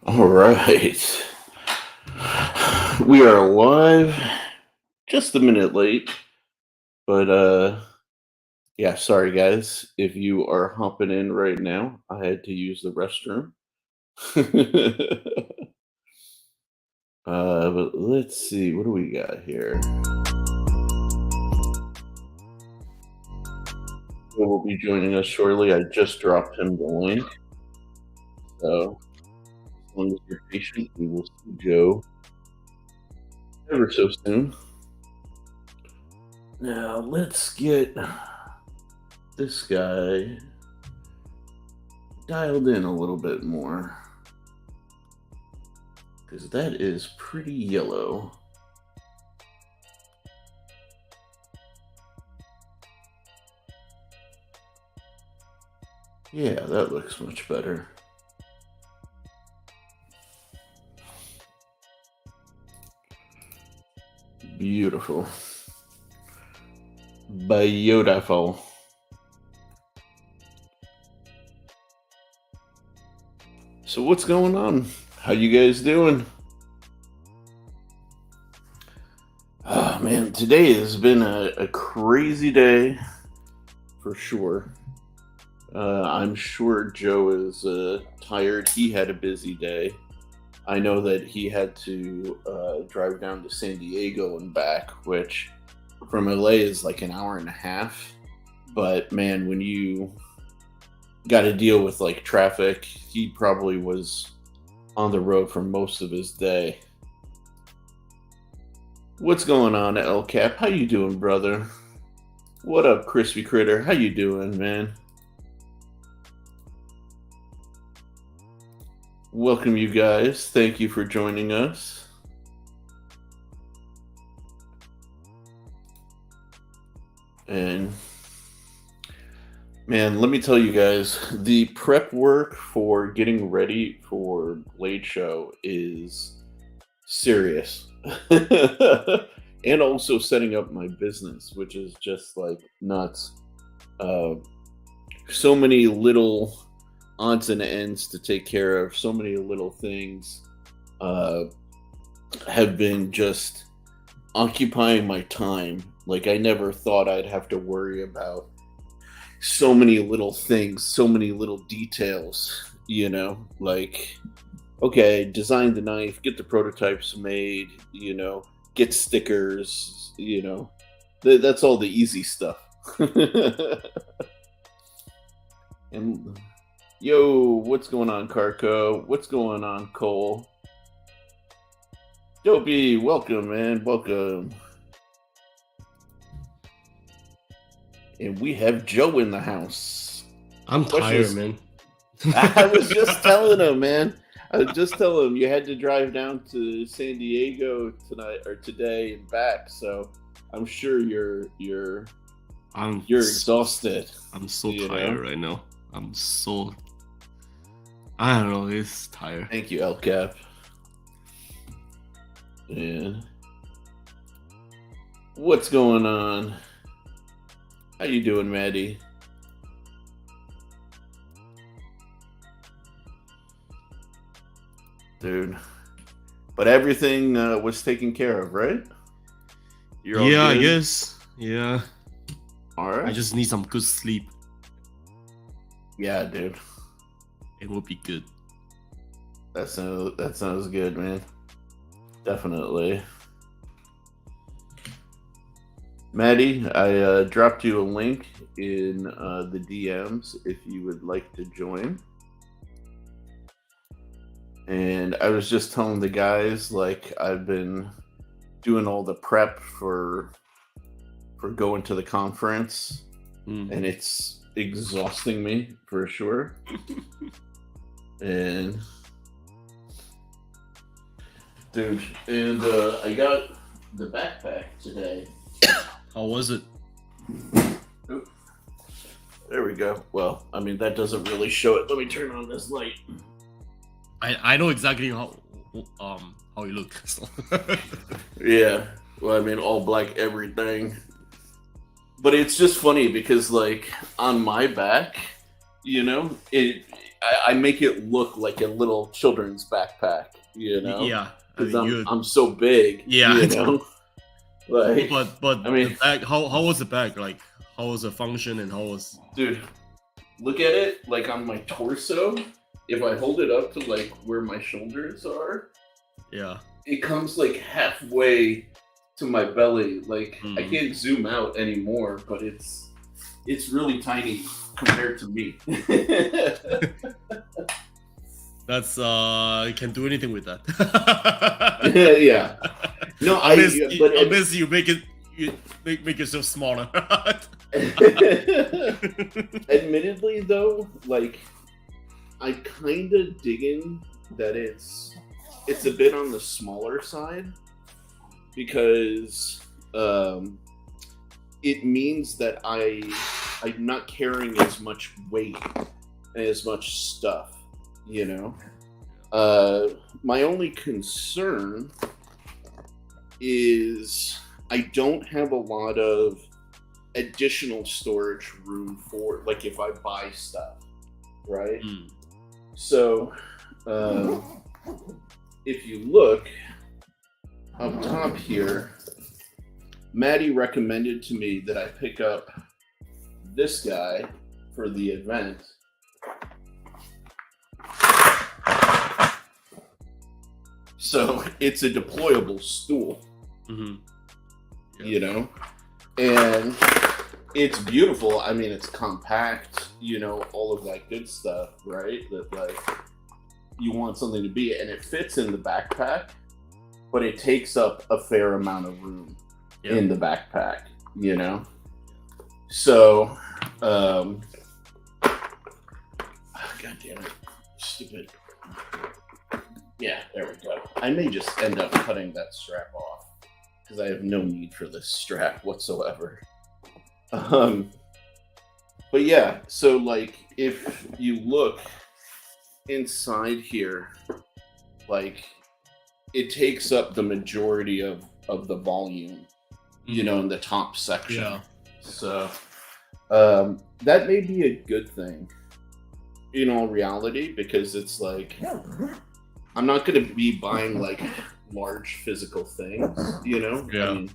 All right. We are live just a minute late, but yeah, sorry guys. If you are hopping in right now, I had to use the restroom. But let's see, what do we got here? Who will be joining us shortly? I just dropped him the link, so as long as you're patient, we will see Joe ever so soon. Now let's get this guy dialed in a little bit more because that is pretty yellow. Yeah, that looks much better. Beautiful. Beautiful. So what's going on? How you guys doing? Oh man, today has been a crazy day for sure. I'm sure Joe is tired. He had a busy day. I know that he had to drive down to San Diego and back, which from LA is like an hour and a half. But man, when you got to deal with like traffic, he probably was on the road for most of his day. What's going on, El Cap? How you doing, brother? What up, Crispy Critter? How you doing, man? Welcome, you guys. Thank you for joining us. And man, let me tell you guys, the prep work for getting ready for Blade Show is serious. And also setting up my business, which is just like nuts. Uh, so many little odds and ends to take care of, so many little things uh, have been just occupying my time. Like, I never thought I'd have to worry about so many little things, so many little details, like, okay, design the knife, get the prototypes made, get stickers, that's all the easy stuff. And yo, what's going on, Carco? What's going on, Cole? Dopey, welcome, man, welcome. And we have Joe in the house. I'm tired, man. I was just telling him, man. I was just telling him you had to drive down to San Diego tonight or today and back. So I'm sure you're exhausted. I'm so tired right now. I don't know. It's tired. Thank you, El Cap. Yeah. What's going on? How you doing, Maddie? Dude. But everything was taken care of, right? You're all good? I guess. Yeah. All right. I just need some good sleep. Yeah, dude. It will be good. That sounds good, man. Definitely. Maddie, I dropped you a link in the DMs if you would like to join. And I was just telling the guys, like, I've been doing all the prep for going to the conference, and it's exhausting me for sure. And dude, and I got the backpack today. How was it? Oop. There we go. Well, I mean, that doesn't really show it. Let me turn on this light. I know exactly how you look. So. Yeah. Well, I mean, all black everything. But it's just funny because, like, on my back, it I make it look like a little children's backpack, you know? Yeah, I Because mean, I'm so big, Yeah. you know? Like, but I mean, the bag, how was the bag? Like, how was the function and how was? dude, look at it like on my torso. If I hold it up to like where my shoulders are, Yeah. it comes like halfway to my belly. Like I Mhm. can't zoom out anymore, but it's really tiny compared to me. That's you can do anything with that. Yeah. No, unless you make it make yourself smaller. admittedly though, like I kind of digging that it's a bit on the smaller side because it means that I'm not carrying as much weight and as much stuff, you know. My only concern is I don't have a lot of additional storage room for like if I buy stuff, right? Mm. So if you look up top here, Maddie recommended to me that I pick up this guy for the event. So it's a deployable stool, Mm-hmm. Yeah. you know, and it's beautiful. I mean, it's compact, you know, all of that good stuff, right? That like you want something to be, and it fits in the backpack, but it takes up a fair amount of room in the backpack, you know. So, God damn it, stupid. Yeah, there we go. I may just end up cutting that strap off because I have no need for this strap whatsoever. But yeah, so like if you look inside here, like it takes up the majority of the volume, you know, in the top section. Yeah. So that may be a good thing in all reality because it's like I'm not going to be buying like large physical things, you know? Yeah. I mean,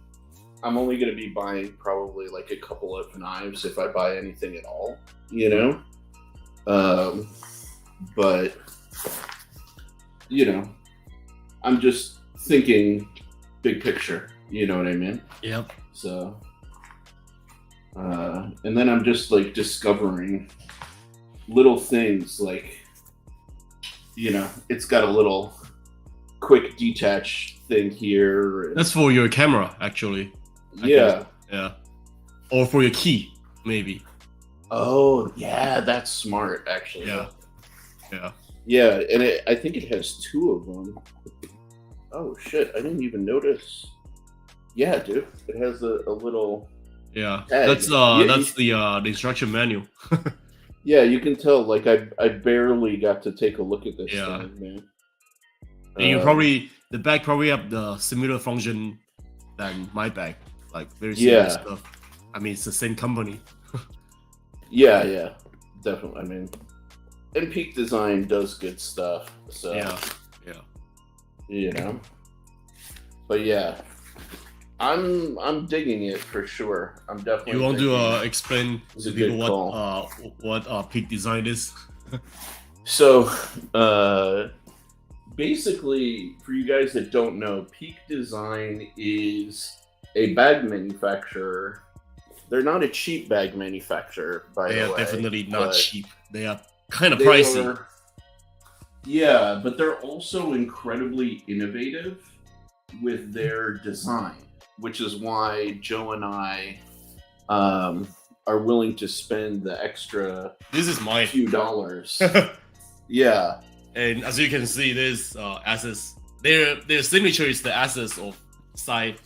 I'm only going to be buying probably like a couple of knives if I buy anything at all, you know? But, you know, I'm just thinking big picture, you know what I mean? Yep. So, and then I'm just like discovering little things like, you know, it's got a little quick detach thing here. And, That's for your camera, actually. yeah. Yeah. Or for your key, maybe. Oh, yeah, that's smart, actually. Yeah. Yeah. Yeah, and I think it has two of them. Oh, shit, I didn't even notice. Yeah, dude, it has a little... Yeah. tag. That's the instruction manual. Yeah, you can tell, like, I barely got to take a look at this Yeah. thing, man. And you the bag probably have the similar function than my bag. Like very similar stuff. I mean, it's the same company. Yeah, definitely. I mean, and Peak Design does good stuff. So Yeah. you know. But yeah, I'm digging it for sure. I'm definitely. You want to explain it's a to people good what Peak Design is? So, basically, for you guys that don't know, Peak Design is a bag manufacturer. They're not a cheap bag manufacturer, by the way. They are definitely not but cheap. They are kind of they pricey. Yeah, but they're also incredibly innovative with their design, which is why Joe and I are willing to spend the extra This is mine. few dollars. Yeah. And as you can see, there's Asus. Their signature is the Asus of side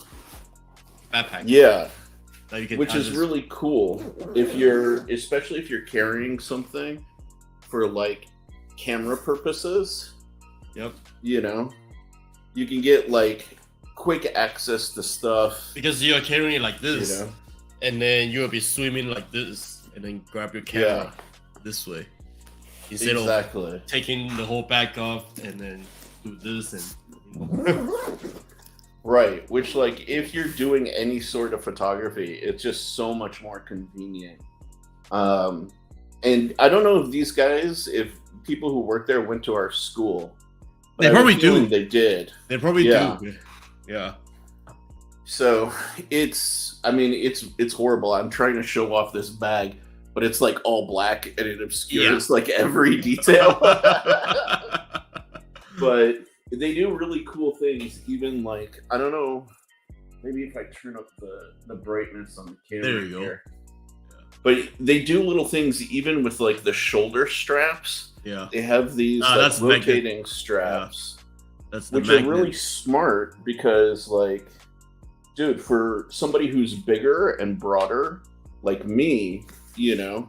backpack. Yeah. That you can Which is really cool especially if you're carrying something for like camera purposes. Yep. You know, you can get like quick access to stuff. Because you're carrying it like this, You know? and then you'll be swimming like this, and then grab your camera this way. instead exactly. of taking the whole back off and then do this and. Right, which like if you're doing any sort of photography, it's just so much more convenient. And I don't know if these guys, if people who work there went to our school. They probably do. They did. They probably do. Yeah. So it's horrible. I'm trying to show off this bag, but it's like all black and it obscures like every detail. But they do really cool things. Even like, I don't know, maybe if I turn up the brightness on the camera. There you here. Go. But they do little things even with like the shoulder straps. Yeah. They have these like, rotating straps. Yeah. Which are really smart because like, dude, for somebody who's bigger and broader like me, you know,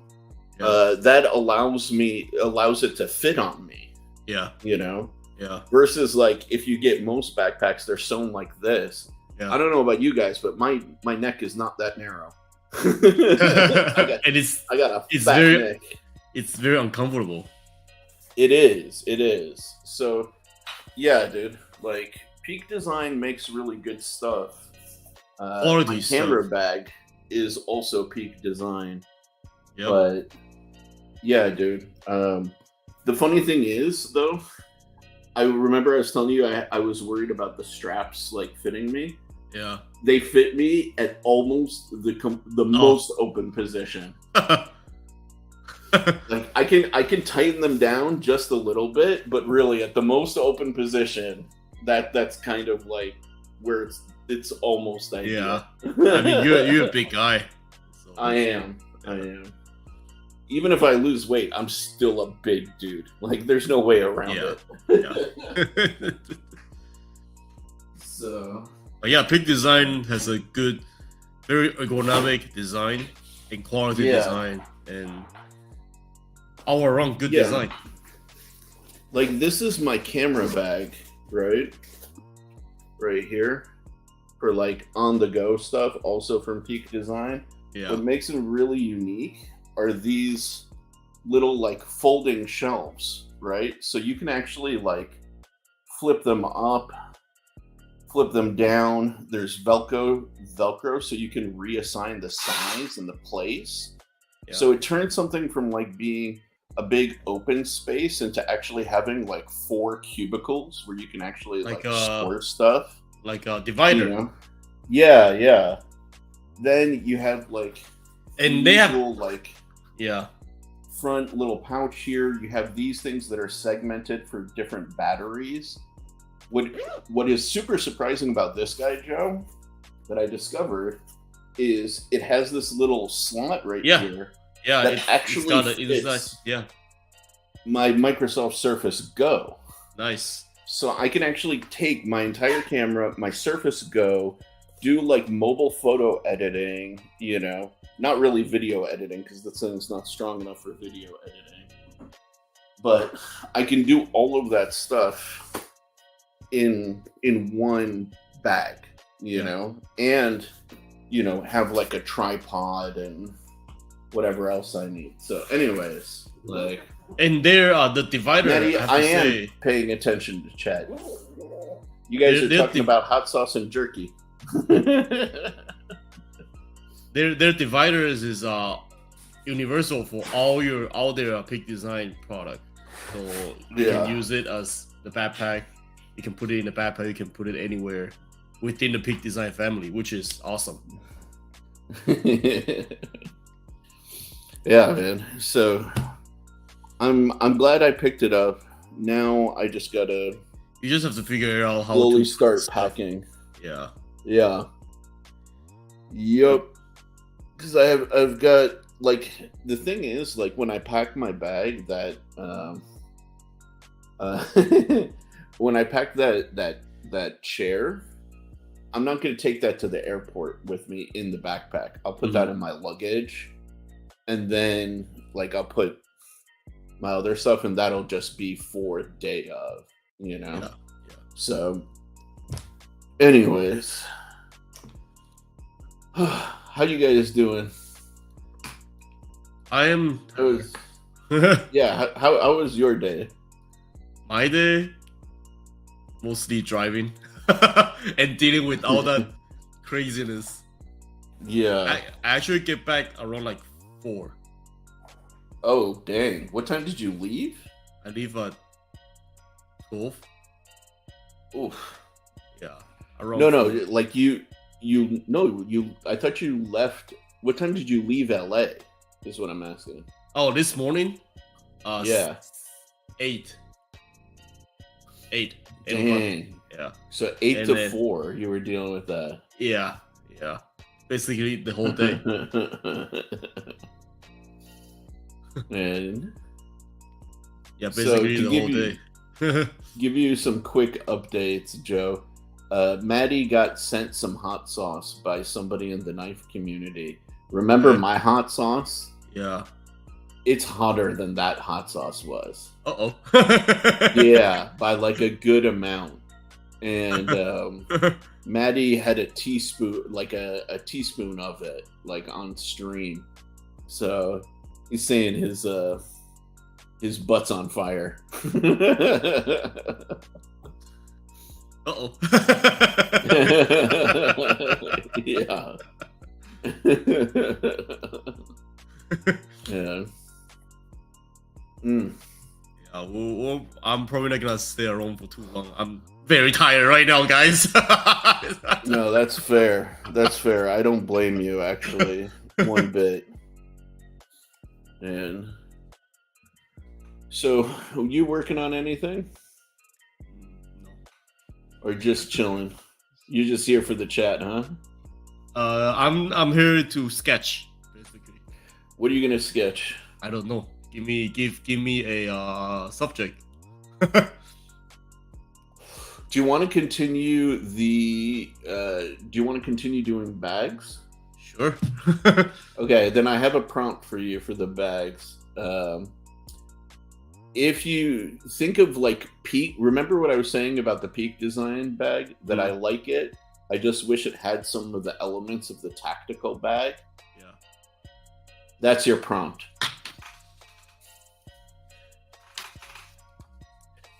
that allows it to fit on me. Yeah. You know? Yeah. Versus like if you get most backpacks, they're sewn like this. Yeah. I don't know about you guys, but my neck is not that narrow. I got a fat neck. It's very uncomfortable. It is. So yeah, dude. Like Peak Design makes really good stuff. My camera bag is also Peak Design. Yep. But yeah, dude. The funny thing is though, I remember I was telling you I was worried about the straps like fitting me. Yeah. They fit me at almost the most open position. Like I can tighten them down just a little bit, but really at the most open position, that's kind of like where it's almost ideal. Yeah. I mean you're a big guy. So. I am. Even if I lose weight, I'm still a big dude. Like, there's no way around it. Yeah. So. But yeah, Peak Design has a good, very ergonomic design and quality design and all around good design. Like, this is my camera bag, right? Right here. For, like, on-the-go stuff, also from Peak Design. Yeah. What makes it really unique are these little like folding shelves, right? So you can actually like flip them up, flip them down. There's Velcro, so you can reassign the size and the place. Yeah. So it turns something from like being a big open space into actually having like 4 cubicles where you can actually like store stuff. Like a divider. You know? Yeah. Then you have like they have like yeah, front little pouch here. You have these things that are segmented for different batteries. What is super surprising about this guy, Joe, that I discovered, is it has this little slot here. Yeah, that actually fits nice. Yeah, my Microsoft Surface Go. Nice. So I can actually take my entire camera, my Surface Go, do like mobile photo editing, you know, not really video editing because the thing's not strong enough for video editing, but I can do all of that stuff in one bag, you know, and you know, have like a tripod and whatever else I need. So anyways, like, and there the divider, Maddie, I am paying attention to chat. You guys are talking about hot sauce and jerky. Their dividers is universal for all their Peak Design product. So you can use it as the backpack. You can put it in the backpack. You can put it anywhere within the Peak Design family, which is awesome. Yeah, man. So I'm glad I picked it up. Now I just gotta. You just have to figure out how slowly to start packing. Yeah. Yeah. Yep. Because I've got like the thing is like when I pack my bag that when I pack that chair, I'm not going to take that to the airport with me in the backpack. I'll put that in my luggage, and then like I'll put my other stuff, and that'll just be for day of, you know. Yeah. So anyways, how you guys doing? I am Yeah, how was your day? My day, mostly driving and dealing with all that craziness. Yeah. I actually get back around like 4. Oh, dang. What time did you leave? I leave at 12. Oof. Yeah, No, around no, 4. like I thought you left. What time did you leave LA? Is what I'm asking. Oh, this morning, Yeah. 8, 8, 8 o'clock. Dang. Yeah, So 8 and to then 4, you were dealing with that. yeah, basically the whole day. And Yeah, so basically to the whole day. give you some quick updates, Joe. Maddie got sent some hot sauce by somebody in the knife community. Remember Okay. my hot sauce? Yeah. It's hotter than that hot sauce was. Uh-oh. Yeah, by like a good amount. And Maddie had a teaspoon, like a teaspoon of it, like on stream. So he's saying his butt's on fire. Uh-oh. Yeah. Yeah. Mm. Yeah, I'm probably not gonna stay around for too long. I'm very tired right now, guys. No, that's fair. That's fair. I don't blame you, actually, one bit. And so, are you working on anything, No. or just chilling? You're just here for the chat, huh? I'm here to sketch, basically. What are you gonna sketch? I don't know. Give me a subject. Do you want to continue the? Do you want to continue doing bags? Sure. Okay, then I have a prompt for you for the bags. If you think of like Peak, remember what I was saying about the Peak design bag? That I like it. I just wish it had some of the elements of the tactical bag. Yeah. That's your prompt.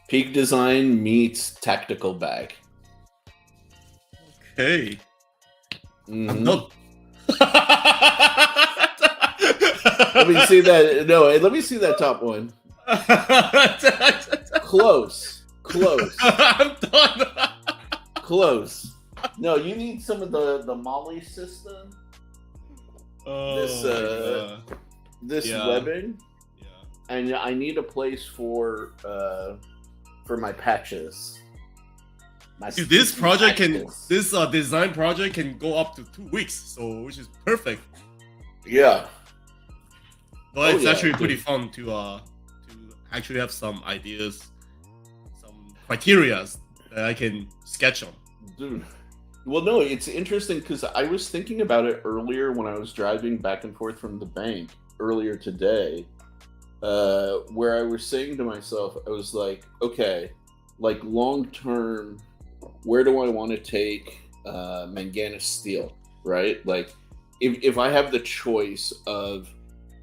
Peak design meets tactical bag. Okay. Mhm. I'm done. Let me see that. No, let me see that top one. Close. I'm done. Close. No, you need some of the Molly system. This Yeah. webbing, Yeah. and I need a place for my patches. Dude, this sticky project patches. this design project can go up to 2 weeks, so which is perfect. Yeah. But Oh, it's yeah, actually dude. pretty fun to actually have some ideas, some criterias that I can sketch on. Dude. Well, no, it's interesting because I was thinking about it earlier when I was driving back and forth from the bank earlier today, where I was saying to myself, I was like, okay, like long term, where do I want to take Manganese steel, right? Like, if I have the choice of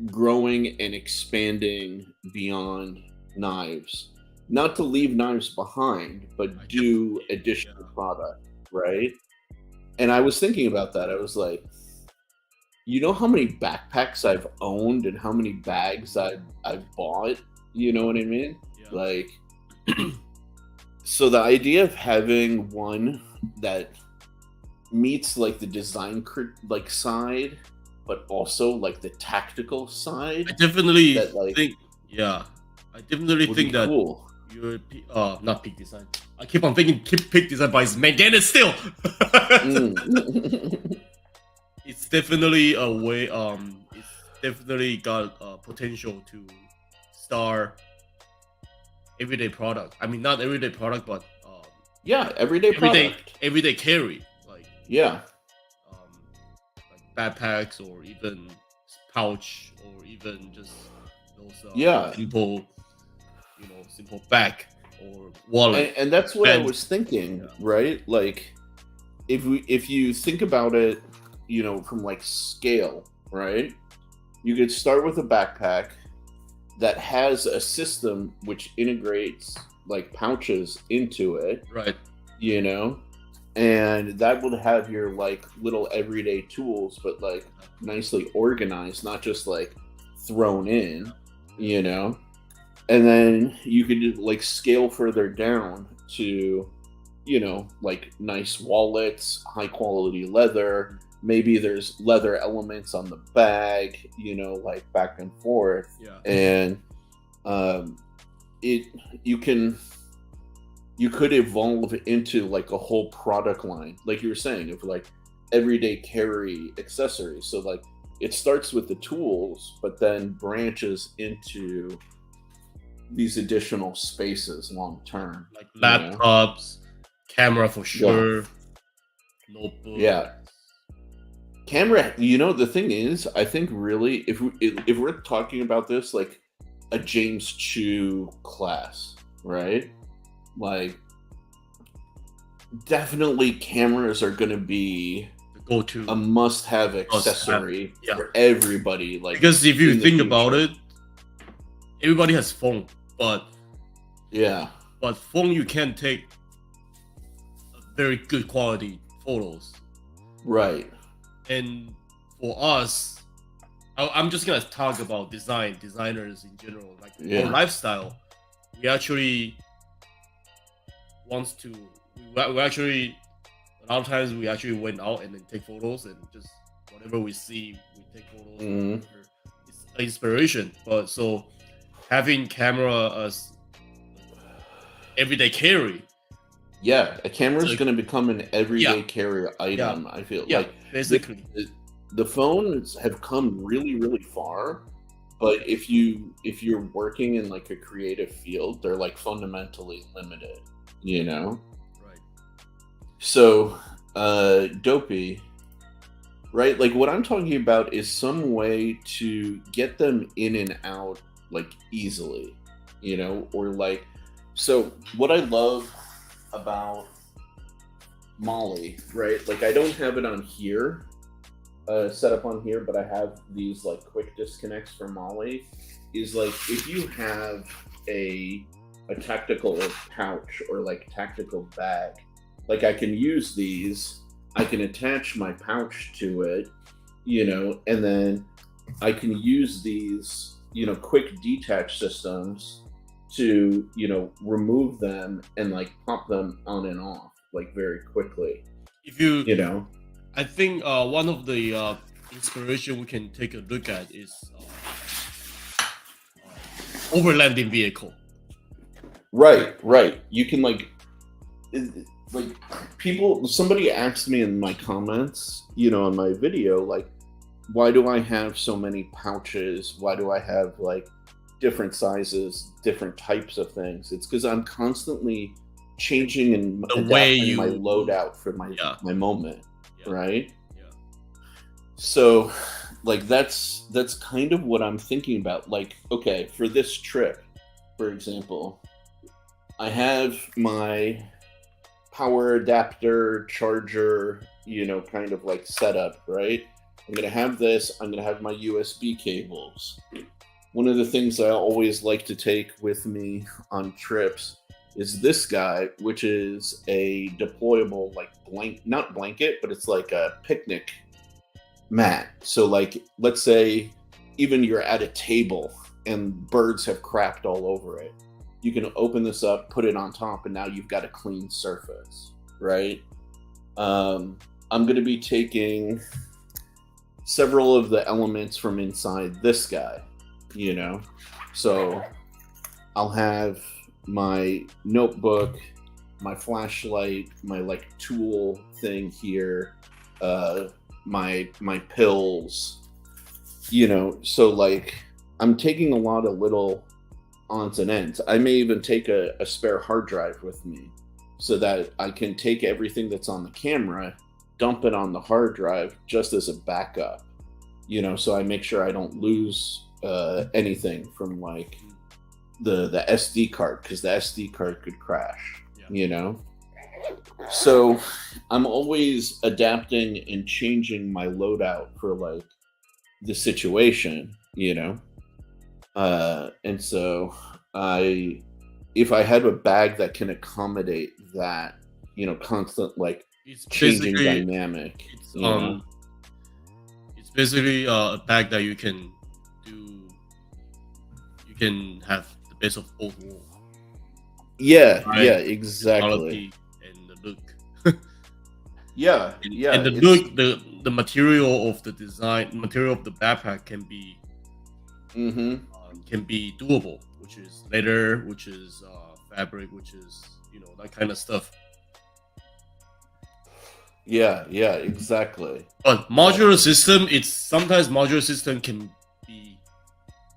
growing and expanding beyond knives, not to leave knives behind, but do additional product, right? And I was thinking about that. I was like, you know how many backpacks I've owned and how many bags I've bought? You know what I mean? Yeah. Like, so the idea of having one that meets like the design like side, but also like the tactical side. I definitely that, like, think, yeah, I definitely would think be that cool. your not Peak Design. I keep on thinking Peak Design, but it's Manganese steel. Mm. It's definitely a way. It's definitely got potential to start everyday product. I mean, not everyday product, but Yeah, everyday product. everyday carry, like Yeah. like backpacks or even pouch or even just those Yeah. simple, simple bag or wallet. And that's what I And- was thinking, Yeah. right? Like, if you think about it, from like scale, right? You could start with a backpack, that has a system which integrates like pouches into it, Right. you know, and that would have your like little everyday tools, but like nicely organized, not just like thrown in, you know. And then you could like scale further down to, you know, like nice wallets, high quality leather. Maybe there's leather elements on the bag, you know, like back and forth. Yeah. And um, it you can you could evolve into like a whole product line, like you were saying, of like everyday carry accessories. So like it starts with the tools, but then branches into these additional spaces long term. Like You know? laptops, camera for Yeah. sure, notebook. Yeah. Camera, you know, the thing is, I think really, if we're talking about this like a James Chu class, right? Like, definitely cameras are going to be The go-to. a must-have Must-have, accessory yeah. for everybody. Like, Because if you in the think about future. it, everybody has phone, but Yeah, phone you can take very good quality photos. right. And for us, I'm just gonna talk about designers in general, like Yeah. our lifestyle. We actually wants to. We actually a lot of times we actually went out and then take photos and just whatever we see, we take photos. Mhm. It's inspiration, but so having camera as everyday carry. Yeah, a camera is So- going to become an everyday Yeah. carrier item. I feel Yeah, like basically. the phones have come really, really far. But if you're working in like a creative field, they're like fundamentally limited. You know. Right. So, Dopey, right? Like what I'm talking about is some way to get them in and out like easily, you know, or like. So what I love about Molly, right? Like I don't have it on here, set up on here, but I have these like quick disconnects for Molly. Is like if you have a tactical pouch or like tactical bag, like I can use these. I can attach my pouch to it, you know, and then I can use these, you know, quick detach systems to, you know, remove them and like pop them on and off like very quickly, If you, you know. I think one of the inspiration we can take a look at is overlanding vehicle. Right. You can like people. Somebody asked me in my comments, you know, on my video, like, why do I have so many pouches? Why do I have like different sizes, different types of things? It's because I'm constantly changing and The way adapting my you- loadout for my Yeah. my moment, Yeah. right? Yeah. So, like that's kind of what I'm thinking about. Like, okay, for this trip, for example, I have my power adapter charger, you know, kind of like setup, right? I'm gonna have this. I'm gonna have my USB cables. One of the things I always like to take with me on trips is this guy, which is a deployable like not blanket, but it's like a picnic mat. So like let's say even you're at a table and birds have crapped all over it. You can open this up, put it on top, and now you've got a clean surface, right? I'm going to be taking several of the elements from inside this guy, you know? So I'll have my notebook, my flashlight, my like tool thing here, my pills, you know? So like I'm taking a lot of little odds and ends. I may even take a spare hard drive with me so that I can take everything that's on the camera, dump it on the hard drive just as a backup, you know, so I make sure I don't lose anything from like the SD card, because the SD card could crash, you know. So I'm always adapting and changing my loadout for like the situation, you know. And so if I had a bag that can accommodate that, constant like It's changing basically dynamic, it's you know. it's basically a bag that you can do. You can have the best of both worlds, Yeah, right? yeah, exactly. Quality and the look. Yeah, and, yeah, and the it's look, the material of the design, material of the backpack mhm. can be doable, which is leather, which is fabric, which is that kind of stuff. Yeah, yeah, exactly. But modular Exactly. system, it's sometimes modular system can be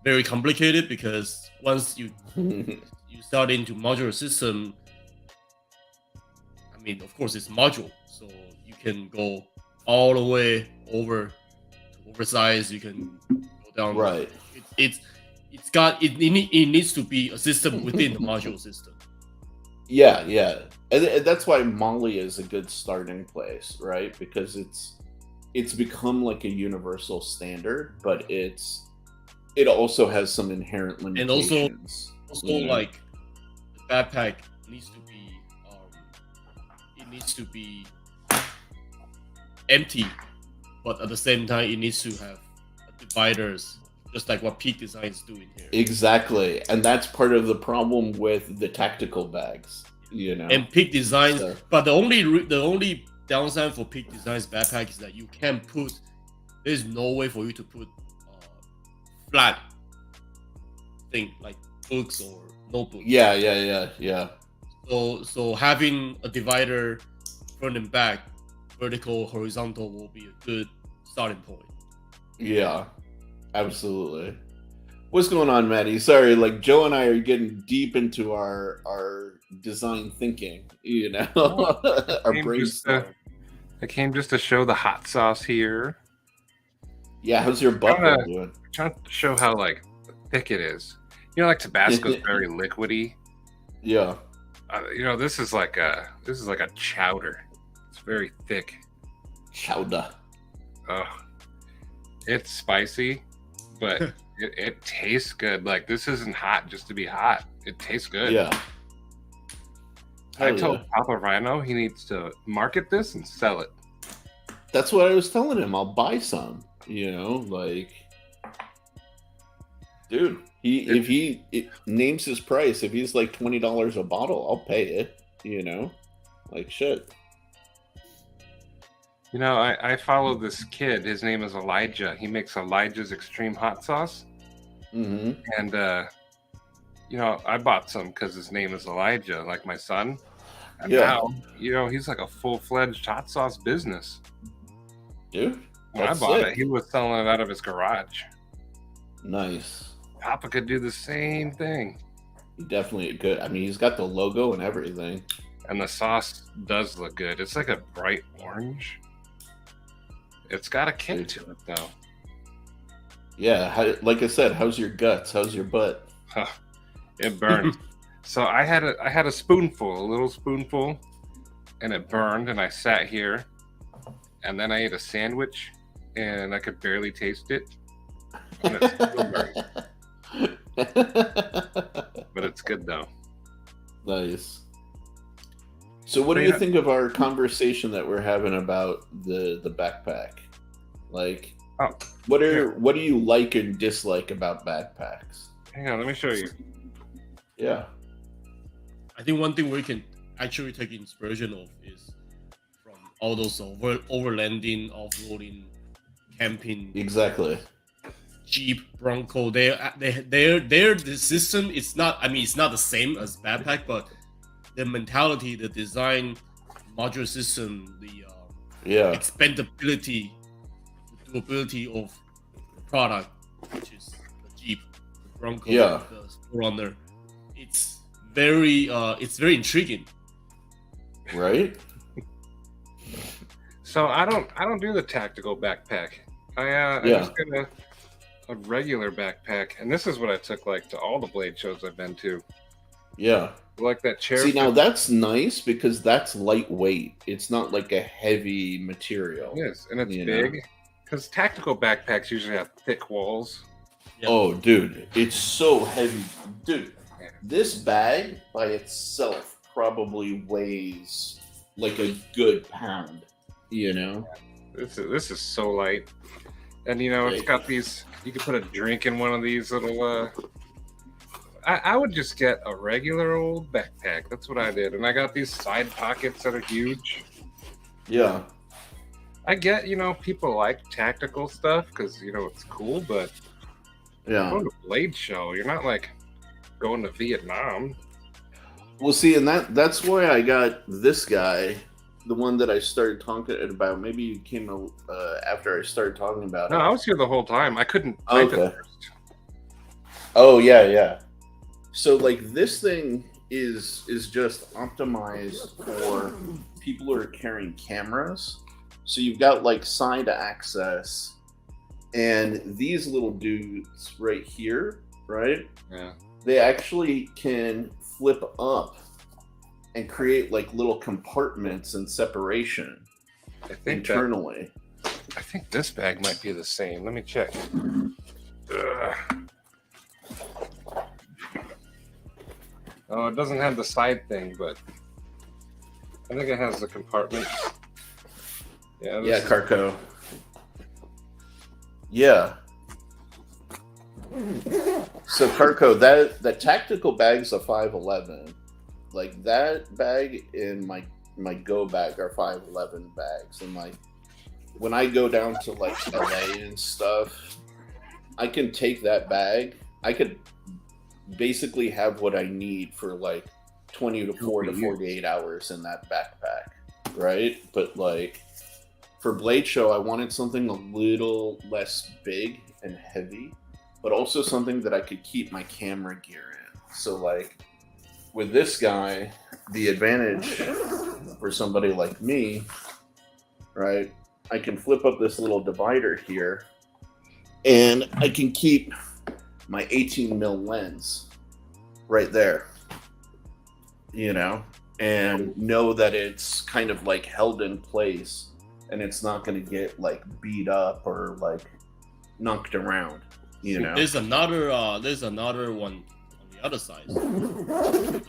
very complicated because once you start into modular system, I mean, of course, it's module, so you can go all the way over to oversize. You can go down. Right. It needs to be a system within the module system. Yeah, yeah. And that's why Molly is a good starting place, right? Because it's become like a universal standard, but it also has some inherent And also limitations. like the backpack needs to be it needs to be empty, but at the same time it needs to have dividers, just like what Peak Designs doing here. Exactly. And that's part of the problem with the tactical bags, And Peak Designs, So, but the only downside for Peak Designs backpack is that you can't put. There's no way for you to put flat thing like books or notebooks. yeah. So having a divider front and back, vertical, horizontal, will be a good starting point. Yeah. Absolutely. What's going on, Maddie? Sorry, like Joe and I are getting deep into our design thinking, Oh, our came brainstorm. I came just to show the hot sauce here. Yeah, how's your butthole doing? Trying to show how like thick it is. Like Tabasco's very liquidy. Yeah. This is like a chowder. It's very thick. Chowder. Oh, it's spicy, but it tastes good. Like this isn't hot just to be hot. It tastes good. Yeah. I told Papa Rhino he needs to market this and sell it. That's what I was telling him. I'll buy some. Like, dude, if he names his price, if he's like $20 a bottle, I'll pay it. Like shit. I follow this kid. His name is Elijah. He makes Elijah's Extreme Hot Sauce. Mm-hmm. And, I bought some because his name is Elijah, like my son. And now, he's like a full-fledged hot sauce business. Dude, when I bought it, he was selling it out of his garage. Nice. Papa could do the same thing. He definitely could. I mean, he's got the logo and everything. And the sauce does look good. It's like a bright orange. It's got a kick to it, though. Yeah, like I said, how's your guts? How's your butt? It burns. So I had a spoonful, a little spoonful, and it burned. And I sat here, and then I ate a sandwich, and I could barely taste it. And it still burns. But it's good though. Nice. So what do you think of our conversation that we're having about the backpack? Like, what do you like and dislike about backpacks? Hang on, let me show you. Yeah. I think one thing we can actually take inspiration of is from all those overlanding, off-roading, camping. Exactly. Jeep, Bronco. The system. It's not. I mean, it's not the same as backpack, but the mentality, the design, modular system, the expandability, the durability of the product, which is the Jeep, the Bronco, the 4Runner. It's very intriguing. Right. So I don't do the tactical backpack. I just get a regular backpack, and this is what I took like to all the Blade shows I've been to. Yeah. Like that chair. See, now that's nice because that's lightweight. It's not like a heavy material. Yes, and it's big. Because tactical backpacks usually have thick walls. Yep. Oh, dude, it's so heavy. Dude, this bag by itself probably weighs like a good pound, you know? This is so light. And it's got these. You could put a drink in one of these little. I would just get a regular old backpack. That's what I did, and I got these side pockets that are huge. Yeah. I get people like tactical stuff because it's cool, but Yeah. going to Blade Show, you're not like going to Vietnam. Well, see, and that's why I got this guy, the one that I started talking about. Maybe you came after I started talking about No, it. I was here the whole time. I couldn't type Okay. it first. Oh yeah. So like this thing is just optimized for people who are carrying cameras. So you've got like side access, and these little dudes right here, right? Yeah. They actually can flip up and create like little compartments and separation I think internally. I think this bag might be the same. Let me check. Ugh. Oh, it doesn't have the side thing, but I think it has the compartment. Yeah. Yeah, Carco. Yeah. So Carco, that tactical bag's a 511. Like that bag and my Go bag are 511 bags, and like when I go down to like LA and stuff, I can take that bag. I could basically have what I need for like 24 to 48 hours in that backpack, right? But like for Blade Show, I wanted something a little less big and heavy, but also something that I could keep my camera gear in. So like with this guy, the advantage for somebody like me, right? I can flip up this little divider here, and I can keep my 18 mil lens right there, and know that it's kind of like held in place, and it's not going to get like beat up or like knocked around. There's another one on the other side.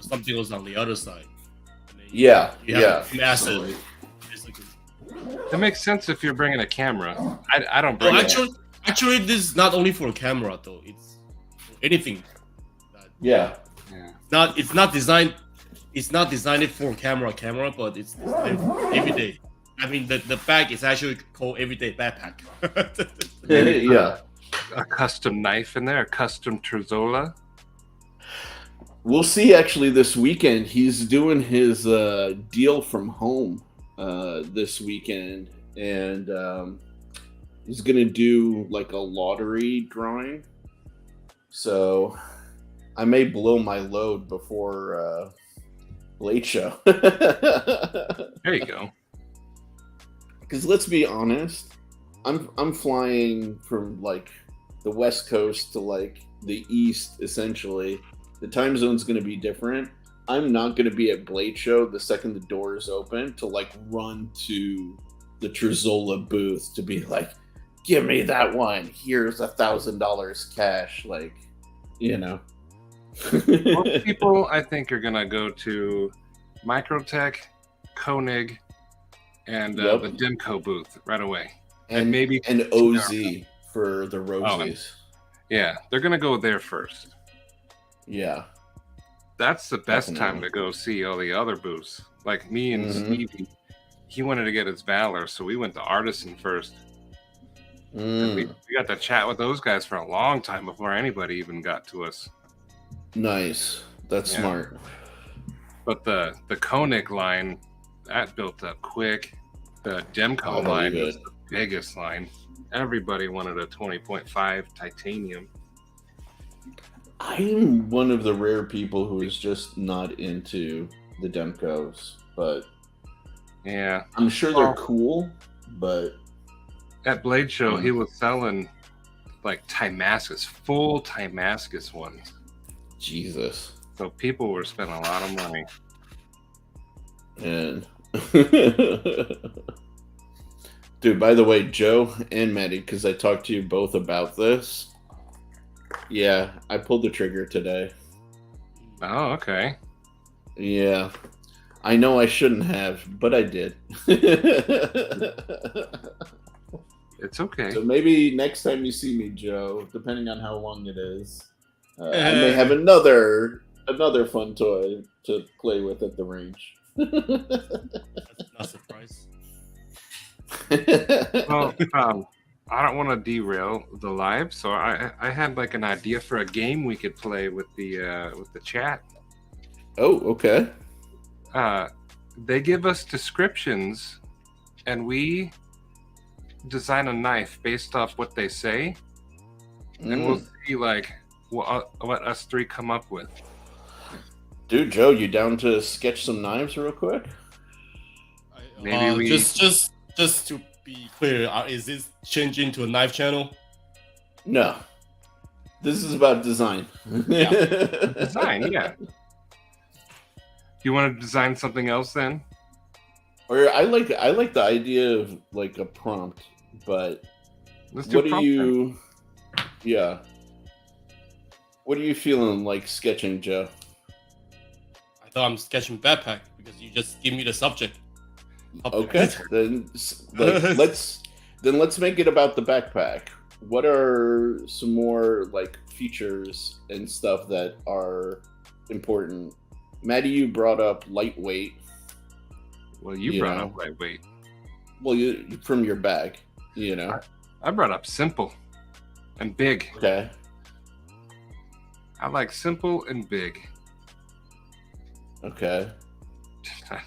Something was on the other side. Yeah. Massive. That makes sense if you're bringing a camera. I don't Well, bring actually, this is not only for a camera though. It's for anything. Yeah. It's not designed. It's not designed for camera, but it's designed for everyday. I mean, the bag is actually called everyday backpack. Yeah. a custom knife in there, a custom Terzola. We'll see. Actually, this weekend he's doing his deal from home this weekend, and he's gonna do like a lottery drawing. So I may blow my load before Blade Show. There you go. Because let's be honest, I'm flying from like the West Coast to like the East essentially. The time zone's going to be different. I'm not going to be at Blade Show the second the doors open to like run to the Terzola booth to be like, give me that one. Here's $1,000 cash. Like, Most people, I think, are gonna go to Microtech, Koenig, and Yep. the Demco booth right away. and maybe and OZ for the Rosies. Yeah, they're gonna go there first. Yeah. That's the best Definitely. time to go see all the other booths. Like me and Mhm. Stevie, he wanted to get his Valor, so we went to Artisan first. We got to chat with those guys for a long time before anybody even got to us. Nice. That's Yeah. smart. But the Koenig line, that built up quick. The Demco Oh, line really was good. the biggest line. Everybody wanted a 20.5 titanium. I'm one of the rare people who is just not into the Demcos, but Yeah. I'm sure they're Well- cool. But At Blade Show, he was selling like Timascus, full Timascus ones. Jesus, So people were spending a lot of money. and dude, by the way, Joe and Maddie, because I talked to you both about this, Yeah, I pulled the trigger today. Oh, okay. Yeah. I know I shouldn't have, but I did. It's okay. So maybe next time you see me, Joe, depending on how long it is, I may have another fun toy to play with at the range. That's not a surprise. Well, I don't want to derail the live, so I had like an idea for a game we could play with the chat. Oh, okay. They give us descriptions, and we design a knife based off what they say, and we'll see like what us three come up with. Dude, Joe, you down to sketch some knives real quick? Maybe we just to be clear, is this changing to a knife channel? No. This is about design. Yeah. Design, yeah. You want to design something else then? Or I like the idea of like a prompt, but Let's do what prompt are you? Yeah. What are you feeling like sketching, Joe? I thought I'm sketching backpack because you just give me the subject. Okay, then let's make it about the backpack. What are some more like features and stuff that are important? Maddie, you brought up lightweight. Well, you brought up lightweight. Well, you from your bag, you know. I brought up simple and big. Okay. I like simple and big. Okay.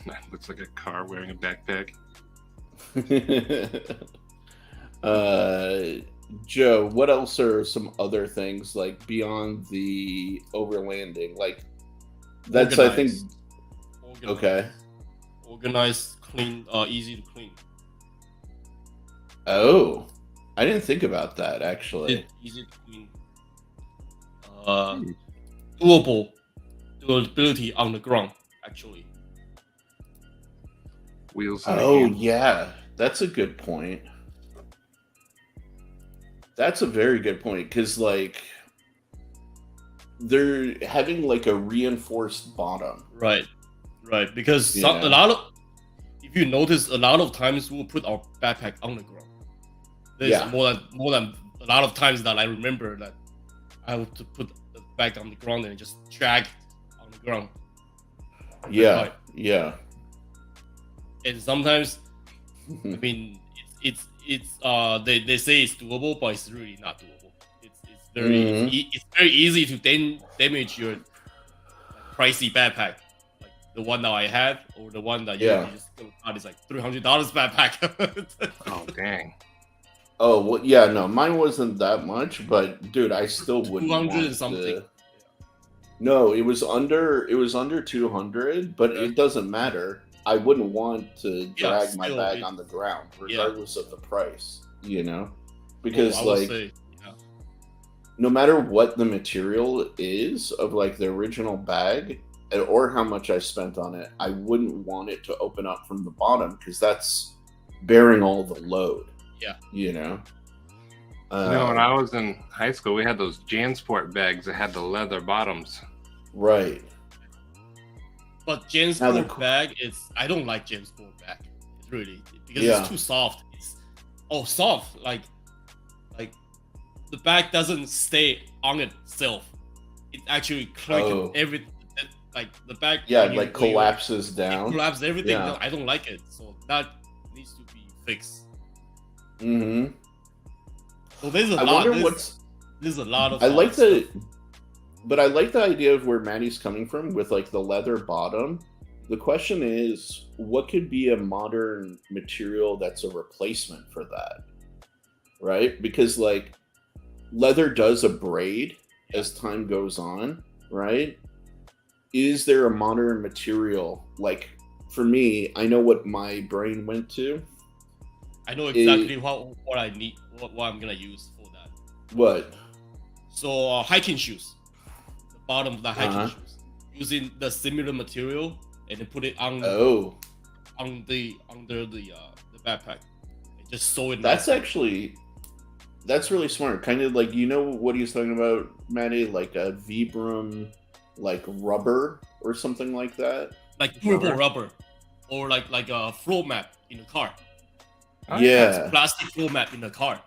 That looks like a car wearing a backpack. Joe, what else are some other things like beyond the overlanding? Like that's Organized. I think Organized. okay. Organized, clean, easy to clean. Oh, I didn't think about that actually. Easy to clean. Durability on the ground, actually. Wheels in the Oh hand. yeah, that's a good point. That's a very good point because like they're having like a reinforced bottom. Right. Because Yeah. if you notice, a lot of times we'll put our backpack on the ground. There's Yeah. more than a lot of times that I remember that I have to put the bag on the ground and just drag it on the ground. Yeah, Right. yeah. And sometimes, I mean, it's they say it's doable, but it's really not doable. It's very easy to damage your pricey backpack, like the one that I have or the one that you just got is like $300 backpack. Oh dang! Oh well, yeah, no, mine wasn't that much, but dude, I still wouldn't 200 want and something. to- No, it was under 200, but it doesn't matter. I wouldn't want to drag my still, bag on the ground, Yeah. regardless of the price. You know, because I would like say, yeah. no matter what the material is of like the original bag or how much I spent on it, I wouldn't want it to open up from the bottom because that's bearing all the load. Yeah. You know. When I was in high school, we had those JanSport bags that had the leather bottoms. Right. But JanSport bag, I don't like JanSport bag. It's really because it's too soft. It's soft. Like the bag doesn't stay on itself. It actually clicks everything. Like the bag. Yeah, like collapses down. It collapses everything. Yeah. No, I don't like it. So that needs to be fixed. Mm-hmm. So there's a I lot. wonder There's a lot of. I like the idea of where Maddie's coming from with like the leather bottom. The question is, what could be a modern material that's a replacement for that? Right? Because like leather does abrade as time goes on, right? Is there a modern material? Like for me, I know what my brain went to. I know exactly what I need, what I'm gonna use for that. What? So hiking shoes, the bottom of the hiking shoes, using the similar material and then put it on under the backpack. And just sew it. That's That's really smart. Kind of like, you know what he was talking about, Maddie, like a Vibram, like rubber or something like that. Like durable rubber, or like a floor mat in a car. Yeah, Plastic floor mat in a car.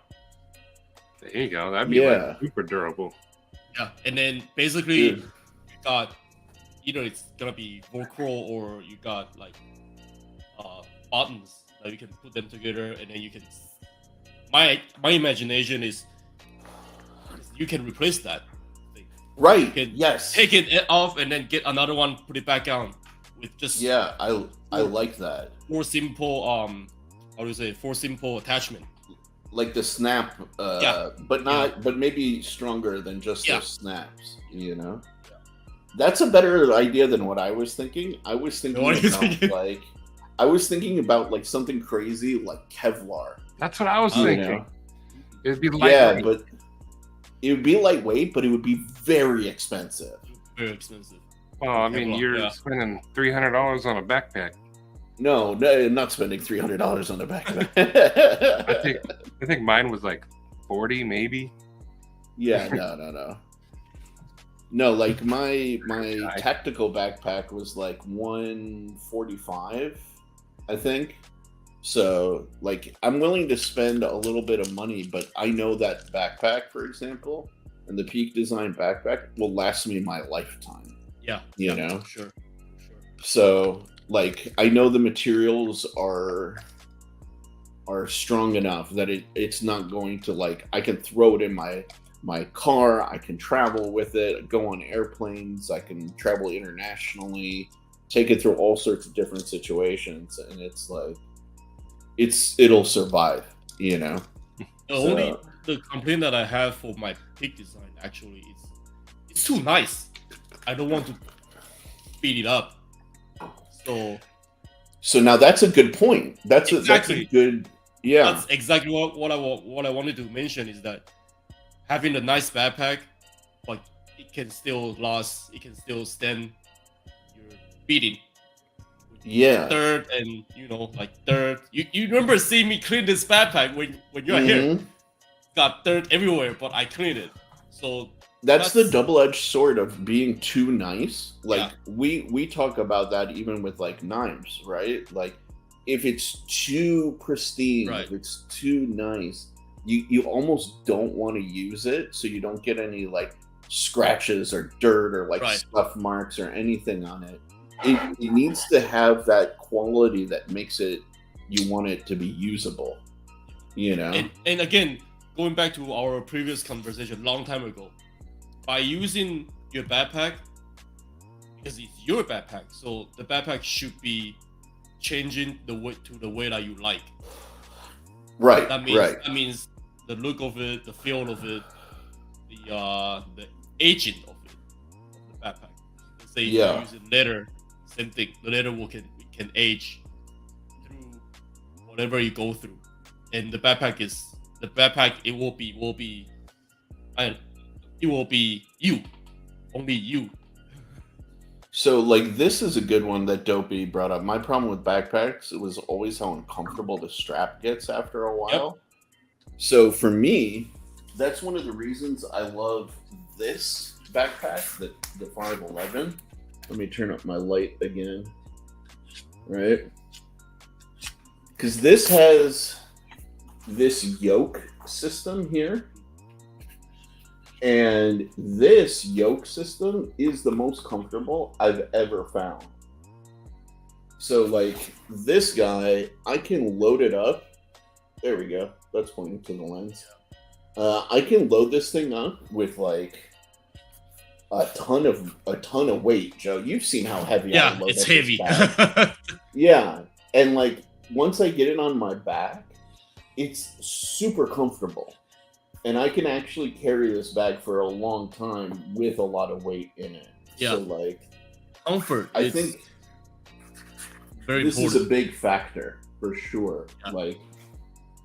There you go. That'd be like super durable. Yeah, and then basically you got either it's gonna be Velcro or you got like buttons that you can put them together, and then you can. My imagination is you can replace that. Right. You can yes. take it off and then get another one, put it back on with just. Yeah, I like that. More simple how do you say? For simple attachment. Like the snap, but maybe stronger than just those snaps. You know, that's a better idea than what I was thinking. I was thinking about like something crazy like Kevlar. That's what I was thinking. Know? It'd be lightweight. Yeah, but it would be lightweight, but it would be very expensive. Very expensive. Well, I mean, you're spending $300 on a backpack. No, not spending $300 on a backpack. I think mine was like 40, maybe. Yeah, no. No, like my tactical backpack was like $145, I think. So, like, I'm willing to spend a little bit of money, but I know that backpack, for example, and the Peak Design backpack will last me my lifetime. Yeah, you know, sure. So, like, I know the materials are strong enough that it's not going to, like, I can throw it in my car, I can travel with it, go on airplanes, I can travel internationally, take it through all sorts of different situations, and it's like it'll survive, you know. The complaint that I have for my Peak Design actually is it's too nice. I don't want to speed it up. So now that's a good point. That's a good That's exactly what I wanted to mention is that having a nice backpack, but it can still last. It can still stand your beating. Yeah. Dirt and dirt. You remember seeing me clean this backpack when you're here? Got dirt everywhere, but I cleaned it. So that's the double-edged sword of being too nice. Like we talk about that even with like knives, right? Like if it's too pristine, if it's too nice, you almost don't want to use it, so you don't get any like scratches or dirt or like scuff marks or anything on it. It needs to have that quality that makes it you want it to be usable, you know. And again, going back to our previous conversation long time ago, by using your backpack, because it's your backpack, so the backpack should be changing the way that you like. Right. That means the look of it, the feel of it, the aging of it, of the backpack. Let's say you're using leather, same thing. The leather can age through whatever you go through, and the backpack it will be you, only you. So, like, this is a good one that Dopey brought up. My problem with backpacks, it was always how uncomfortable the strap gets after a while. Yep. So, for me, that's one of the reasons I love this backpack, the 511. Let me turn up my light again. Right? Because this has this yoke system here. And this yoke system is the most comfortable I've ever found. So, like, this guy, I can load it up. There we go. That's pointing to the lens. I can load this thing up with, like, a ton of weight, Joe. You've seen how heavy I load it's heavy. Yeah. And, like, once I get it on my back, it's super comfortable. And I can actually carry this bag for a long time with a lot of weight in it. Yeah. So, like, comfort. I think very this important. is a big factor for sure. Yeah. Like,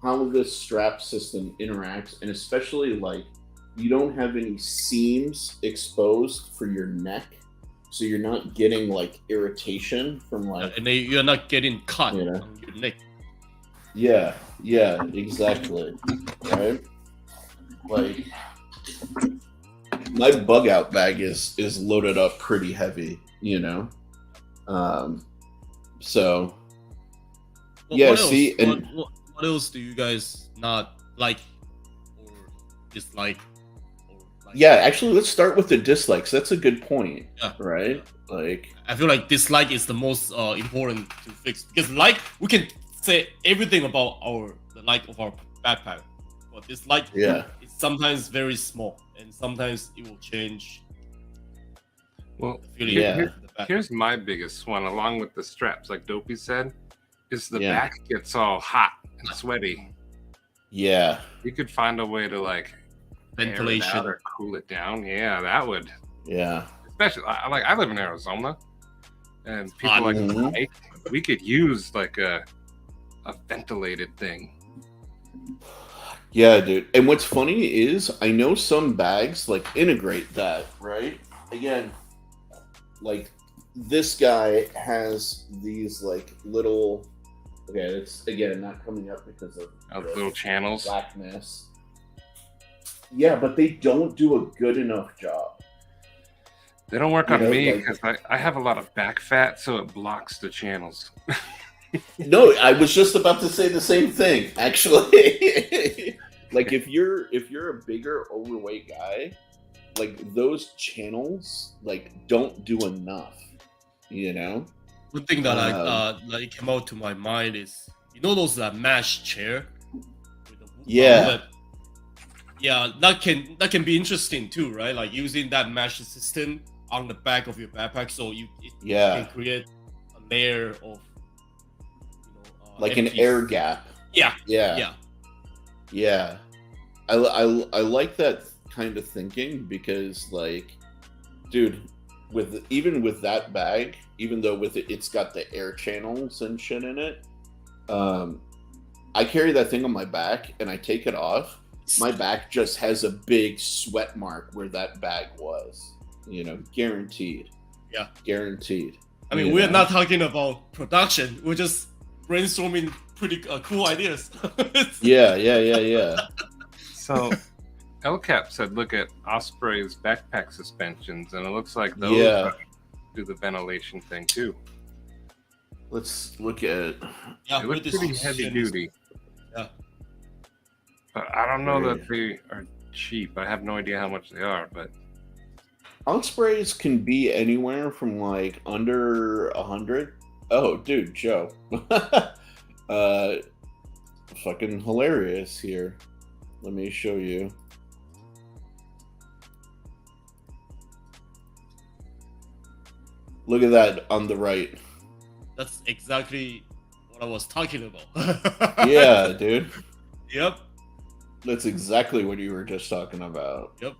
how this strap system interacts, and especially, like, you don't have any seams exposed for your neck, so you're not getting, like, irritation from, like... and you're not getting cut on your neck. Yeah, exactly. Right? Like my bug out bag is loaded up pretty heavy, you know. So yeah, what else? see, and What else do you guys not like or dislike? Or like? yeah, actually, let's start with the dislikes. That's a good point, Yeah. right? Like, I feel like dislike is the most important to fix because like we can say everything about the like of our backpack, but dislike yeah, is sometimes very small and sometimes it will change Well, the feeling Yeah. of the backpack. here's my biggest one, along with the straps, like Dopey said, is the Yeah. back gets all hot and sweaty. yeah, You could find a way to like air it Ventilation. out or cool it down. Yeah, that would. yeah, Especially, I live in Arizona, and people Hot. like Mhm. Mike, we could use like a ventilated thing. yeah, dude. And what's funny is I know some bags like integrate that, right? Again, like this guy has these like little. Okay, it's again not coming up because of the Little channels. blackness. Yeah, but they don't do a good enough job. They don't work You on know, me like- because I have a lot of back fat, so it blocks the channels. No, I was just about to say the same thing, actually. Like if you're a bigger overweight guy, like those channels like don't do enough, you know? One thing that like came out to my mind is those mesh chair with the Yeah. outlet? Yeah, that can be interesting too, right? Like using that mesh system on the back of your backpack, so it Yeah. can create a layer of Like an empty- air gap. Yeah, Yeah. yeah. Yeah. I like that kind of thinking because like dude, even with that bag, even though with it's got the air channels and shit in it, I carry that thing on my back and I take it off. My back just has a big sweat mark where that bag was, you know, guaranteed. Yeah. Guaranteed. I mean, You we're know? not talking about production. We're just brainstorming pretty cool ideas. Yeah. So, LCAP said, look at Osprey's backpack suspensions, and it looks like those Yeah. do the ventilation thing too. Let's look at Yeah, They with look this pretty heavy suspension- duty. Yeah. But I don't know that they are cheap. I have no idea how much they are, but Ospreys can be anywhere from like under 100. Oh, dude, Joe. Fucking hilarious here. Let me show you. Look at that on the right. That's exactly what I was talking about. Yeah, dude. Yep. That's exactly what you were just talking about. Yep.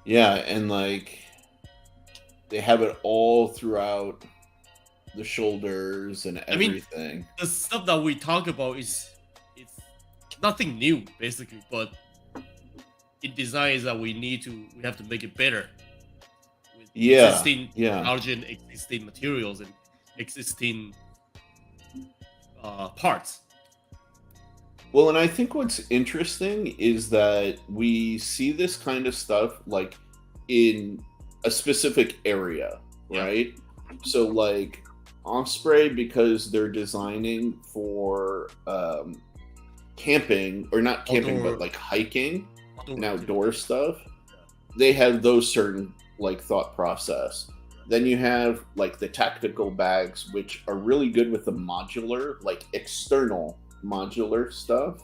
Yeah, and like they have it all throughout the shoulders and I mean, everything. The stuff that we talk about it's nothing new basically, but in designs that we have to make it better with Yeah, existing yeah. technology and existing materials and existing parts. Well, and I think what's interesting is that we see this kind of stuff like in a specific area, Yeah. right? So, like Osprey, because they're designing for camping, or not camping, Outdoor- but like hiking and activity. outdoor stuff, they have those certain like thought process. Then you have like the tactical bags, which are really good with the modular, like external modular stuff,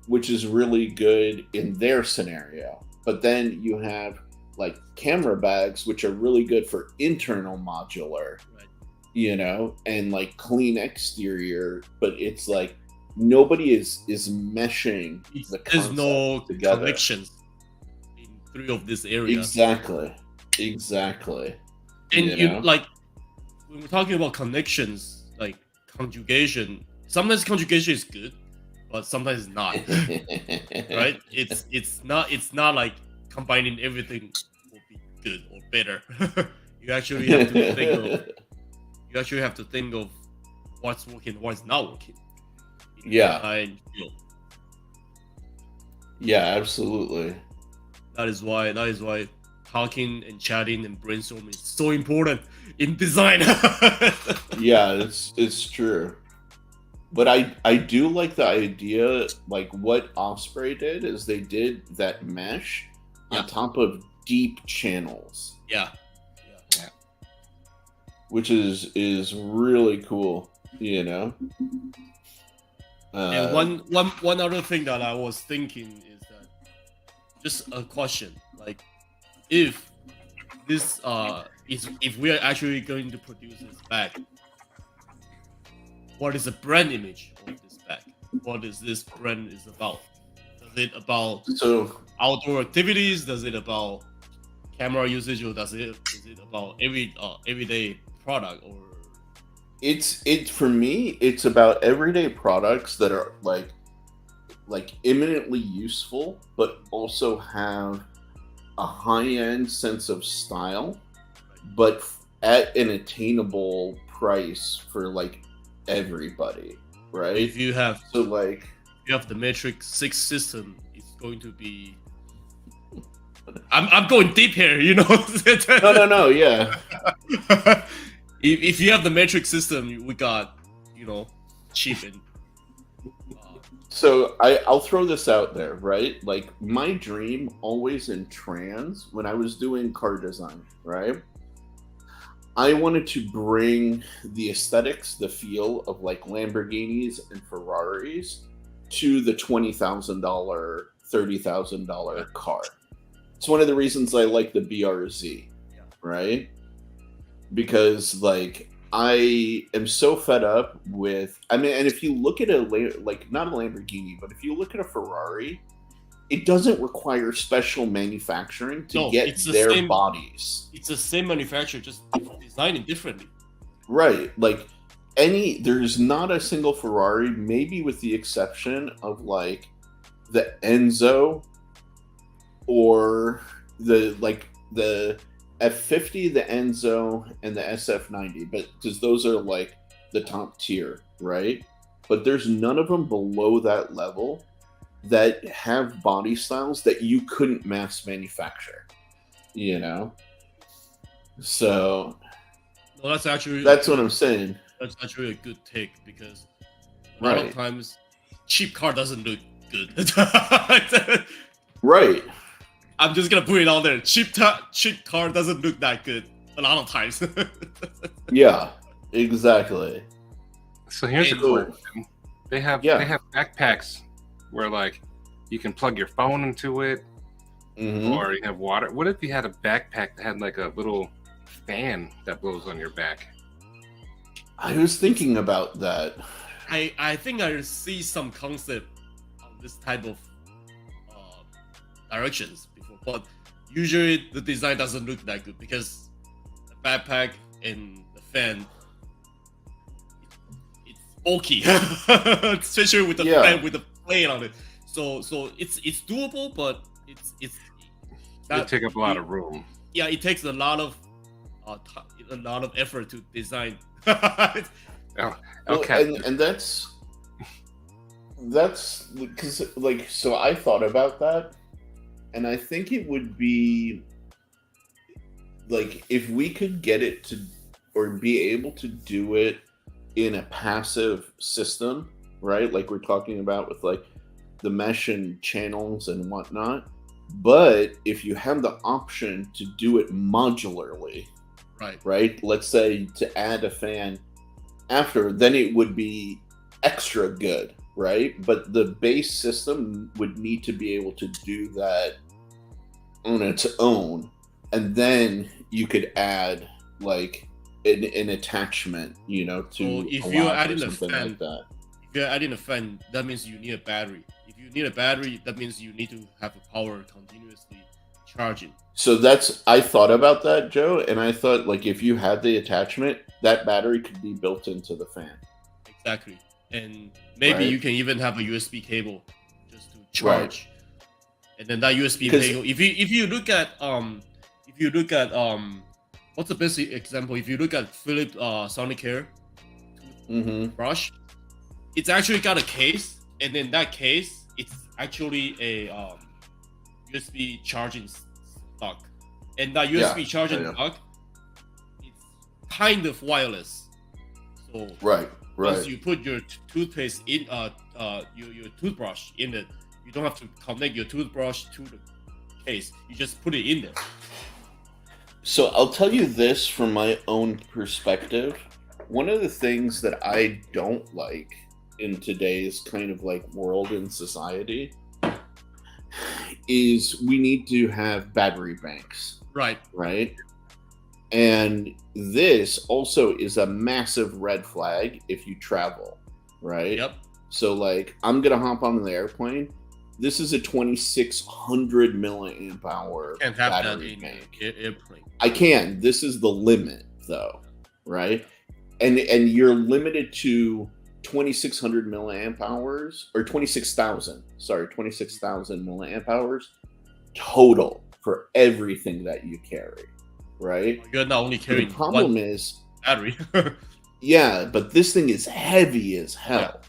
which is really good in their scenario. But then you have like camera bags, which are really good for internal modular, Right. you know, and like clean exterior. But it's like nobody is meshing the There's concept no together. connections in three of this area. Exactly. And you know? like when we're talking about connections, like conjugation, sometimes conjugation is good, but sometimes it's not. Right? It's not like combining everything will be good or better. You actually have to think of what's working, what's not working. in Yeah. design field. Yeah, absolutely. That is why talking and chatting and brainstorming is so important in design. Yeah, it's true. But I do like the idea, like what Osprey did is they did that mesh Yeah. on top of deep channels, Yeah. which is really cool, you know. And one other thing that I was thinking is that just a question, like if this if we are actually going to produce this bag, what is the brand image of this bag? What is this brand is about? Does it about so outdoor activities? Does it about camera usage, or is it about everyday product? Or it's for me it's about everyday products that are like eminently useful but also have a high-end sense of style, but at an attainable price for like everybody, right? if you have So like the Matrix 6 system, it's going to be. I'm going deep here, you know. no, yeah. If you have the Matrix system, we got, you know, cheap and. So I'll throw this out there, right? Like my dream always in trans when I was doing car design, right? I wanted to bring the aesthetics, the feel of like Lamborghinis and Ferraris to the $20,000, $30,000 car. It's one of the reasons I like the BRZ, right? Because like I am so fed up with. I mean, and if you look at like not a Lamborghini, but if you look at a Ferrari, it doesn't require special manufacturing to get their bodies. It's the same manufacturer, just designing differently. Right. Like there's not a single Ferrari, maybe with the exception of like the Enzo or the F50, the Enzo, and the SF90, but because those are like the top tier, right? But there's none of them below that level that have body styles that you couldn't mass manufacture, you know? So no, that's what I'm saying. That's actually a good take, because a lot of times cheap car doesn't look good. Right. I'm just gonna put it out there. Cheap car doesn't look that good a lot of times. Yeah, exactly. So here's a question: they have backpacks where like you can plug your phone into it, or you have water. What if you had a backpack that had like a little fan that blows on your back? I was thinking about that. I think I see some concept on this type of directions before, but usually the design doesn't look that good because the backpack and the fan, it's bulky, especially with the fan with the plate on it. So it's doable, but it take up a lot of room. Yeah, it takes a lot of effort to design. Okay, and that's because like, so I thought about that, and I think it would be like if we could get it to, or be able to do it in a passive system, right? Like we're talking about with like the mesh and channels and whatnot. But if you have the option to do it modularly, right? Let's say to add a fan after, then it would be extra good, right? But the base system would need to be able to do that on its own, and then you could add like an attachment, you know, to. So if you're adding a fan, like that. If you're adding a fan, that means you need a battery. If you need a battery, that means you need to have a power continuously charging. So I thought about that, Joe, and I thought like if you had the attachment, that battery could be built into the fan. Exactly. And maybe you can even have a USB cable just to charge. And then that USB cable, if you look at what's the best example? If you look at Philips Sonicare brush, it's actually got a case, and then that case it's actually a USB charging dock, and that USB charging dock, it's kind of wireless. So right. once you put your toothpaste in, your toothbrush in it, you don't have to connect your toothbrush to the case. You just put it in there. So I'll tell you this from my own perspective. One of the things that I don't like in today's kind of like world and society is we need to have battery banks. Right. And this also is a massive red flag if you travel, right? Yep. So like I'm gonna hop on the airplane. This is a 2600 milliamp hour Can't have battery that bank. in airplane. I can. This is the limit though, right? And you're limited to 2600 milliamp hours or 26,000 milliamp hours total for everything that you carry, right? You're not only carrying the problem one is battery. yeah, but this thing is heavy as hell.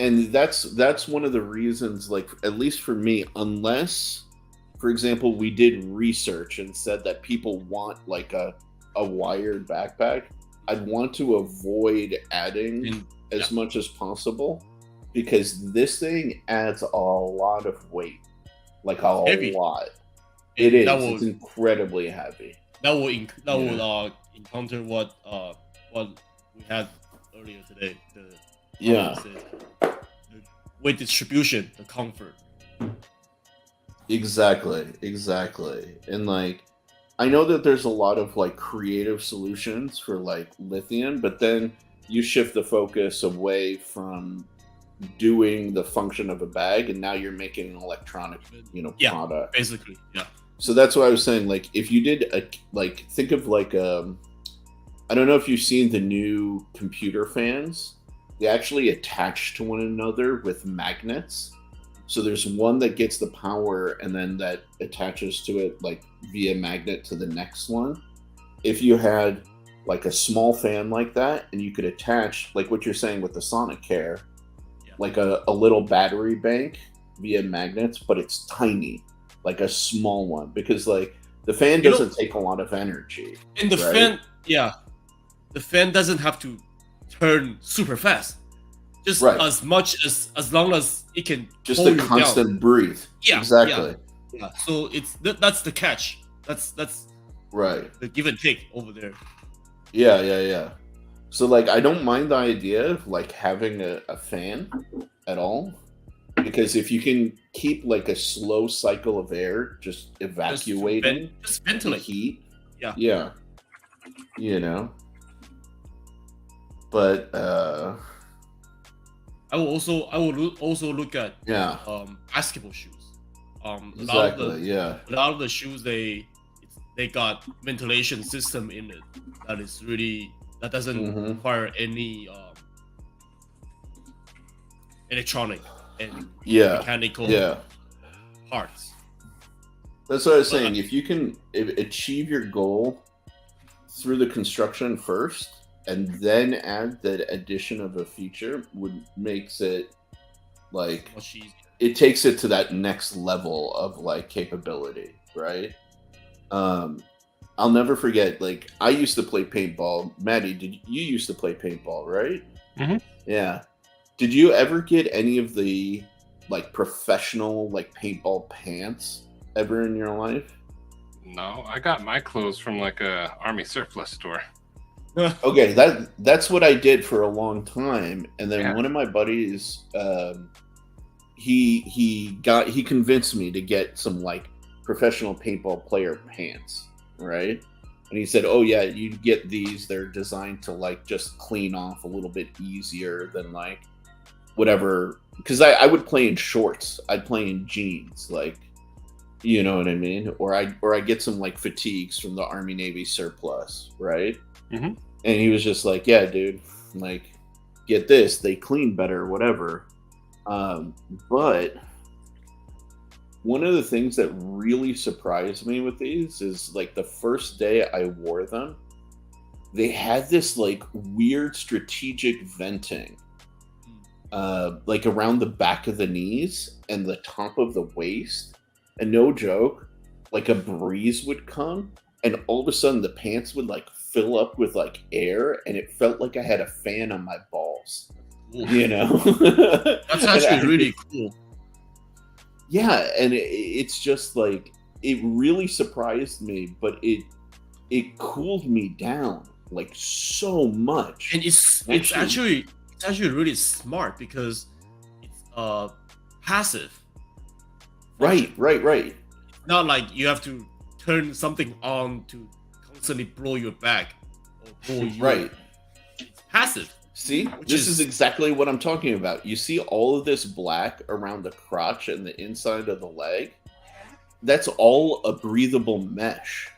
And that's one of the reasons, like, at least for me, unless, for example, we did research and said that people want like a wired backpack, I'd want to avoid adding as much as possible, because this thing adds a lot of weight, like a heavy. lot. It is. It's incredibly heavy. That will encounter what we had earlier today. The weight distribution, the comfort. Exactly. And like, I know that there's a lot of like creative solutions for like lithium, but then you shift the focus away from doing the function of a bag, and now you're making an electronic, product. Basically, yeah. So that's what I was saying. Like, if you did think of like I don't know if you've seen the new computer fans. They actually attach to one another with magnets. So there's one that gets the power and then that attaches to it like via magnet to the next one. If you had like a small fan like that, and you could attach, like what you're saying with the Sonicare, like a little battery bank via magnets, but it's tiny, like a small one, because like the fan doesn't take a lot of energy. And the fan doesn't have to turn super fast. Just as long as it can just a constant breathe. Exactly. Yeah. So that's the catch. That's right. The give and take over there. Yeah. So like I don't mind the idea of like having a fan at all, because if you can keep like a slow cycle of air just evacuating just ventilate the heat. Yeah. But I will also look at basketball shoes. Exactly. A lot of the shoes they got ventilation system in it that doesn't require any electronic and mechanical parts. That's what I was saying. If you can achieve your goal through the construction first, and then add the addition of a feature, makes it like it takes it to that next level of like capability, right? I'll never forget, like I used to play paintball. Maddie, you used to play paintball, right? Mm-hmm. Yeah. Did you ever get any of the like professional like paintball pants ever in your life? No, I got my clothes from like a army surplus store. Okay, that's what I did for a long time, and then one of my buddies, he convinced me to get some like professional paintball player pants, right? And he said, "Oh yeah, you get these. They're designed to like just clean off a little bit easier than like whatever." Because I would play in shorts, I'd play in jeans, like, you know what I mean, or I get some like fatigues from the Army Navy surplus, right? Mm-hmm. And he was just like, yeah, dude, like, get this, they clean better, whatever. But one of the things that really surprised me with these is like the first day I wore them, they had this like weird strategic venting like around the back of the knees and the top of the waist. And no joke, like a breeze would come, and all of a sudden the pants would like fill up with like air, and it felt like I had a fan on my balls. You know, that's actually really cool. Yeah, and it's just like it really surprised me, but it cooled me down like so much. And it's actually really smart because it's passive. Right. Not like you have to turn something on to constantly blow your back or blow you. Right. It's passive. See, this is exactly what I'm talking about. You see all of this black around the crotch and the inside of the leg? That's all a breathable mesh.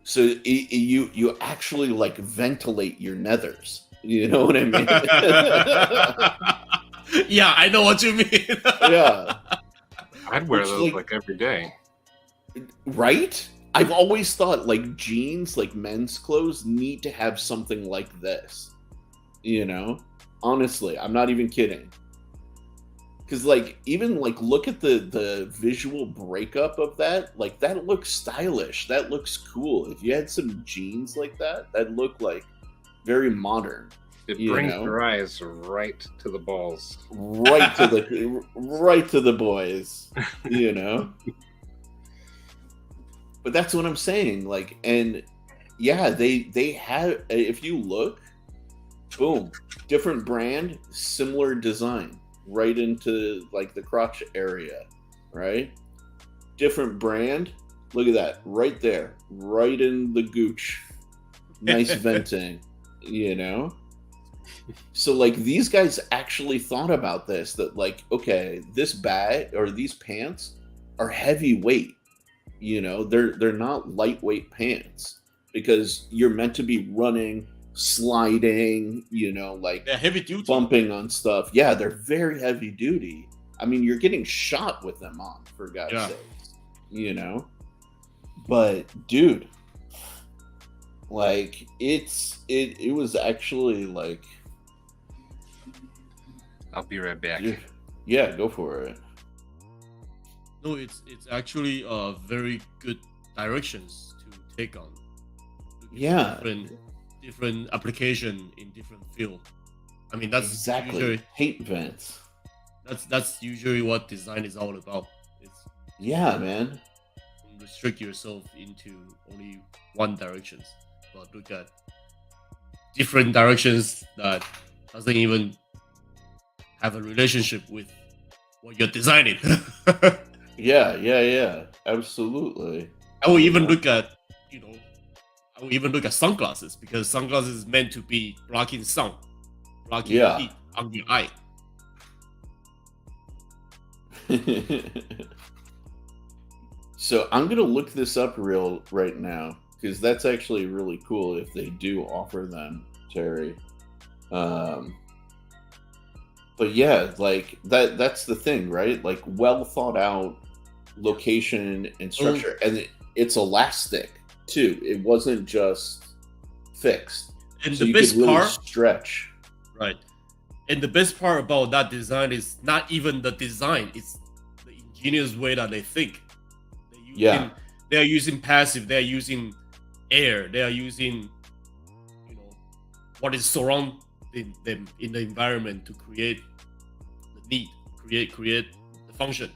So you actually like ventilate your nethers. You know what I mean? Yeah, I know what you mean. Yeah. I'd wear those like every day. Right? I've always thought like jeans, like men's clothes, need to have something like this. You know? Honestly, I'm not even kidding. Because like even like look at the visual breakup of that. Like that looks stylish. That looks cool. If you had some jeans like that, that'd look like very modern. It brings your eyes right to the balls. Right to the boys. You know? But that's what I'm saying. Like, and yeah, they have, if you look, boom, different brand, similar design, right into like the crotch area, right? Different brand, look at that, right there, right in the gooch. Nice venting, you know? So like these guys actually thought about this, that like, okay, this bag or these pants are heavyweight. You know, they're not lightweight pants because you're meant to be running, sliding, you know, like they're heavy duty, bumping on stuff. Yeah, they're very heavy duty. I mean, you're getting shot with them on, for God's sakes, you know. But dude, like it was actually like, I'll be right back. Yeah, go for it. No, it's actually very good directions to take on. Yeah, different application in different field. I mean, that's exactly usually, hate vents. That's usually what design is all about. It's man. Restrict yourself into only one directions, but look at different directions that doesn't even have a relationship with what you're designing. Yeah, absolutely. I will even look at, sunglasses, because sunglasses is meant to be blocking sun, blocking heat on your eye. So I'm gonna look this up right now, because that's actually really cool if they do offer them, Terry. But yeah, like that's the thing, right? Like well thought out location and structure, and it's elastic too. It wasn't just fixed. And so the you best could really part, stretch. right? And the best part about that design is not even the design; it's the ingenious way that they think. They are using passive. They are using air. They are using, what is surrounding them in the environment to create the need, create the function,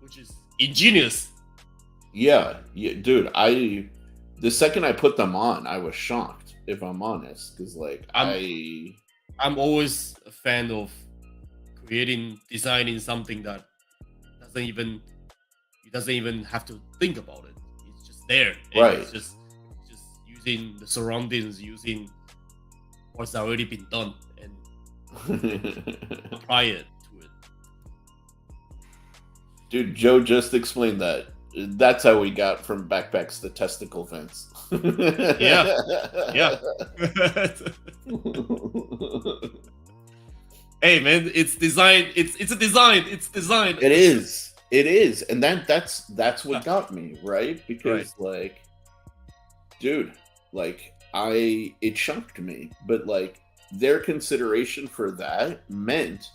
which is ingenious. Yeah, dude. The second I put them on, I was shocked, if I'm honest, because like I'm always a fan of designing something that you doesn't even have to think about it. It's just there. Right. It's just using the surroundings, using what's already been done, and apply it to it. Dude, Joe just explained that. That's how we got from backpacks to testicle vents. Yeah. Hey man, it's design. It's a design. It's design. It is, and that's what got me, right? Because like, dude, like it shocked me, but like their consideration for that meant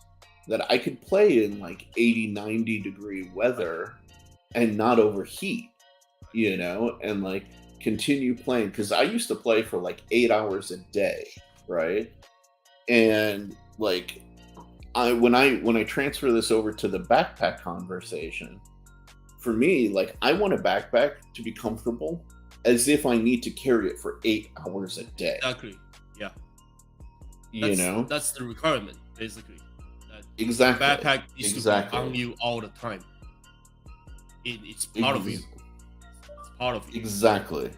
that I could play in like 80, 90 degree weather and not overheat, and like continue playing. Because I used to play for like 8 hours a day, right? And like when I transfer this over to the backpack conversation, for me, like I want a backpack to be comfortable as if I need to carry it for 8 hours a day. Exactly. Yeah. That's the requirement, basically. Exactly. The backpack needs to be on you all the time. It's part of you. It's part of you. Exactly.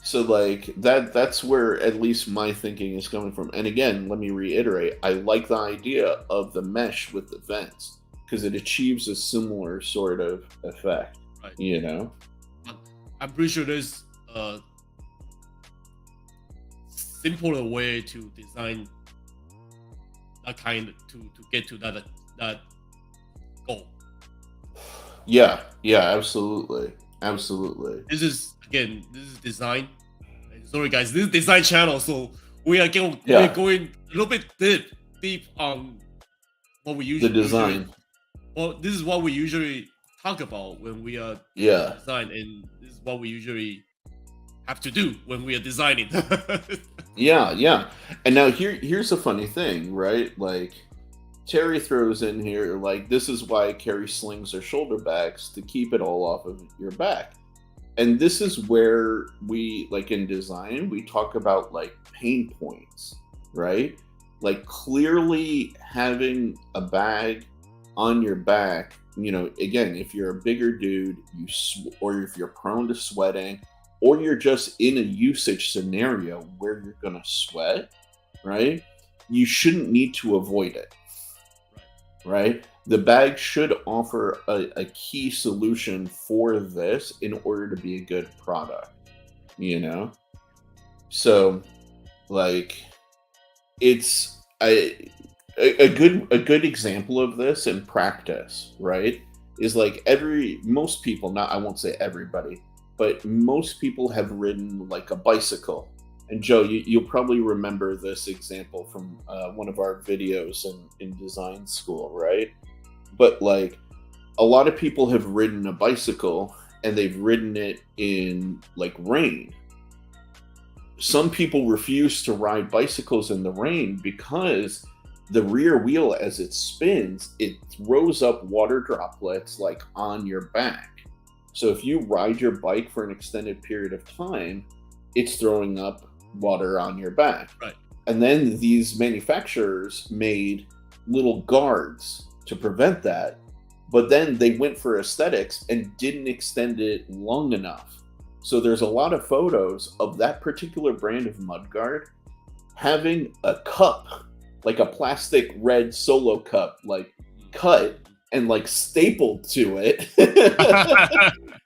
So like that's where at least my thinking is coming from. And again, let me reiterate, I like the idea of the mesh with the vents because it achieves a similar sort of effect. Right. I'm pretty sure there's a simpler way to design that kind to get to that goal. Yeah, absolutely. This is design. Sorry guys, this is design channel, so we're going a little bit deep on what we usually the design. Well, this is what we usually talk about when we are design, and this is what we usually have to do when we are designing. Yeah. And now here's a funny thing, right? Like Terry throws in here, like, this is why I carry slings or shoulder bags to keep it all off of your back. And this is where we, like in design, we talk about like pain points, right? Like clearly having a bag on your back, again, if you're a bigger dude, or if you're prone to sweating, or you're just in a usage scenario where you're going to sweat, right? You shouldn't need to avoid it, right? The bag should offer a key solution for this in order to be a good product, So, like, it's a good example of this in practice, right? Is like most people, I won't say everybody, but most people have ridden like a bicycle. And Joe, you'll probably remember this example from one of our videos in design school, right? But like a lot of people have ridden a bicycle and they've ridden it in like rain. Some people refuse to ride bicycles in the rain because the rear wheel, as it spins, it throws up water droplets like on your back. So if you ride your bike for an extended period of time, it's throwing up water on your back. Right. And then these manufacturers made little guards to prevent that, but then they went for aesthetics and didn't extend it long enough. So there's a lot of photos of that particular brand of mudguard having a cup, like a plastic red Solo cup, like cut and like stapled to it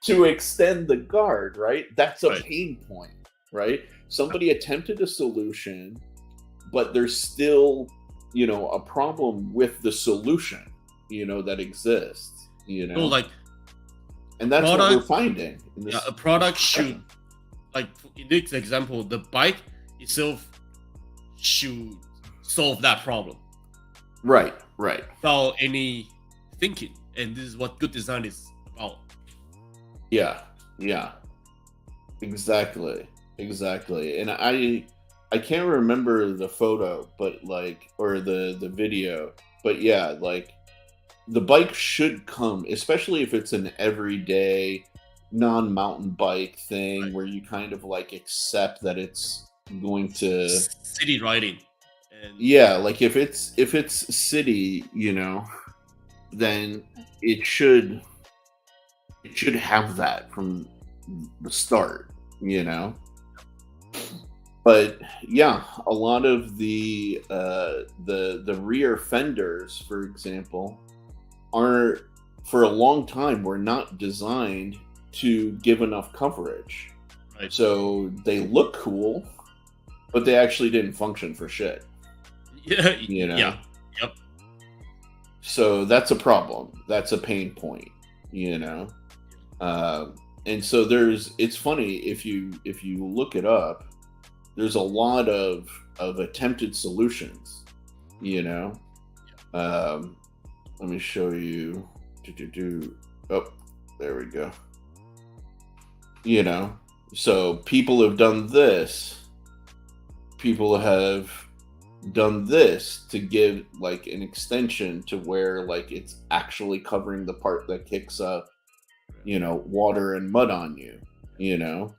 to extend the guard, right? That's a pain point, right? Somebody attempted a solution, but there's still, a problem with the solution, that exists, So like, and that's what we're finding. In this a product should, like in this example, the bike itself should solve that problem. Right. Without any thinking. And this is what good design is about. Yeah. Exactly. And I can't remember the photo, but like, or the video, but yeah, like the bike should come, especially if it's an everyday non-mountain bike thing where you kind of like accept that it's going to city riding. And like if it's city, then it should have that from the start, But yeah, a lot of the rear fenders, for example, for a long time were not designed to give enough coverage. Right. So they look cool, but they actually didn't function for shit. Yeah. Yeah. Yep. So that's a problem. That's a pain point. And so it's funny if you look it up, there's a lot of attempted solutions, you know. Let me show you. Oh, there we go. You know, so people have done this. People have done this to give like an extension to where like it's actually covering the part that kicks up, you know, water and mud on you, you know.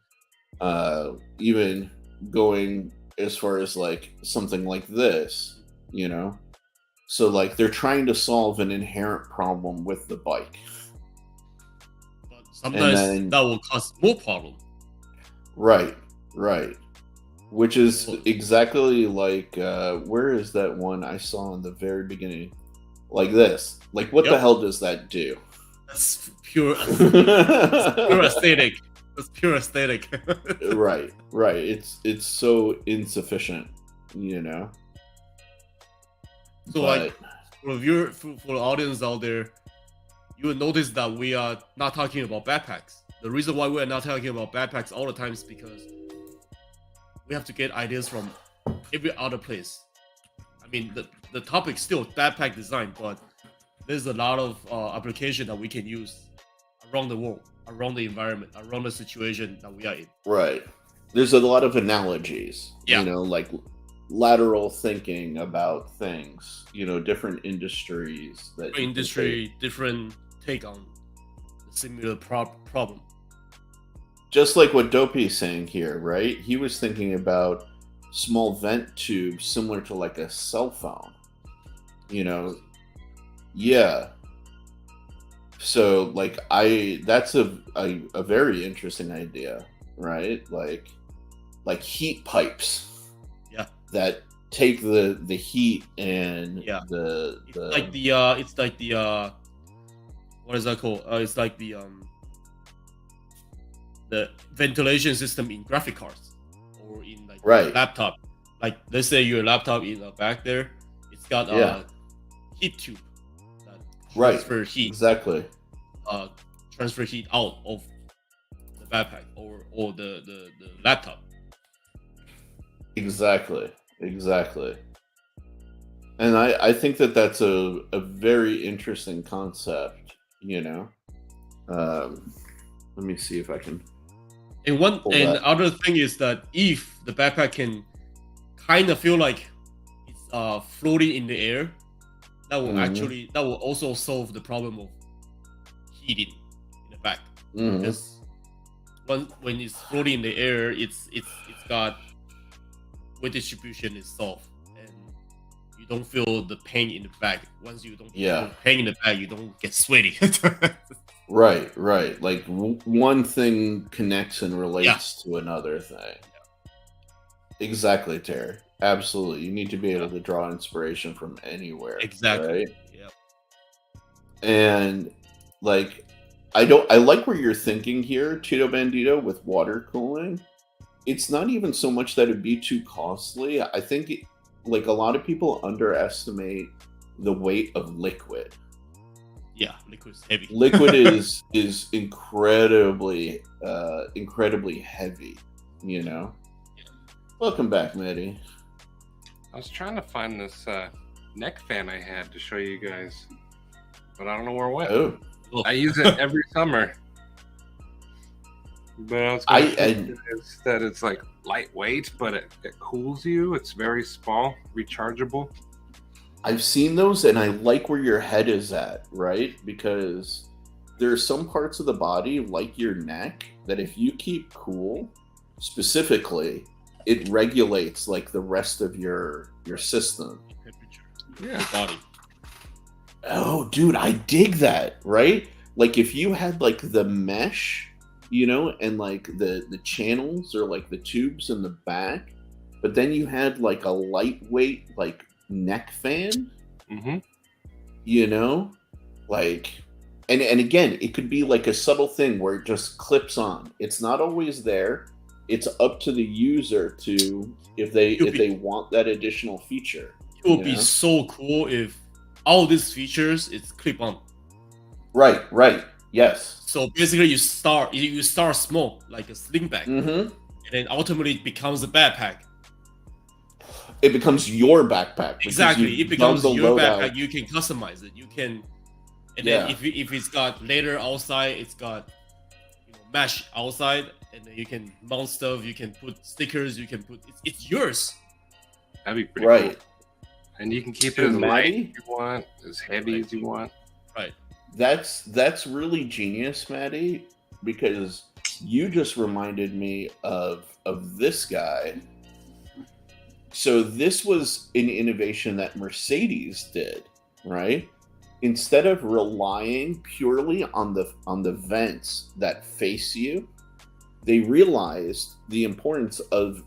Even going as far as like something like this, you know. So like they're trying to solve an inherent problem with the bike. But sometimes that will cause more problem. Right. Which is exactly like where is that one I saw in the very beginning? Like this. Like what the hell does that do? That's pure aesthetic. That's pure aesthetic. Right. It's so insufficient, you know. So like for the audience out there, you will notice that we are not talking about backpacks. The reason why we are not talking about backpacks all the time is because we have to get ideas from every other place. I mean, the topic still backpack design, but there's a lot of application that we can use around the world, around the environment, around the situation that we are in. Right. There's a lot of analogies, you know, like lateral thinking about things, you know, different industries that different take on the similar problem. Just like what Dopey's saying here, right? He was thinking about small vent tubes similar to like a cell phone, you know. Yeah. So like that's a very interesting idea, right? Like heat pipes. Yeah. That take the heat and it's like the what is that called? It's like the ventilation system in graphic cards or in like a laptop. Like let's say your laptop in the back there, it's got a heat tube that transfer heat. Exactly. Transfer heat out of the backpack or the laptop. Exactly. And I think that's a very interesting concept, you know. Let me see if I can. And other thing is that if the backpack can kind of feel like it's floating in the air, that will also solve the problem of heating in the back. Because when it's floating in the air, it's got weight distribution is soft, and you don't feel the pain in the back. Once you don't feel pain in the back, you don't get sweaty. Right. Like one thing connects and relates to another thing. Exactly, Terry. Absolutely. You need to be able to draw inspiration from anywhere. Exactly. Right? Yeah. And like I like where you're thinking here, Cheeto Bandito, with water cooling. It's not even so much that it'd be too costly. I think like a lot of people underestimate the weight of liquid. Yeah, liquid's heavy. Liquid is incredibly heavy, you know. Yeah. Welcome back, Maddie. I was trying to find this neck fan I had to show you guys, but I don't know where it went. Oh. I use it every summer. But I was going to that it's like lightweight, but it cools you. It's very small, rechargeable. I've seen those, and I like where your head is at, right? Because there are some parts of the body, like your neck, that if you keep cool, specifically, it regulates like the rest of your system. Yeah, body. Oh, dude, I dig that, right? Like if you had like the mesh, you know, and like the channels or like the tubes in the back, but then you had like a lightweight like neck fan, you know, like, and again, it could be like a subtle thing where it just clips on. It's not always there. It's up to the user to if they want that additional feature. It would be so cool if all these features is clip on. Right. Yes. So basically, you start small, like a sling bag, and then ultimately it becomes a backpack, it becomes your backpack. Exactly, it becomes your backpack. You can customize it. You can, and then if it's got leather outside, it's got mesh outside, and then you can mount stuff. You can put stickers. You can put it's yours. That'd be pretty cool. And you can keep it as light as you want, as heavy as you want. Right. That's really genius, Maddie, because you just reminded me of this guy. So this was an innovation that Mercedes did, right? Instead of relying purely on the vents that face you, they realized the importance of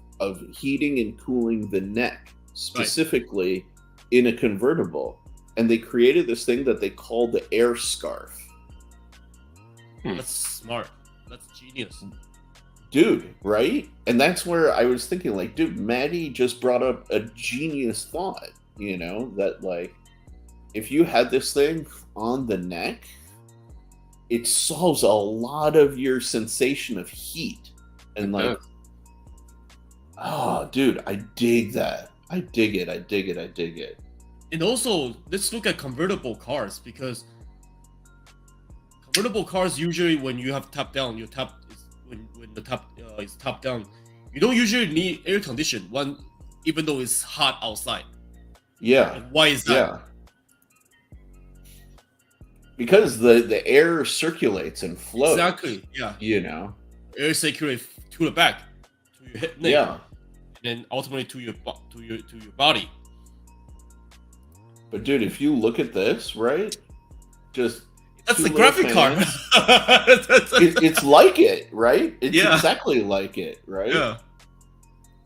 heating and cooling the neck, specifically in a convertible. And they created this thing that they called the air scarf. That's smart. That's genius. Dude, right? And that's where I was thinking, like, dude, Maddie just brought up a genius thought, that, like, if you had this thing on the neck, it solves a lot of your sensation of heat. And, like, oh, dude, I dig that. I dig it. And also, let's look at convertible cars, because convertible cars usually, when you have top down, when the top is top down, you don't usually need air condition even though it's hot outside. Yeah. And why is that? Yeah. Because the air circulates and flows. Exactly. Yeah. Air circulates to the back, to your neck, and then ultimately to your body. But dude, if you look at this, right? That's the graphic card. It's like it, right? It's exactly like it, right? Yeah.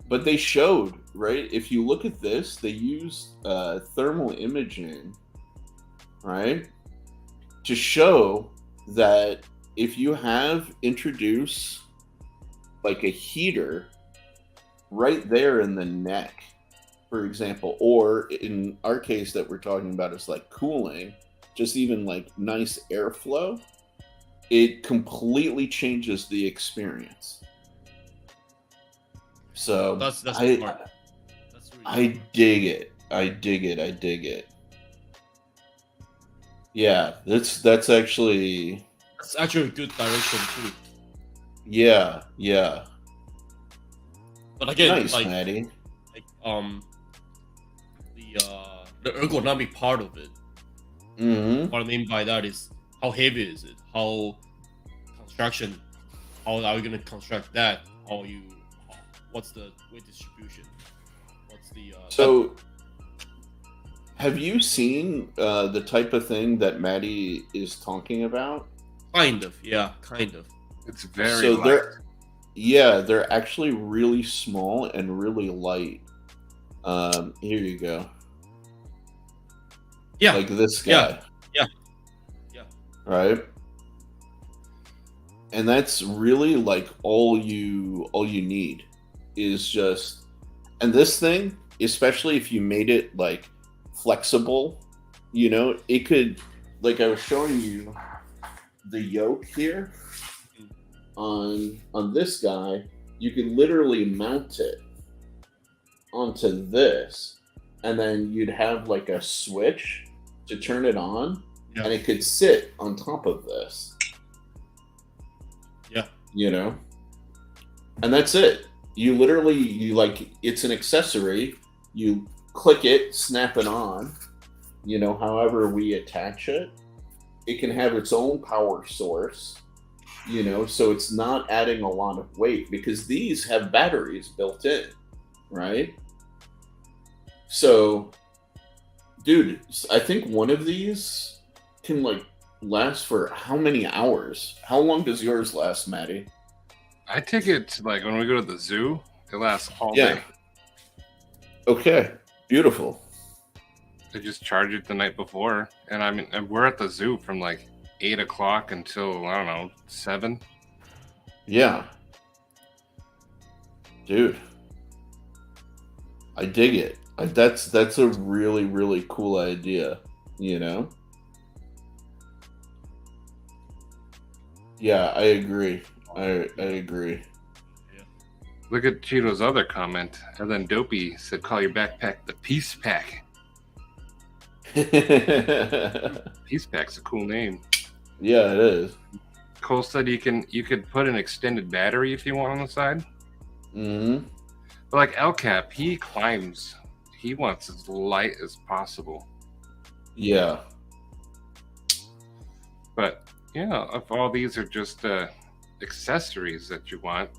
But they showed, right? If you look at this, they used thermal imaging, right? To show that if you introduce like a heater right there in the neck, for example, or in our case that we're talking about is like cooling, just even like nice airflow, it completely changes the experience. So that's smart. That's really I dig it. Yeah, that's actually a good direction too. Yeah. But again, nice, Maddie. The ergonomic part of it. Mm-hmm. What I mean by that is, how heavy is it? How are you gonna construct that? What's the weight distribution? What's the have you seen the type of thing that Maddie is talking about? Kind of. It's very light. They're actually really small and really light. Here you go. Yeah. Like this guy. Yeah. Right? And that's really like all you need is just, and this thing, especially if you made it like flexible, it could, like I was showing you the yoke here on this guy, you could literally mount it onto this, and then you'd have like a switch to turn it on, and it could sit on top of this. Yeah. And that's it. You literally, it's an accessory. You click it, snap it on, however we attach it. It can have its own power source, so it's not adding a lot of weight, because these have batteries built in, right? So, dude, I think one of these can last for how many hours? How long does yours last, Maddie? I take it when we go to the zoo, it lasts all day. Okay, beautiful. I just charge it the night before, and we're at the zoo from 8 o'clock until, I don't know, 7. Yeah. Dude. I dig it. That's a really, really cool idea, Yeah, I agree. I agree. Look at Cheeto's other comment. And then Dopey said, call your backpack the Peace Pack. Peace Pack's a cool name. Yeah, it is. Cole said you could put an extended battery if you want on the side. Mm-hmm. But like El Cap, he climbs. He wants as light as possible. Yeah. But yeah, if all these are just accessories that you want,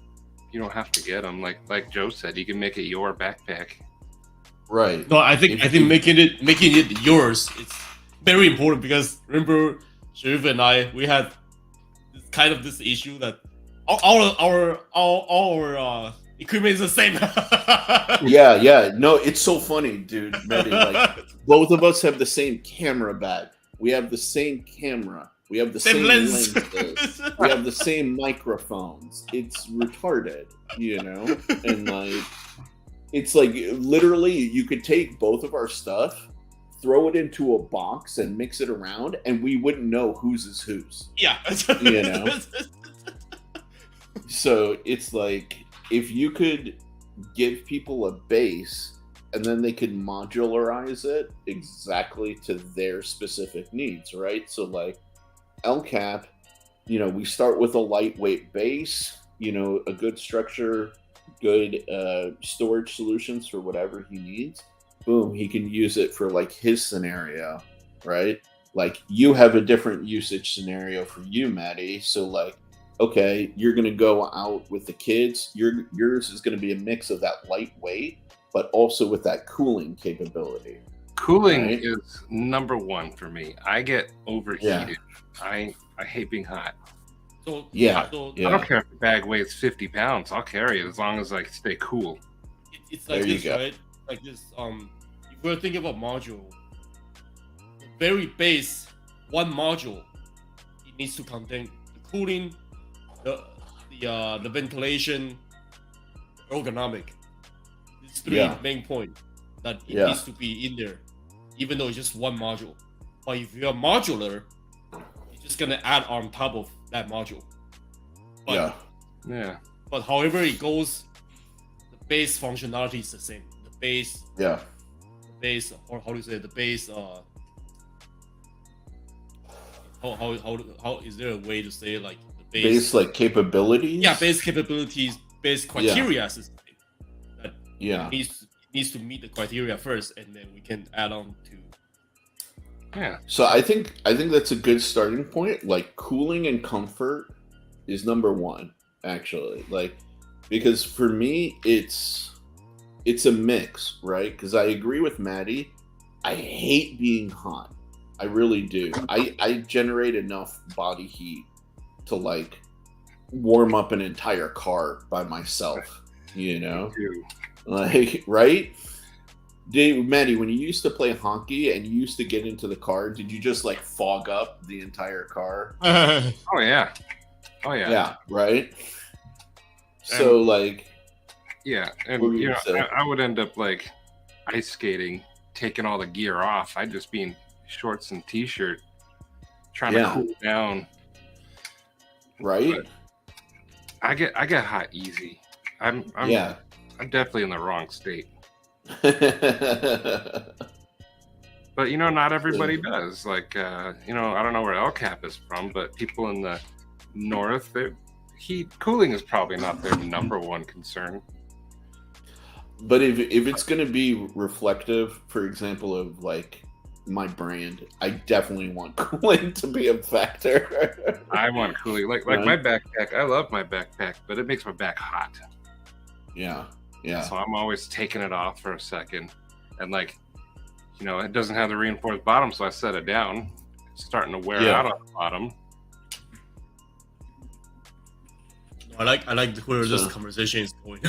you don't have to get them. Like Joe said, you can make it your backpack. Right. No, I think making it yours, it's very important because remember, Sharif and I, we had kind of this issue that our equipment is the same. Yeah. No, it's so funny, dude. Mehdi, like both of us have the same camera bag. We have the same camera. We have the same lens. lenses. We have the same microphones. It's retarded, you know? And like it's like literally you could take both of our stuff, throw it into a box and mix it around, and we wouldn't know whose is whose. Yeah. You know? So it's like if you could give people a base and then they could modularize it exactly to their specific needs, right? So like El Cap, you know, we start with a lightweight base, you know, a good structure, good storage solutions for whatever he needs. Boom, he can use it for like his scenario, right? Like you have a different usage scenario for you, Maddie. So like, okay, you're gonna go out with the kids. Yours is gonna be a mix of that lightweight, but also with that cooling capability. Cooling Right. is number one for me. I get overheated. I hate being hot. So Yeah, so I don't care if the bag weighs 50 pounds. I'll carry it as long as I stay cool. it's like There you this, go. right? Like this. If we're thinking about module, the very base one module, it needs to contain the cooling, the ventilation, ergonomic. These three Yeah. main points that it Yeah. needs to be in there, even though it's just one module. But if you're modular, you're just gonna add on top of that module. But, Yeah. Yeah. But however it goes, the base functionality is the same. The base, Yeah. or how do you say it? The base? How is there a way to say it? Like the Base like capabilities. Yeah, base capabilities, base criteria is the same. That Yeah. needs to meet the criteria first, and then we can add on to. Yeah. So I think that's a good starting point. Like cooling and comfort is number one, actually. Like because for me it's a mix, right? Because I agree with Maddie. I hate being hot. I really do. I generate enough body heat to like warm up an entire car by myself, you know? Too. Like, right? Maddie, when you used to play hockey and you used to get into the car, did you just like fog up the entire car? Oh yeah. Oh yeah. Yeah, right? So like Yeah, and What were you you know, gonna say? I would end up like ice skating, taking all the gear off. I'd just be in shorts and t-shirt, trying Yeah. to cool down. right? I get hot easy. I'm Yeah. I'm definitely in the wrong state. But you know, not everybody does. Like you know, I don't know where El Cap is from, but people in the north, cooling is probably not their number one concern. But if it's going to be reflective, for example, of like my brand, I definitely want cooling to be a factor. I want cooling. Like Right. my backpack, I love my backpack, but it makes my back hot. Yeah, yeah, So I'm always taking it off for a second. And like, you know, it doesn't have the reinforced bottom, so I set it down. It's starting to wear Yeah. out on the bottom. I like where this So- conversation is going.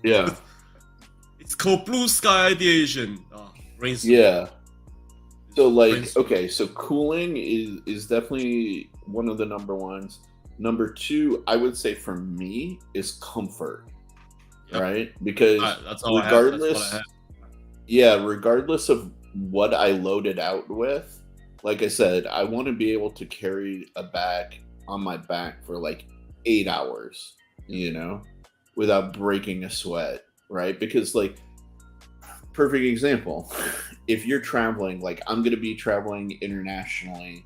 yeah, It's called Blue Sky Ideation. Brainstorm. yeah. So like, Brainstorm. okay, so cooling is definitely one of the number ones. Number two, I would say for me is comfort, Yep. right? Because That's all I have. That's regardless, what I have. yeah, regardless of what I loaded out with, like I said, I want to be able to carry a bag on my back for like 8 hours, you know? without breaking a sweat, right? Because like perfect example, if you're traveling, like I'm going to be traveling internationally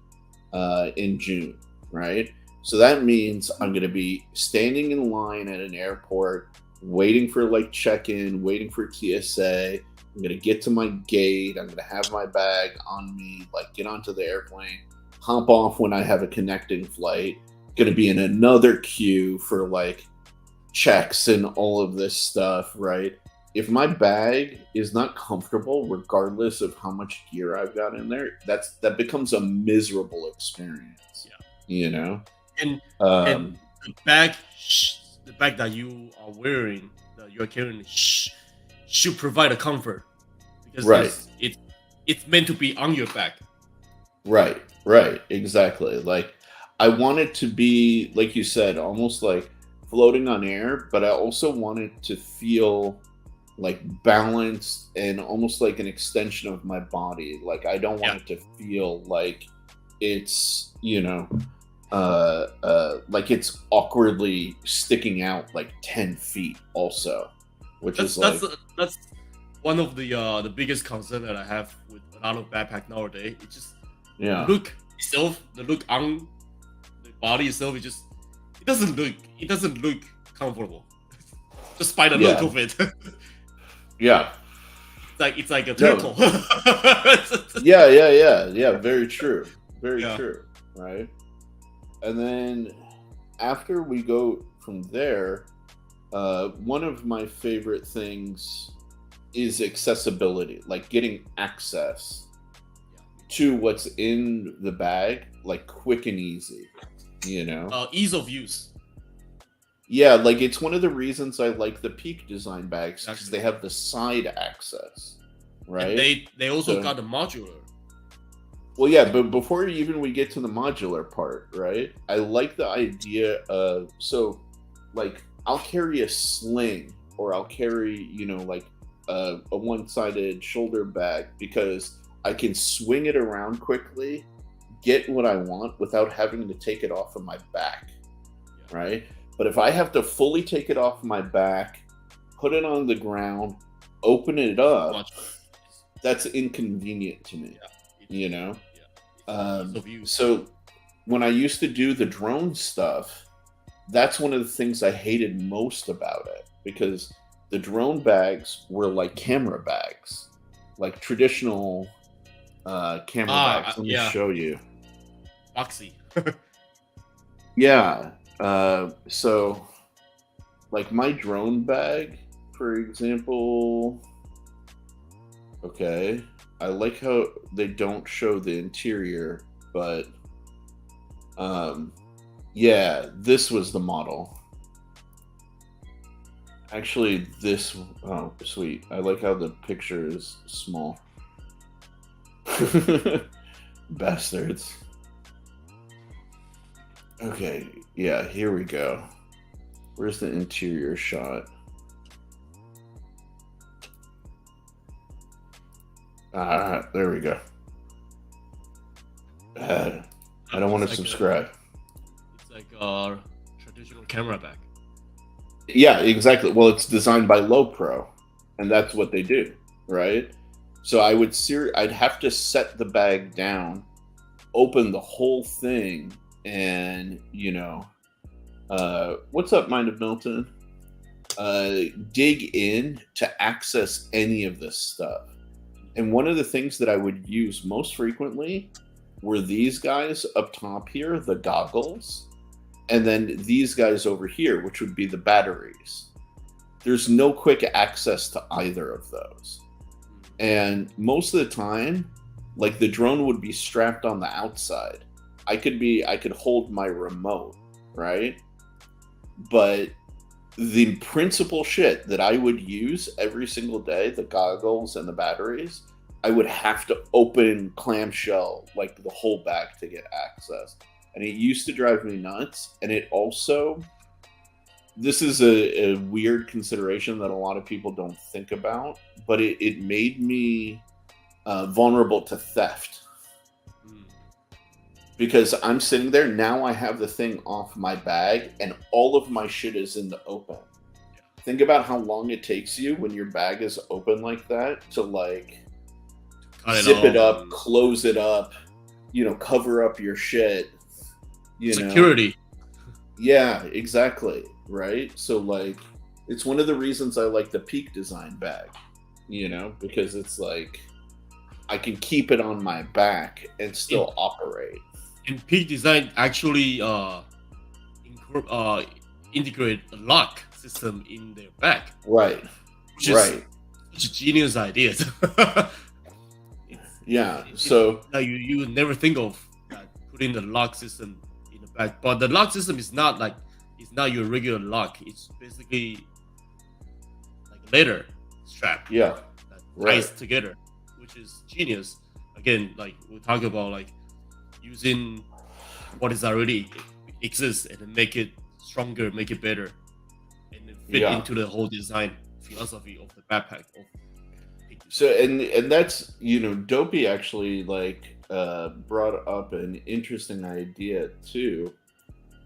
in June, right? So that means I'm going to be standing in line at an airport, waiting for like check-in, waiting for TSA. I'm going to get to my gate. I'm going to have my bag on me, like get onto the airplane, hop off when I have a connecting flight. Going to be in another queue for like checks and all of this stuff, right? If my bag is not comfortable, regardless of how much gear I've got in there, that becomes a miserable experience. Yeah. You know? And the bag that you are wearing, that you're carrying, should provide a comfort, because right. it's meant to be on your back. Right, exactly. Like I want it to be, like you said, almost like floating on air, but I also want it to feel like balanced and almost like an extension of my body. Like I don't want it to feel like it's, like it's awkwardly sticking out like 10 feet also, which that's one of the biggest concern that I have with a lot of backpack nowadays. It's just the look on the body itself, it doesn't look comfortable just by the look of it. Yeah, it's like a turtle. Yeah, very true, true, right? And then after we go from there, one of my favorite things is accessibility, like getting access to what's in the bag, like quick and easy, ease of use. Yeah, like it's one of the reasons I like the Peak design bags, because they have the side access, right? And they also got the modular. Well, yeah, but before even we get to the modular part, right? I like the idea of, so like I'll carry a sling, or I'll carry, like a one-sided shoulder bag, because I can swing it around quickly, get what I want without having to take it off of my back, right? But if I have to fully take it off my back, put it on the ground, open it up, that's inconvenient to me, So when I used to do the drone stuff, that's one of the things I hated most about it, because the drone bags were like camera bags, like traditional camera bags. Let me show you. Boxy. Yeah. So like my drone bag, for example, okay, I like how they don't show the interior, but yeah, this was the model. Actually, oh, sweet. I like how the picture is small. Bastards. Okay, yeah, here we go. Where's the interior shot? There we go. I don't want to subscribe. It's like a traditional camera bag. Yeah, exactly. Well, it's designed by Lowepro, and that's what they do, right? So I'd have to set the bag down, open the whole thing, and what's up, Mind of Milton? Dig in to access any of this stuff. And one of the things that I would use most frequently were these guys up top here, the goggles, and then these guys over here, which would be the batteries. There's no quick access to either of those. And most of the time, like the drone would be strapped on the outside. I could hold my remote, right? But the principal shit that I would use every single day, the goggles and the batteries, I would have to open clamshell, like the whole bag, to get access. And it used to drive me nuts. And it also, this is a weird consideration that a lot of people don't think about, but it made me vulnerable to theft. Because I'm sitting there, now I have the thing off my bag and all of my shit is in the open. think about how long it takes you when your bag is open like that to like zip it up, close it up, cover up your shit. Security. Yeah, exactly. Right. So like, it's one of the reasons I like the Peak Design bag, because it's like I can keep it on my back and still operate. And Peak Design actually integrate a lock system in their back. Right. Which is such a genius idea. Yeah. So you would never think of putting the lock system in the back, but the lock system is not your regular lock. It's basically like a leather strap. Yeah. That ties together, which is genius. Again, like we talk about like using what is already exists and then make it stronger, make it better, and then fit into the whole design philosophy of the backpack. So and that's Dopey actually like brought up an interesting idea too.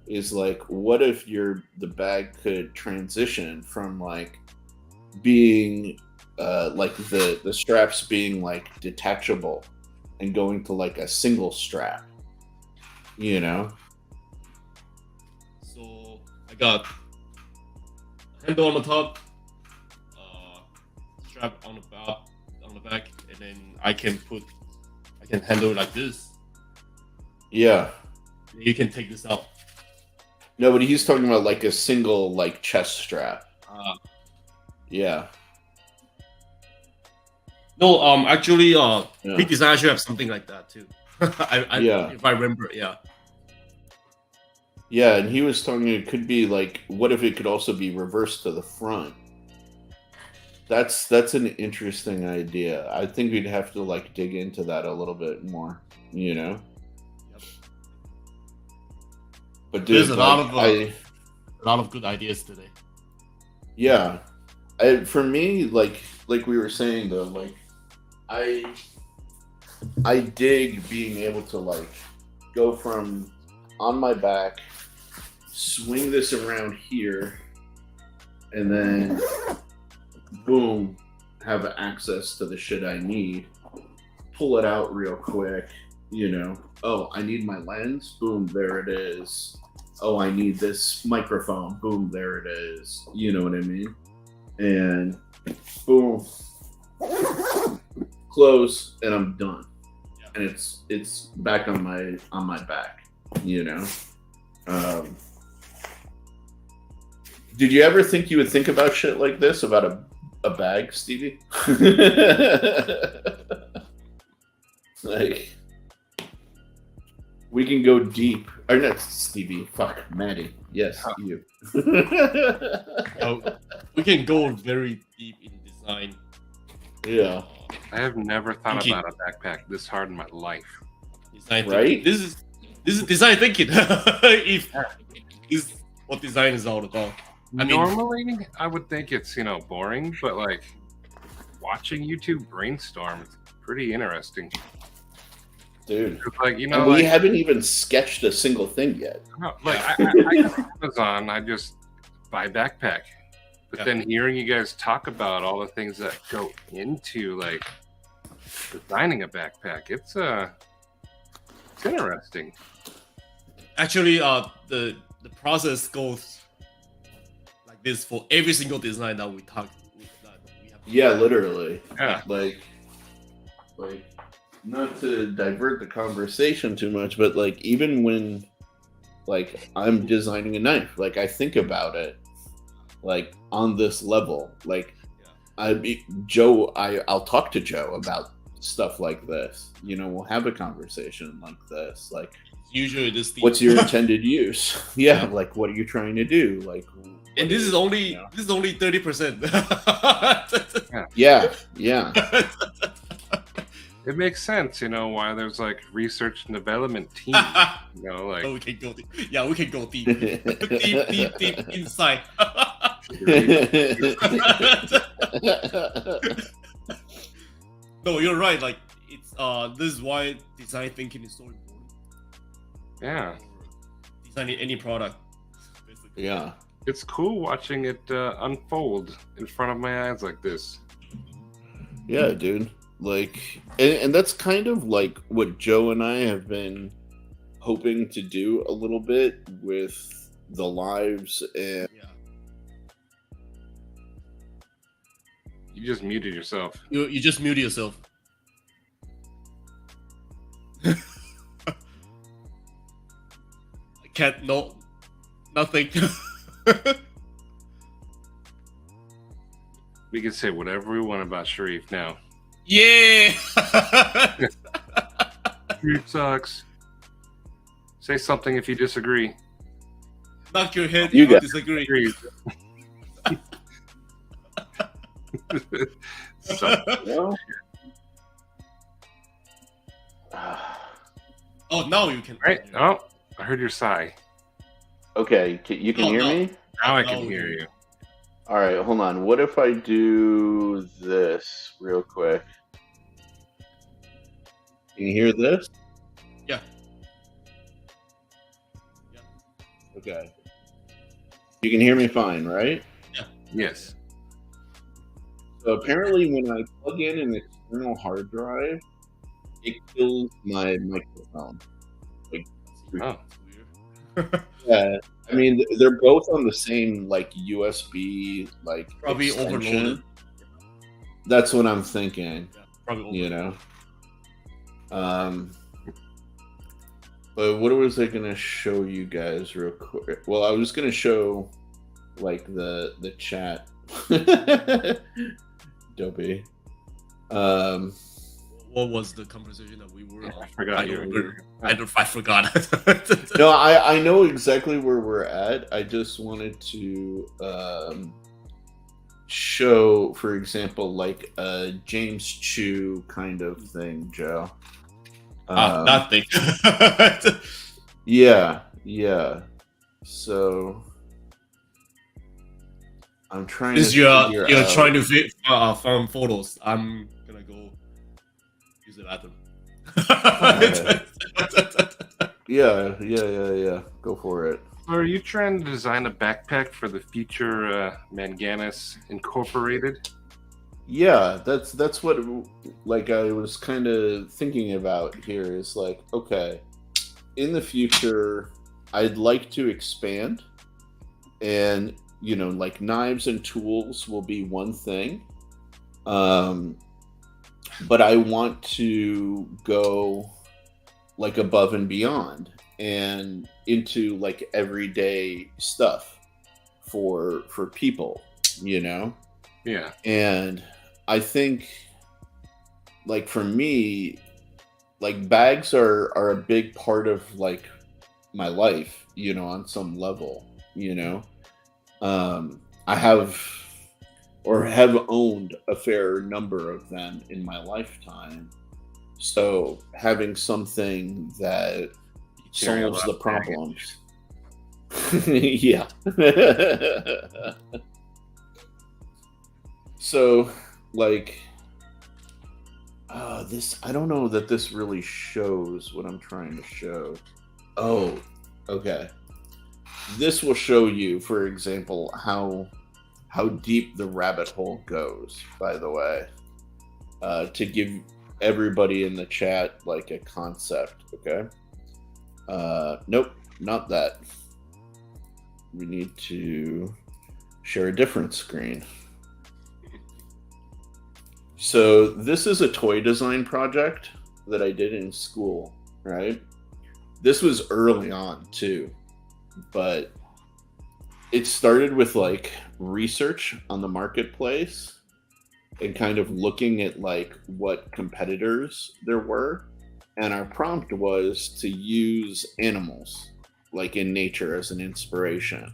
Is like, what if the bag could transition from like being like the straps being like detachable and going to like a single strap, So I got handle on the top, strap on the back, and then I can handle it like this. Yeah. You can take this out. No, but he's talking about like a single like chest strap. Yeah. No, actually, Peak Design actually have something like that too. If I remember, Yeah, and he was talking. It could be like, what if it could also be reversed to the front? That's an interesting idea. I think we'd have to like dig into that a little bit more. Yep. But dude, there's a lot of good ideas today. Yeah, for me, like we were saying though, like I dig being able to like go from on my back, swing this around here, and then boom, have access to the shit I need. Pull it out real quick, Oh, I need my lens. Boom, there it is. Oh, I need this microphone. Boom, there it is. You know what I mean? And boom, close, and I'm done. Yeah. And it's back on my back. Did you ever think you would think about shit like this about a bag, Stevie? Like, we can go deep. Or not Stevie. Fuck, Maddie. Yes, you. We can go very deep in design. Yeah. I have never thought about a backpack this hard in my life. Design right? Thinking. This is design thinking. If is what design is all about. Normally, I would think it's boring, but like watching YouTube brainstorm, it's pretty interesting. Dude, like and we haven't even sketched a single thing yet. No, like I go to Amazon, I just buy backpack, but then hearing you guys talk about all the things that go into like designing a backpack, it's interesting. Actually, the process goes like this for every single design that we talk. Yeah, literally. Yeah, like. Not to divert the conversation too much, but like even when like I'm designing a knife, like I think about it like on this level. Like I'll talk to Joe about stuff like this. We'll have a conversation like this. Like usually this what's your intended use? Yeah, like what are you trying to do? Like and this is only 30%. Yeah. It makes sense, why there's like research and development team. Like we can go deep. Yeah, we can go deep, deep inside. No, you're right. Like it's this is why design thinking is so important. Yeah. Designing any product. Basically. Yeah. It's cool watching it unfold in front of my eyes like this. Yeah, dude. Like, and that's kind of like what Joe and I have been hoping to do a little bit with the lives and Yeah. You just muted yourself. You just mute yourself. I can't. No. Nothing. We can say whatever we want about Sharif now. Yeah. Sharif sucks. Say something if you disagree. Knock your head. You You got- disagree. Agree. So, well, Oh, now you can. right? Oh, I heard your sigh. okay, you can Oh, hear no. me? Now I No, can hear you. All right, hold on. What if I do this real quick? Can you hear this? Yeah. Okay. You can hear me fine, right? Yes. So apparently, when I plug in an external hard drive, it kills my microphone. Oh. Yeah, I mean they're both on the same like USB like Probably extension. overloaded. That's what I'm thinking. Probably You know. But what was I gonna show you guys real quick? Well, I was gonna show like the chat. Dopey. What was the conversation that we were? I forgot you were. I forgot. No, I know exactly where we're at. I just wanted to show, for example, like a James Chu kind of thing, Joe. Nothing. Yeah. So I'm trying Since to you're figure out- trying to find photos, I'm gonna go use the bathroom. Yeah. Go for it. So are you trying to design a backpack for the future Manganus Incorporated? Yeah, that's what like I was kind of thinking about here is like, okay, in the future I'd like to expand, and you know, like knives and tools will be one thing, but I want to go like above and beyond and into like everyday stuff for people, you know. Yeah. And I think, like for me, like bags are a big part of like my life, you know, on some level, you know. I have owned a fair number of them in my lifetime. So having something that carry a solves lot the of problems. Yeah. So, like, this, I don't know that this really shows what I'm trying to show. Oh, okay. This will show you, for example, how deep the rabbit hole goes, by the way, to give everybody in the chat like a concept, okay? Nope, not that. We need to share a different screen. So this is a toy design project that I did in school, right? This was early on too, but it started with like research on the marketplace and kind of looking at like what competitors there were. And our prompt was to use animals like in nature as an inspiration.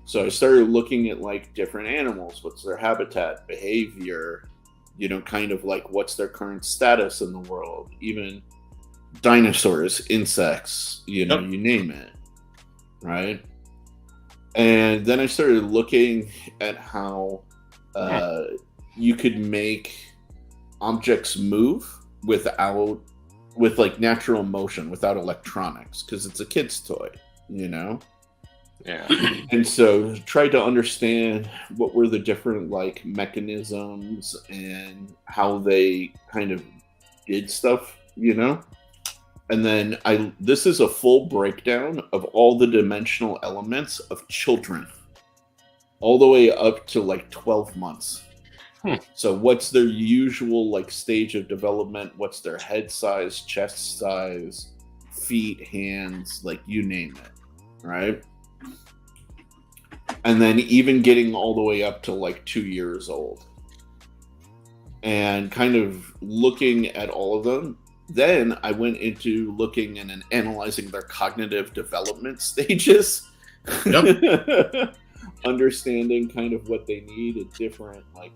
So I started looking at like different animals, what's their habitat, behavior, you know, kind of like what's their current status in the world, even dinosaurs, insects, you know, you name it, right? And then I started looking at how you could make objects move with like natural motion without electronics, because it's a kid's toy, you know? Yeah. And so tried to understand what were the different like mechanisms and how they kind of did stuff, And then this is a full breakdown of all the dimensional elements of children, all the way up to like 12 months. So what's their usual like stage of development? What's their head size, chest size, feet, hands, like you name it, right? And then even getting all the way up to like 2 years old. And kind of looking at all of them. Then I went into looking and analyzing their cognitive development stages. Yep. Understanding kind of what they need at different like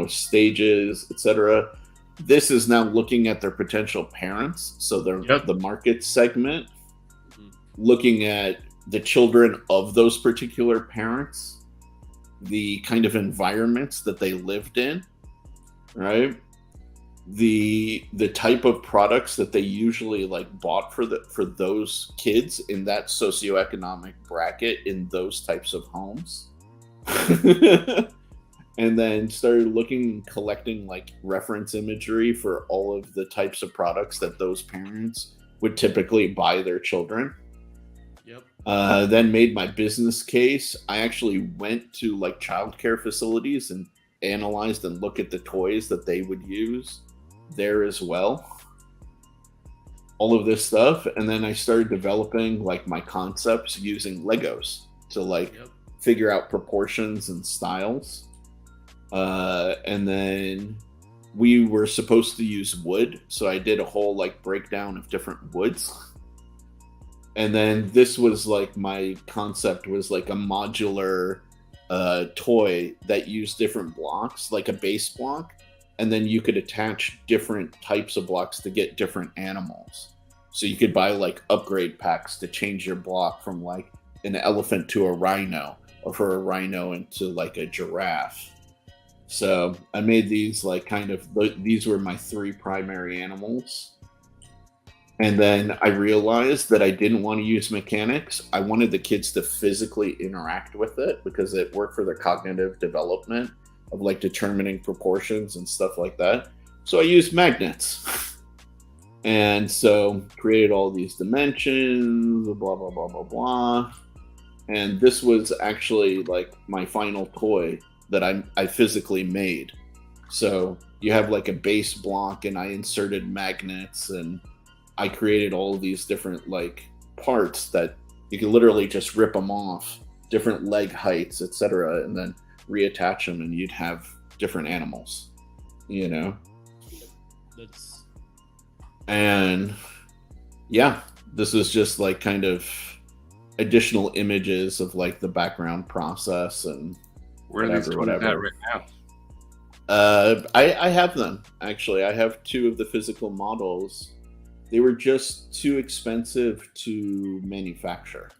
stages, etc. This is now looking at their potential parents, so the market segment, looking at the children of those particular parents, the kind of environments that they lived in, right? The type of products that they usually like bought for those kids in that socioeconomic bracket in those types of homes. And then started looking and collecting like reference imagery for all of the types of products that those parents would typically buy their children. Yep. Then made my business case. I actually went to like childcare facilities and analyzed and looked at the toys that they would use there as well. All of this stuff. And then I started developing like my concepts using Legos to like figure out proportions and styles. And then we were supposed to use wood. So I did a whole like breakdown of different woods. And then this was like my concept was like a modular toy that used different blocks, like a base block. And then you could attach different types of blocks to get different animals. So you could buy like upgrade packs to change your block from like an elephant to a rhino, or for a rhino into like a giraffe. So I made these like these were my 3 primary animals. And then I realized that I didn't want to use mechanics. I wanted the kids to physically interact with it because it worked for their cognitive development of like determining proportions and stuff like that. So I used magnets. And so created all these dimensions, blah, blah, blah, blah, blah. And this was actually like my final toy that I physically made. So you have like a base block and I inserted magnets and I created all of these different like parts that you can literally just rip them off, different leg heights, etc., and then reattach them and you'd have different animals, And yeah, this is just like kind of additional images of like the background process and where are these toys at right now? I have them actually. I have 2 of the physical models. They were just too expensive to manufacture.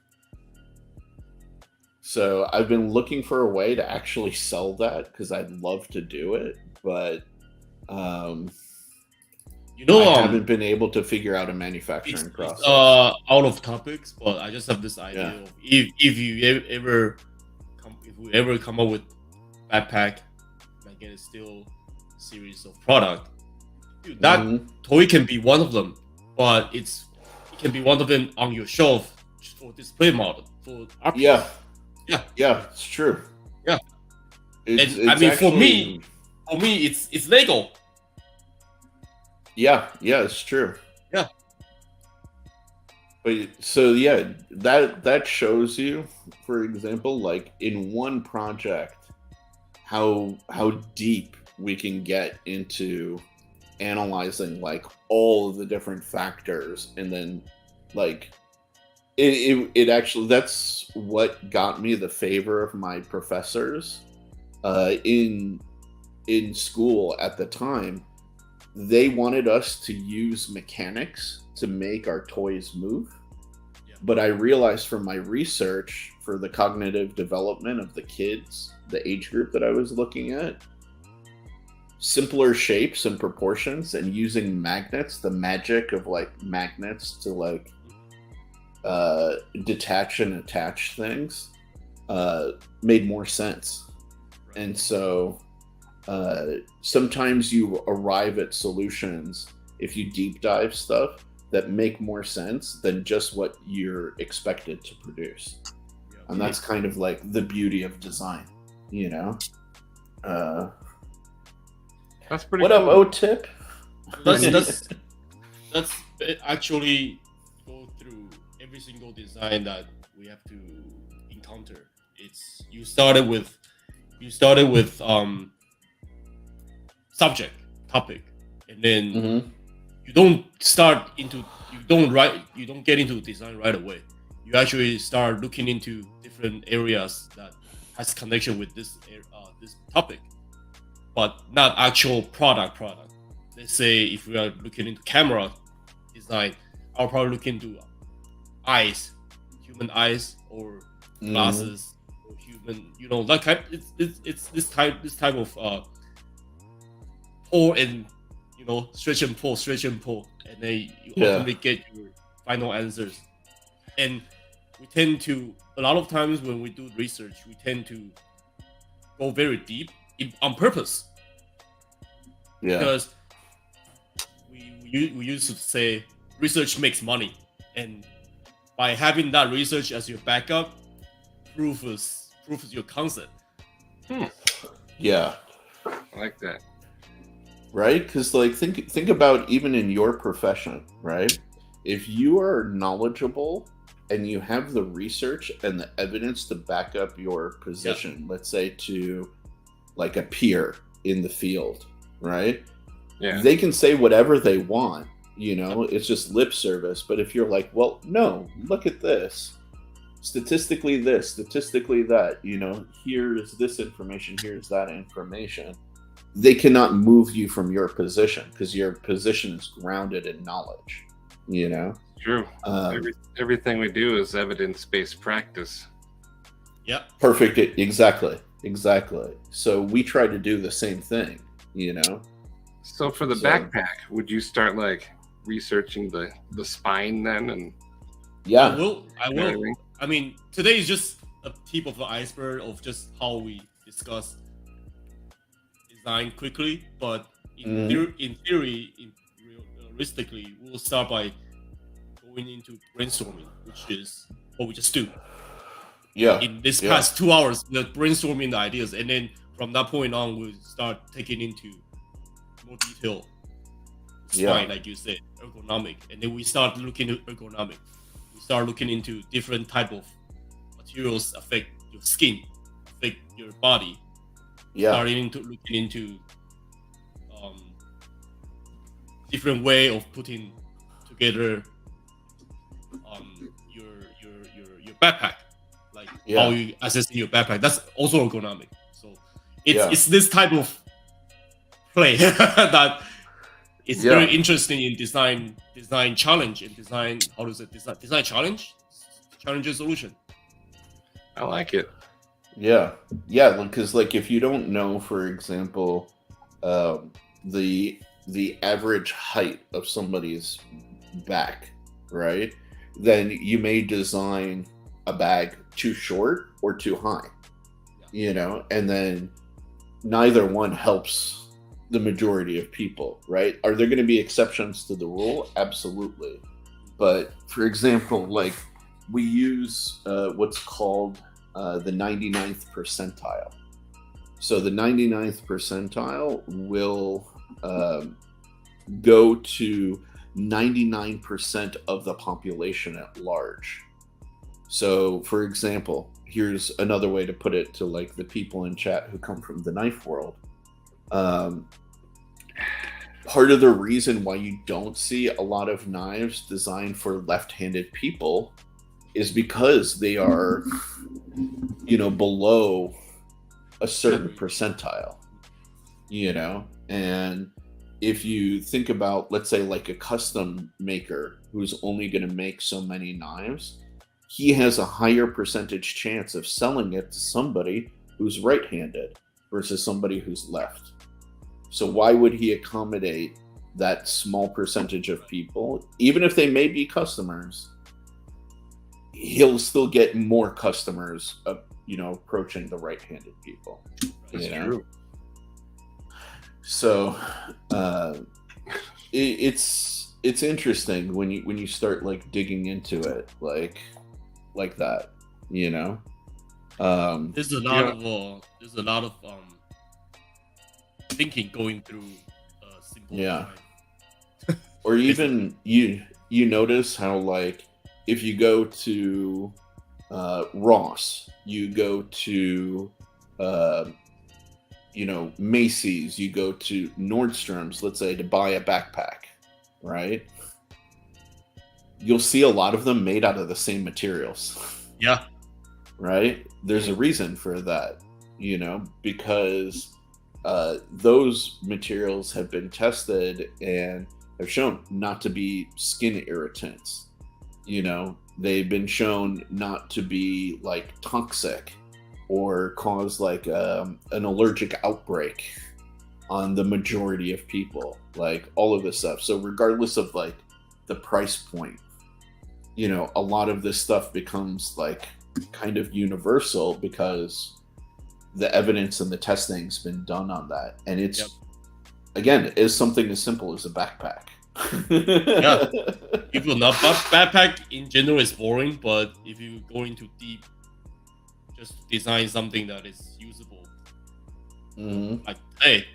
So I've been looking for a way to actually sell that because I'd love to do it, but I haven't been able to figure out a manufacturing process. Out of topics, but I just have this idea of if we ever come up with backpack, like a steel series of product, dude, that toy can be one of them, but it can be one of them on your shelf for display model for Yeah, it's true. Yeah, it's actually... for me, it's Lego. Yeah, it's true. Yeah. But so yeah, that shows you, for example, like in one project, how deep we can get into analyzing like all of the different factors, and then like it actually, that's what got me the favor of my professors in school at the time. They wanted us to use mechanics to make our toys move. But I realized from my research for the cognitive development of the kids, the age group that I was looking at, simpler shapes and proportions and using magnets, the magic of like magnets to like detach and attach things made more sense. And so sometimes you arrive at solutions if you deep dive stuff that make more sense than just what you're expected to produce. And that's kind of like the beauty of design, you know? That's pretty what cool. up, O-Tip? That's actually go through every single design that we have to encounter. It's you started with subject, topic, and then you don't get into design right away. You actually start looking into different areas that has connection with this topic, but not actual product. Let's say if we are looking into camera design, I'll probably look into eyes, human eyes, or glasses, or human, that kind. It's this type of pull and stretch and pull, and then you ultimately get your final answers. And we tend to, a lot of times when we do research, we tend to go very deep on purpose. Yeah. Because we used to say research makes money, and by having that research as your backup, proves your concept. Yeah. I like that. Right? Because like think about even in your profession, right? If you are knowledgeable and you have the research and the evidence to back up your position, let's say to like a peer in the field, right? Yeah. They can say whatever they want, it's just lip service. But if you're like, well, no, look at this. Statistically this, statistically that, here's this information, here's that information. They cannot move you from your position because your position is grounded in knowledge, True. Everything we do is evidence-based practice. Yep. Perfect. Exactly. So we try to do the same thing, So for the backpack, would you start like researching the spine then? And yeah, I will. I mean, today is just a tip of the iceberg of just how we discuss design quickly, but in theory, realistically, we'll start by going into brainstorming, which is what we just do. Yeah. In this past 2 hours, we're brainstorming the ideas, and then from that point on, we'll start taking into more detail. Spine, like you said, ergonomic, and then we start looking at ergonomic. We start looking into different type of materials affect your skin, affect your body. Starting to looking into different way of putting together your backpack, like how you assessing your backpack. That's also ergonomic. So it's this type of play that it's very interesting in design challenge and design. How does it design challenge and solution? I like it. Yeah, because like if you don't know, for example, the average height of somebody's back, right? Then you may design a bag too short or too high, and then neither one helps the majority of people, right? Are there going to be exceptions to the rule? Absolutely. But for example, like we use what's called the 99th percentile. So the 99th percentile will go to 99% of the population at large. So for example, here's another way to put it to like the people in chat who come from the knife world. Part of the reason why you don't see a lot of knives designed for left-handed people is because they are below a certain percentile, and if you think about, let's say, like a custom maker who's only going to make so many knives, he has a higher percentage chance of selling it to somebody who's right-handed versus somebody who's left. So why would he accommodate that small percentage of people, even if they may be customers, he'll still get more customers, approaching the right-handed people. That's true. So it's interesting when you start like digging into it like that, There's a lot of thinking going through simple design. Or even you notice how, like, if you go to Ross, you go to Macy's, you go to Nordstrom's, let's say, to buy a backpack, right? You'll see a lot of them made out of the same materials. Yeah. Right? There's a reason for that, because those materials have been tested and have shown not to be skin irritants. They've been shown not to be like toxic or cause like an allergic outbreak on the majority of people, like all of this stuff. So regardless of like the price point, a lot of this stuff becomes like kind of universal because the evidence and the testing's been done on that. And it's, again, is something as simple as a backpack. Yeah. People know backpack in general is boring, but if you go into deep, just design something that is usable. Like, hey,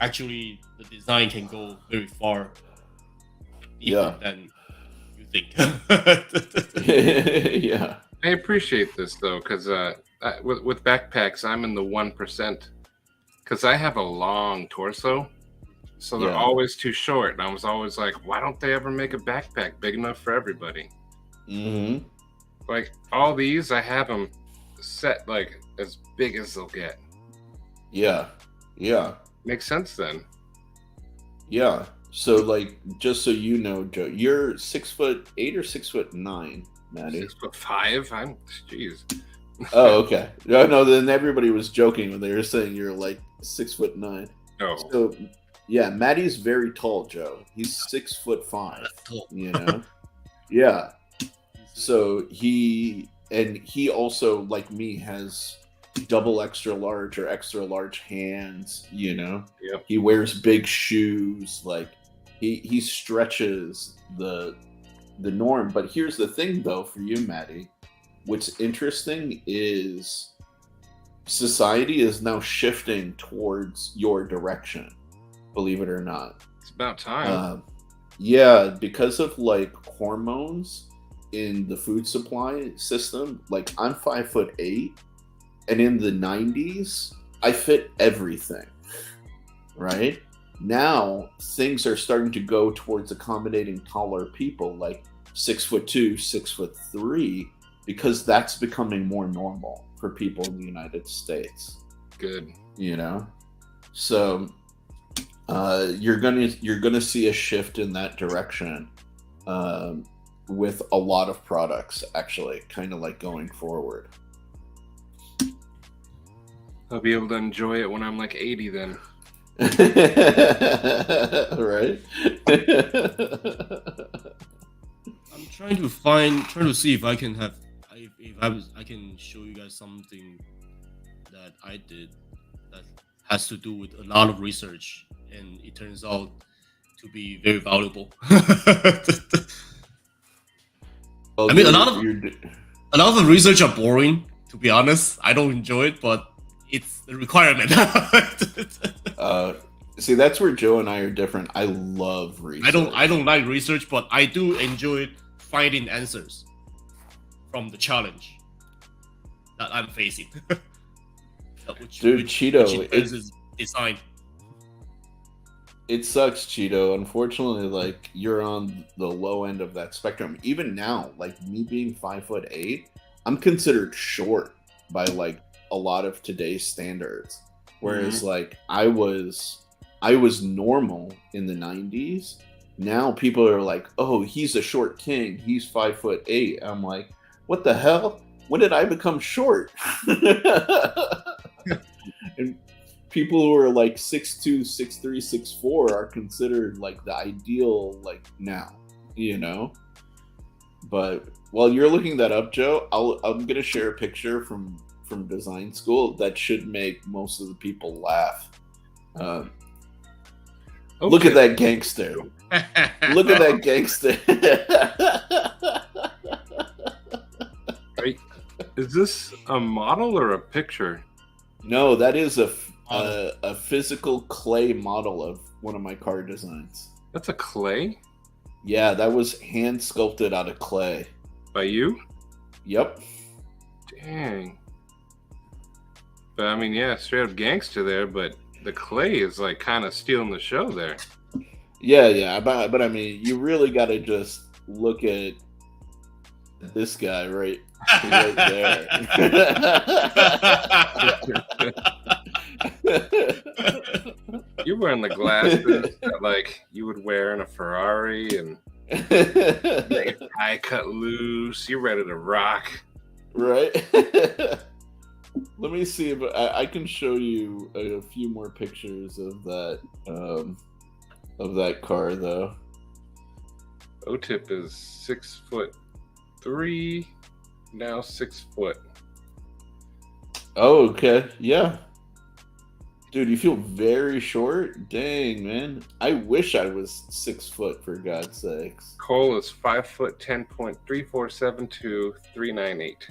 actually, the design can go very far deeper than you think. Yeah. I appreciate this though, because with backpacks, I'm in the 1% because I have a long torso, so they're always too short. And I was always like, why don't they ever make a backpack big enough for everybody? Like all these, I have them set like as big as they'll get. Yeah. Makes sense then. Yeah. So like, just so you know, Joe, you're 6'8" or 6'9", Maddie? 6'5". I'm jeez. Oh, okay. No, then everybody was joking when they were saying you're like 6'9". Oh. So yeah, Maddie's very tall, Joe. He's 6'5". Yeah. So he also, like me, has double extra large or extra large hands. Yep. He wears big shoes. Like he stretches the norm. But here's the thing, though, for you, Maddie. What's interesting is society is now shifting towards your direction. Believe it or not. It's about time. Yeah, because of like hormones in the food supply system. Like I'm 5'8", and in the 90s, I fit everything. Right? Now things are starting to go towards accommodating taller people, like 6'2", 6'3", because that's becoming more normal for people in the United States. Good. So you're gonna see a shift in that direction with a lot of products, actually, kind of like going forward. I'll be able to enjoy it when I'm like 80 then. Right? I'm trying to see if I can have, I can show you guys something that I did that has to do with a lot of research, and it turns out to be very valuable. I mean, a lot of the research are boring, to be honest. I don't enjoy it, but it's a requirement. See, that's where Joe and I are different. I love research. I don't like research, but I do enjoy finding answers from the challenge that I'm facing. Cheeto, is design. It sucks, Cheeto. Unfortunately, like, you're on the low end of that spectrum. Even now, like me being 5'8", I'm considered short by like a lot of today's standards. Whereas like I was normal in the 90s. Now people are like, oh, he's a short king. He's 5'8". I'm like, what the hell? When did I become short? And people who are like 6'2", 6'3", 6'4" are considered like the ideal, like, now, But while you're looking that up, Joe, I'm gonna share a picture from design school that should make most of the people laugh. Look at that gangster! Look at that gangster! Is this a model or a picture? No, that is a physical clay model of one of my car designs. That's a clay? Yeah, that was hand sculpted out of clay. By you? Yep. Dang. But I mean, yeah, straight up gangster there, but the clay is like kind of stealing the show there. Yeah, but I mean, you really got to just look at this guy right there. You're wearing the glasses that like you would wear in a Ferrari, and your tie cut loose. You're ready to rock, right? Let me see if I can show you a few more pictures of that car, though. OTIP is 6'3", now 6 foot. Oh, okay, yeah. Dude, you feel very short? Dang, man. I wish I was 6 foot, for God's sakes. Cole is 5 foot 10.3472 398.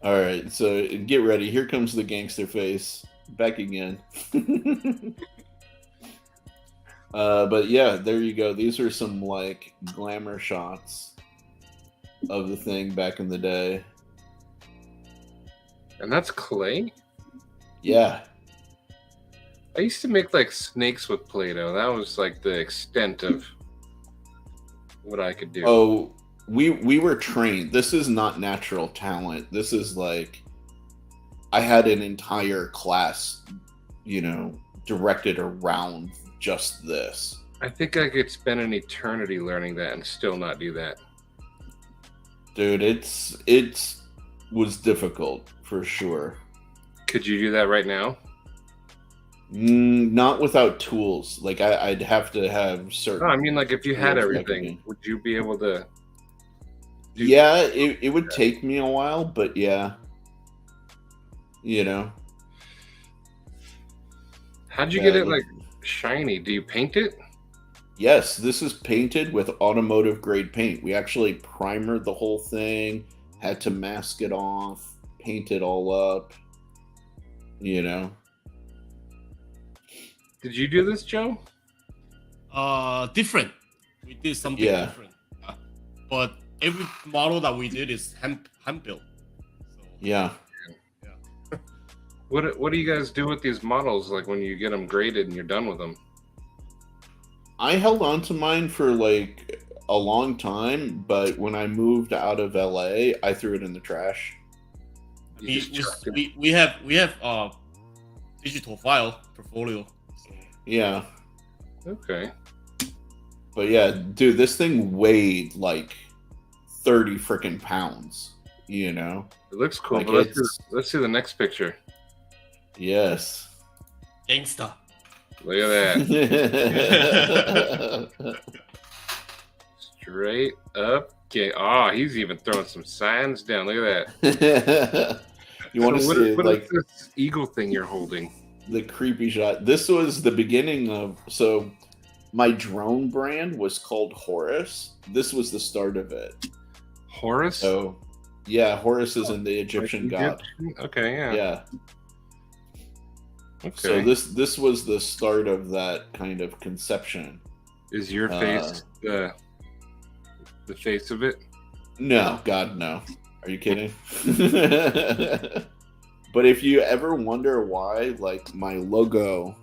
All right, so get ready. Here comes the gangster face back again. But yeah, there you go. These are some like glamour shots of the thing back in the day. And that's clay? Yeah. I used to make like snakes with Play-Doh. That was like the extent of what I could do. Oh, we were trained. This is not natural talent. This is like I had an entire class, directed around just this. I think I could spend an eternity learning that and still not do that. Dude, it was difficult for sure. Could you do that right now? Not without tools. Like I'd have to have certain. No, I mean, like if you had everything, would you be able to? Yeah, it would take me a while, but yeah. How'd you get it like shiny? Do you paint it? Yes, this is painted with automotive grade paint. We actually primered the whole thing, had to mask it off, paint it all up. Did you do this, Joe? Different. We did something different. But every model that we did is hand built. So, yeah. What do you guys do with these models? Like when you get them graded and you're done with them? I held on to mine for like a long time, but when I moved out of LA, I threw it in the trash. We have digital file portfolio. So. Yeah. Okay. But yeah, dude, this thing weighed like 30 freaking pounds. It looks cool. Like But let's see the next picture. Yes. Gangsta. Look at that. Straight up. Okay. Oh, he's even throwing some signs down. Look at that. You want to see what like is this eagle thing you're holding? The creepy shot. This was the beginning of my drone brand was called Horus. This was the start of it. Horus? So yeah, Horus is in the Egyptian god. Okay, yeah. Yeah. Okay. So this was the start of that kind of conception. Is your face the face of it? No, God, no. Are you kidding? But if you ever wonder why, like, my logo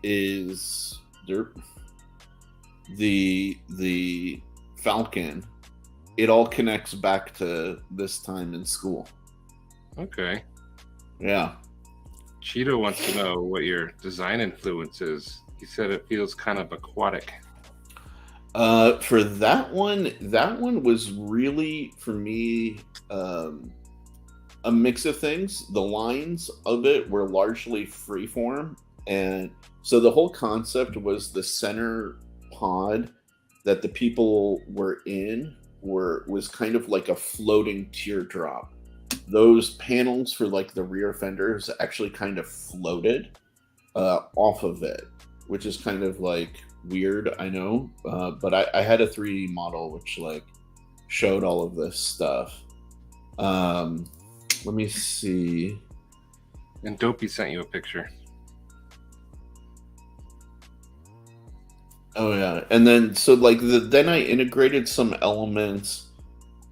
is the falcon, it all connects back to this time in school. Okay. Yeah. Cheeto wants to know what your design influence is. He said it feels kind of aquatic. For that one was really, for me, a mix of things. The lines of it were largely freeform, and so the whole concept was the center pod that the people were in was kind of like a floating teardrop. Those panels for like the rear fenders actually kind of floated off of it, which is kind of like weird, I know. But I had a 3D model which like showed all of this stuff. Let me see. And Dopey sent you a picture. Oh yeah, and then so like then I integrated some elements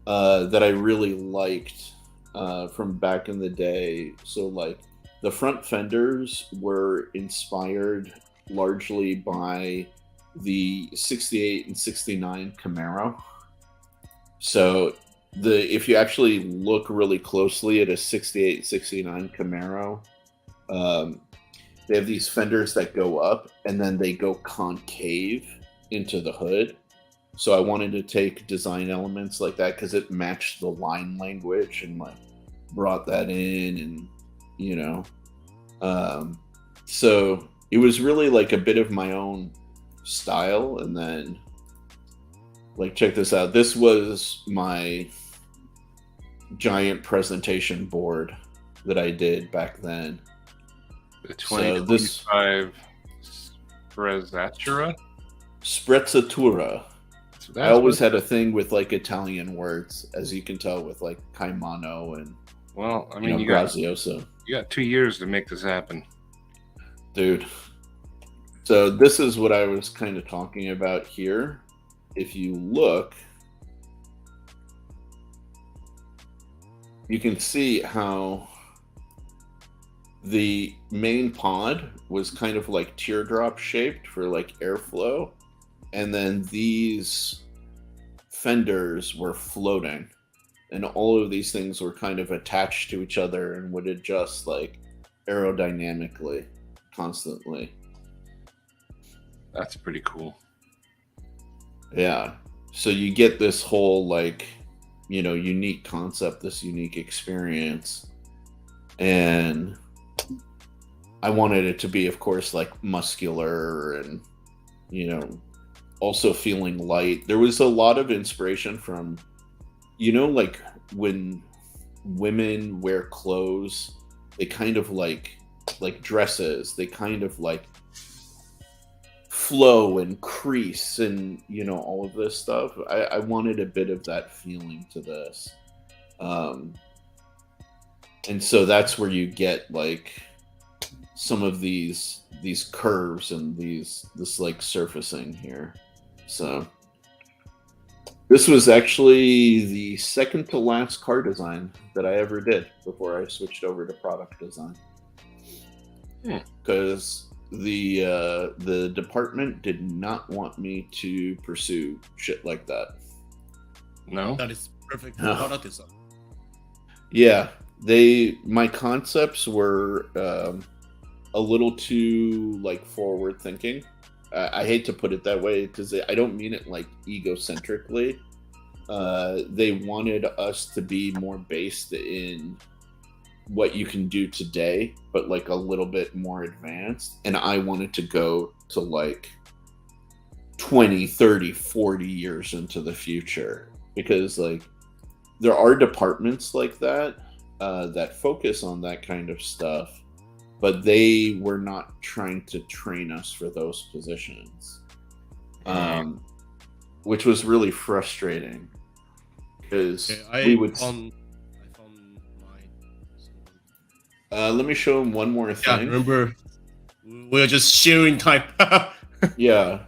that I really liked from back in the day. So like the front fenders were inspired largely by the 68 and 69 Camaro. So if you actually look really closely at a 68, 69 Camaro, they have these fenders that go up and then they go concave into the hood. So I wanted to take design elements like that because it matched the line language and like brought that in, and you know, so it was really like a bit of my own style. And then like, check this out. This was my giant presentation board that I did back then. The 2025 Sprezzatura? Sprezzatura. I always had a thing with like Italian words, as you can tell, with like Caimano and well, I mean, you Grazioso. got 2 years to make this happen, dude. So this is what I was kind of talking about here. If you look, you can see how the main pod was kind of like teardrop shaped for like airflow, and then these fenders were floating, and all of these things were kind of attached to each other and would adjust like aerodynamically constantly. That's pretty cool. Yeah, so you get this whole like, you know, unique concept, this unique experience. And I wanted it to be, of course, like muscular and, you know, also feeling light. There was a lot of inspiration from, you know, like when women wear clothes, they kind of like dresses, they kind of like flow and crease and, you know, all of this stuff. I wanted a bit of that feeling to this. And so that's where you get like some of these curves and this like surfacing here. So this was actually the second to last car design that I ever did before I switched over to product design. Because the department did not want me to pursue shit like that. No? That is perfect for product design. Yeah, my concepts were a little too like forward thinking. I hate to put it that way because I don't mean it like egocentrically. They wanted us to be more based in what you can do today, but like a little bit more advanced. And I wanted to go to like 20, 30, 40 years into the future, because like there are departments like that that focus on that kind of stuff, but they were not trying to train us for those positions, which was really frustrating because we would. Let me show him one more thing. Yeah, remember, we're just sharing time. Yeah.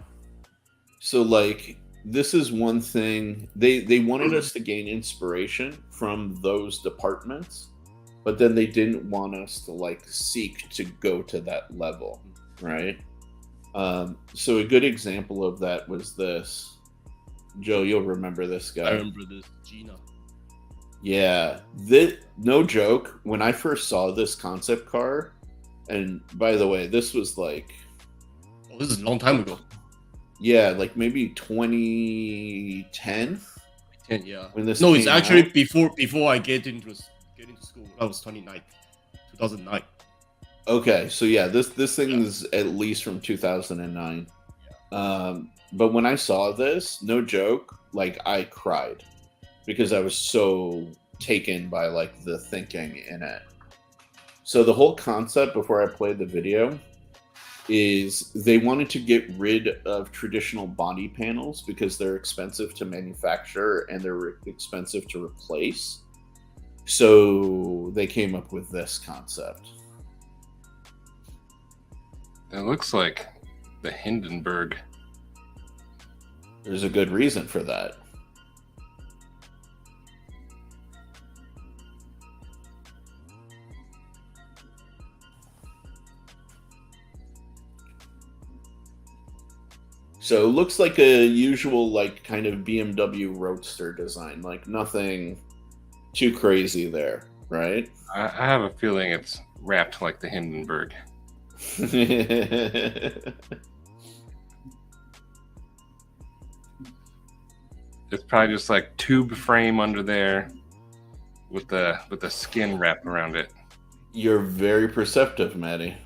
So, like, this is one thing. They wanted us to gain inspiration from those departments, but then they didn't want us to, like, seek to go to that level, right? So a good example of that was this. Joe, you'll remember this guy. I remember this, Gina. Yeah, no joke. When I first saw this concept car, and by the way, this was like, this is a long time ago. Yeah, like maybe 2010. Yeah. When this it's actually out. before I get into school. I was 29, 2009. Okay, so yeah, this thing is at least from 2009. But when I saw this, no joke, like I cried because I was so taken by like the thinking in it. So the whole concept before I played the video is they wanted to get rid of traditional body panels because they're expensive to manufacture and they're expensive to replace. So they came up with this concept. It looks like the Hindenburg. There's a good reason for that. So it looks like a usual, like, kind of BMW Roadster design. Like, nothing too crazy there, right? I have a feeling it's wrapped like the Hindenburg. It's probably just like tube frame under there with the skin wrapped around it. You're very perceptive, Maddie.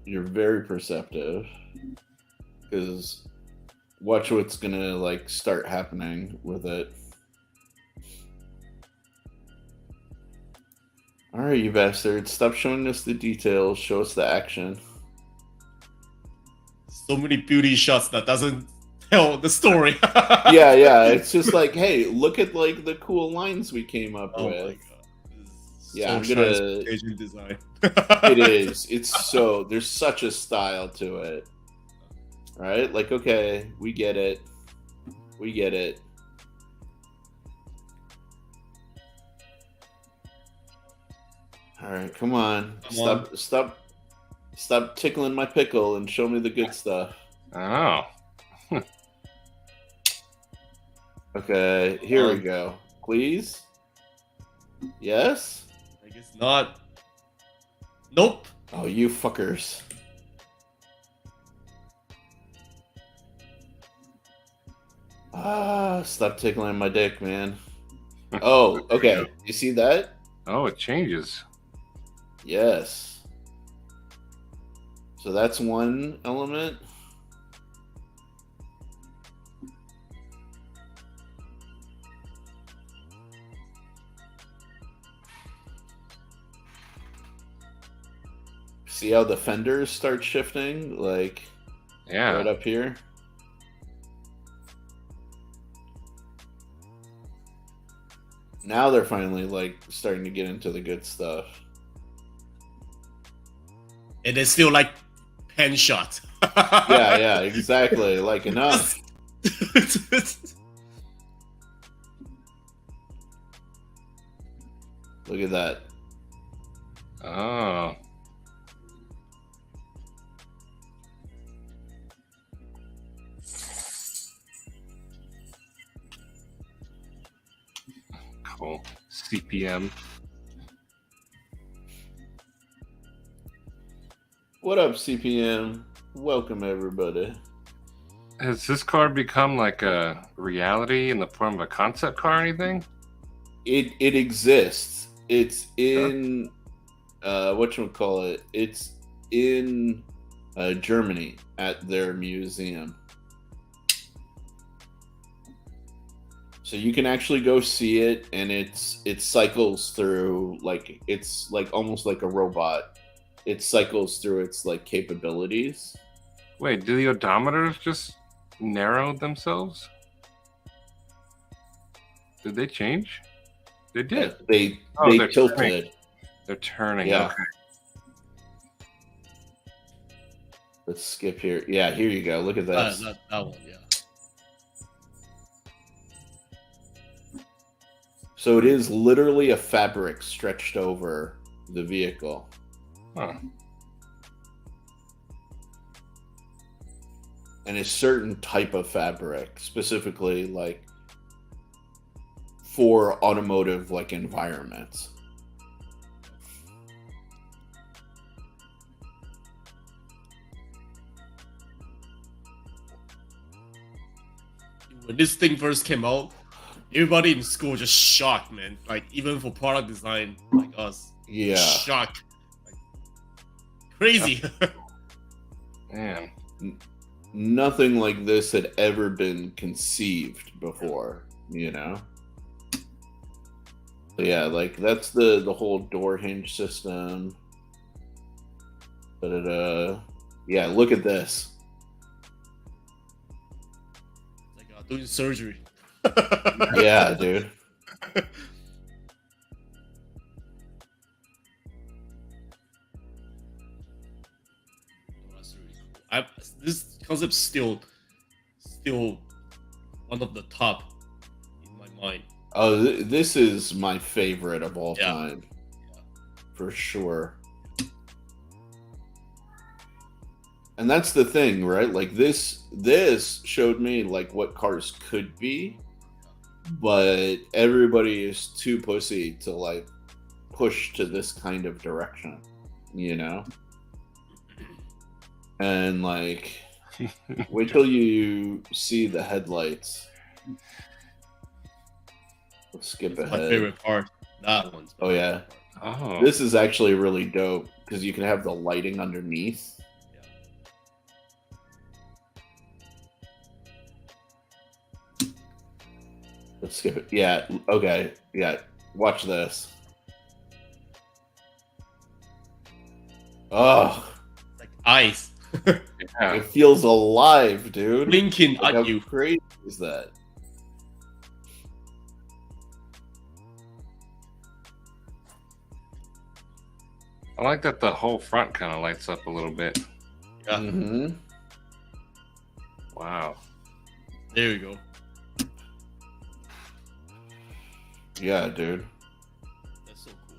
You're very perceptive. Because watch what's gonna like start happening with it. Alright, you bastards. Stop showing us the details. Show us the action. So many beauty shots that doesn't tell the story. yeah. It's just like, hey, look at like the cool lines we came up with. My god. Yeah, I'm so gonna. transportation design. It is. It's so. There's such a style to it. Right? Like, okay, we get it. We get it. All right, come on. Stop tickling my pickle and show me the good stuff. Oh. Okay, here we go. Please? Yes? I guess not. Nope. Oh, you fuckers. Stop tickling my dick, man. Oh, okay. You see that? Oh, it changes. Yes. So that's one element. See how the fenders start shifting? Like, yeah, right up here. Now they're finally like starting to get into the good stuff. And it's still like pen shot. yeah, exactly. Like enough. Look at that. Oh. Cool. CPM. What up, CPM? Welcome, everybody. Has this car become like a reality in the form of a concept car or anything? It exists. It's in whatchamacallit. It's in Germany at their museum. So you can actually go see it, and it cycles through, like, it's like almost like a robot. It cycles through its like capabilities. Wait, do the odometers just narrow themselves? Did they change? They did. They they're tilted. turning. They're turning. Yeah. Okay. Let's skip here. Yeah, here you go. Look at that. That one, yeah. So it is literally a fabric stretched over the vehicle. Huh. And a certain type of fabric, specifically like for automotive like environments. When this thing first came out, everybody in school just shocked, man. Like, even for product design like us. Yeah. Shocked. Like, crazy. Man. nothing like this had ever been conceived before, you know? So yeah, like that's the whole door hinge system. But yeah, look at this. Like doing surgery. Yeah, dude. That's really cool. This concept's still one of the top in my mind. Oh, this is my favorite of all Yeah. time, for sure. And that's the thing, right? Like this showed me like what cars could be, but everybody is too pussy to like push to this kind of direction, you know? And like, wait till you see the headlights. Let's skip It's ahead. my favorite part. That one's my Oh yeah, favorite part. Oh, this is actually really dope because you can have the lighting underneath. Let's skip it. Yeah. Okay. Yeah. Watch this. Oh, It's like ice yeah. it feels alive, dude. blinking Like, how at you. crazy is that? I like that the whole front kind of lights up a little bit. Yeah, Mm-hmm. Wow. there you go. Yeah, dude. That's so cool.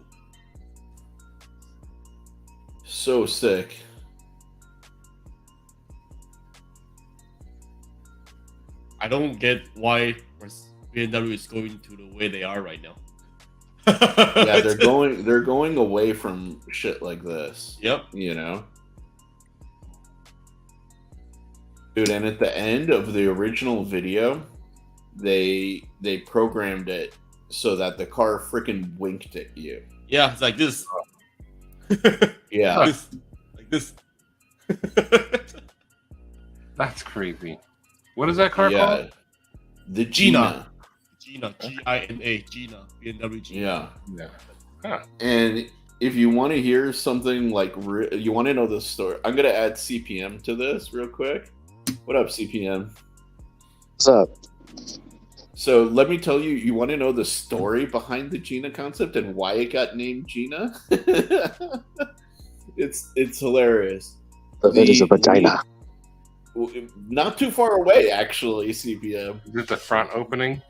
So sick. I don't get why BMW is going to the way they are right now. Yeah, they're going away from shit like this. Yep. You know? Dude, and at the end of the original video, they programmed it so that the car freaking winked at you. Yeah, it's like this. Yeah. This. Like this. That's crazy. What is that car Yeah. called? The Gina. Gina. Gina. G-I-N-A. Gina. BMW Gina. Yeah. Yeah. Huh. And if you want to hear something like you want to know the story, I'm gonna add CPM to this real quick. What up, CPM? What's up? So let me tell you, you want to know the story behind the Gina concept and why it got named Gina? It's hilarious. But it is a vagina. Not too far away, actually, CPM. Is it the front opening?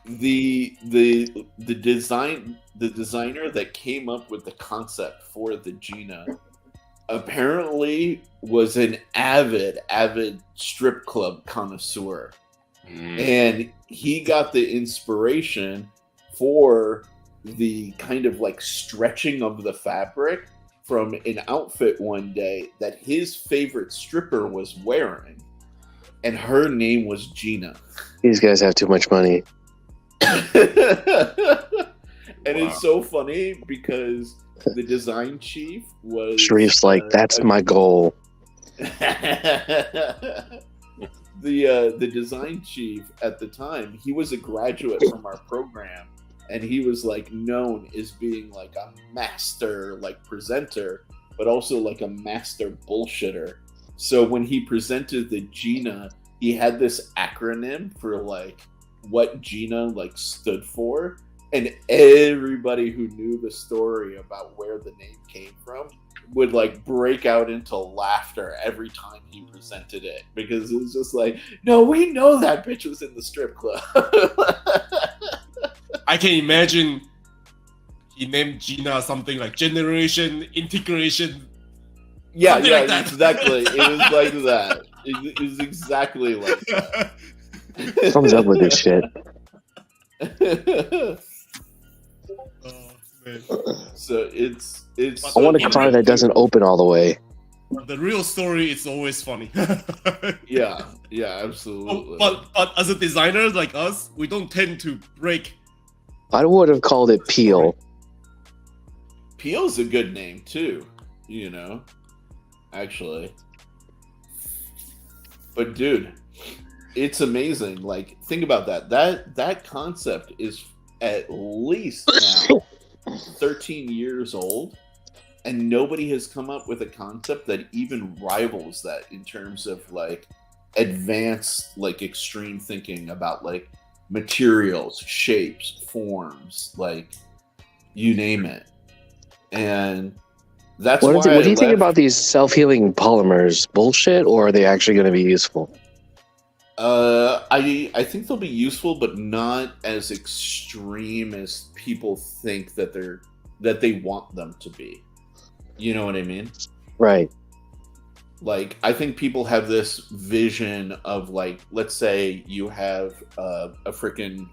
The designer that came up with the concept for the Gina apparently was an avid strip club connoisseur. And he got the inspiration for the kind of like stretching of the fabric from an outfit one day that his favorite stripper was wearing. And her name was Gina. These guys have too much money. And it's so funny because the design chief was Sharif's like, that's my goal. The design chief at the time, he was a graduate from our program, and he was like known as being like a master like presenter, but also like a master bullshitter. So when he presented the Gina, he had this acronym for like what Gina like stood for, and everybody who knew the story about where the name came from would like break out into laughter every time he presented it, because it was just like, no, we know that bitch was in the strip club. I can imagine he named Gina something like Generation Integration. Yeah, Something yeah, like that. exactly. It was like that. It was exactly like that. Thumbs up with this shit. Oh, man. So it's I want a car that doesn't open all the way. The real story is always funny. yeah, absolutely. but as a designer like us, we don't tend to break. I would have called it Peel. Peel's a good name too, you know. Actually, But dude, it's amazing. Like, think about that. That concept is at least now 13 years old, and nobody has come up with a concept that even rivals that in terms of like advanced, like extreme thinking about like materials, shapes, forms, like you name it. And that's What, why what do you think left. about these self-healing polymers? Bullshit, or are they actually going to be useful? I think they'll be useful, but not as extreme as people think that they want them to be. You know what I mean? Right. Like, I think people have this vision of like, let's say you have a freaking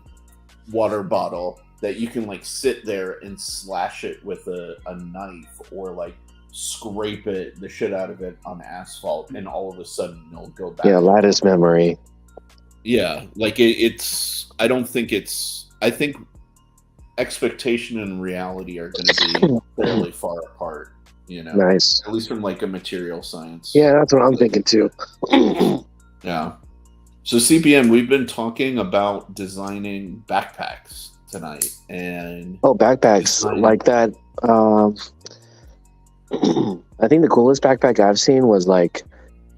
water bottle that you can like sit there and slash it with a knife or like scrape the shit out of it on asphalt, and all of a sudden it'll go back. Yeah, lattice memory. Yeah, like it's. I don't think it's. I think expectation and reality are going to be fairly far apart. You know, Nice. at least from like a material science. Yeah, that's what I'm thinking too. Yeah. So CPM, we've been talking about designing backpacks tonight, and Oh, backpacks Design. like that. I think the coolest backpack I've seen was like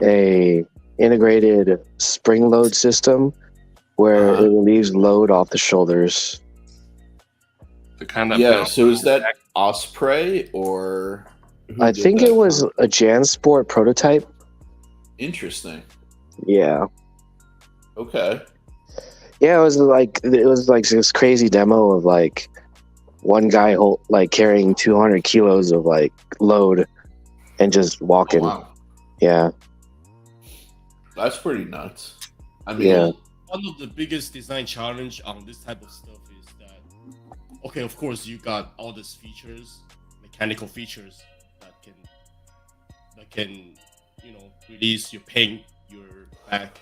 a integrated spring load system where Uh-huh. it relieves load off the shoulders. The kind that yeah. bounces So is that back. Osprey or? who I did think that it was con- a JanSport prototype. interesting. Yeah. Okay. Yeah, it was like this crazy demo of like one guy like carrying 200 kilos of like load and just Oh, walking. wow, Yeah. that's pretty nuts. I mean, Yeah. One of the biggest design challenge on this type of stuff is that, okay, of course you got all these features, mechanical features that can, you know, release your paint, your back,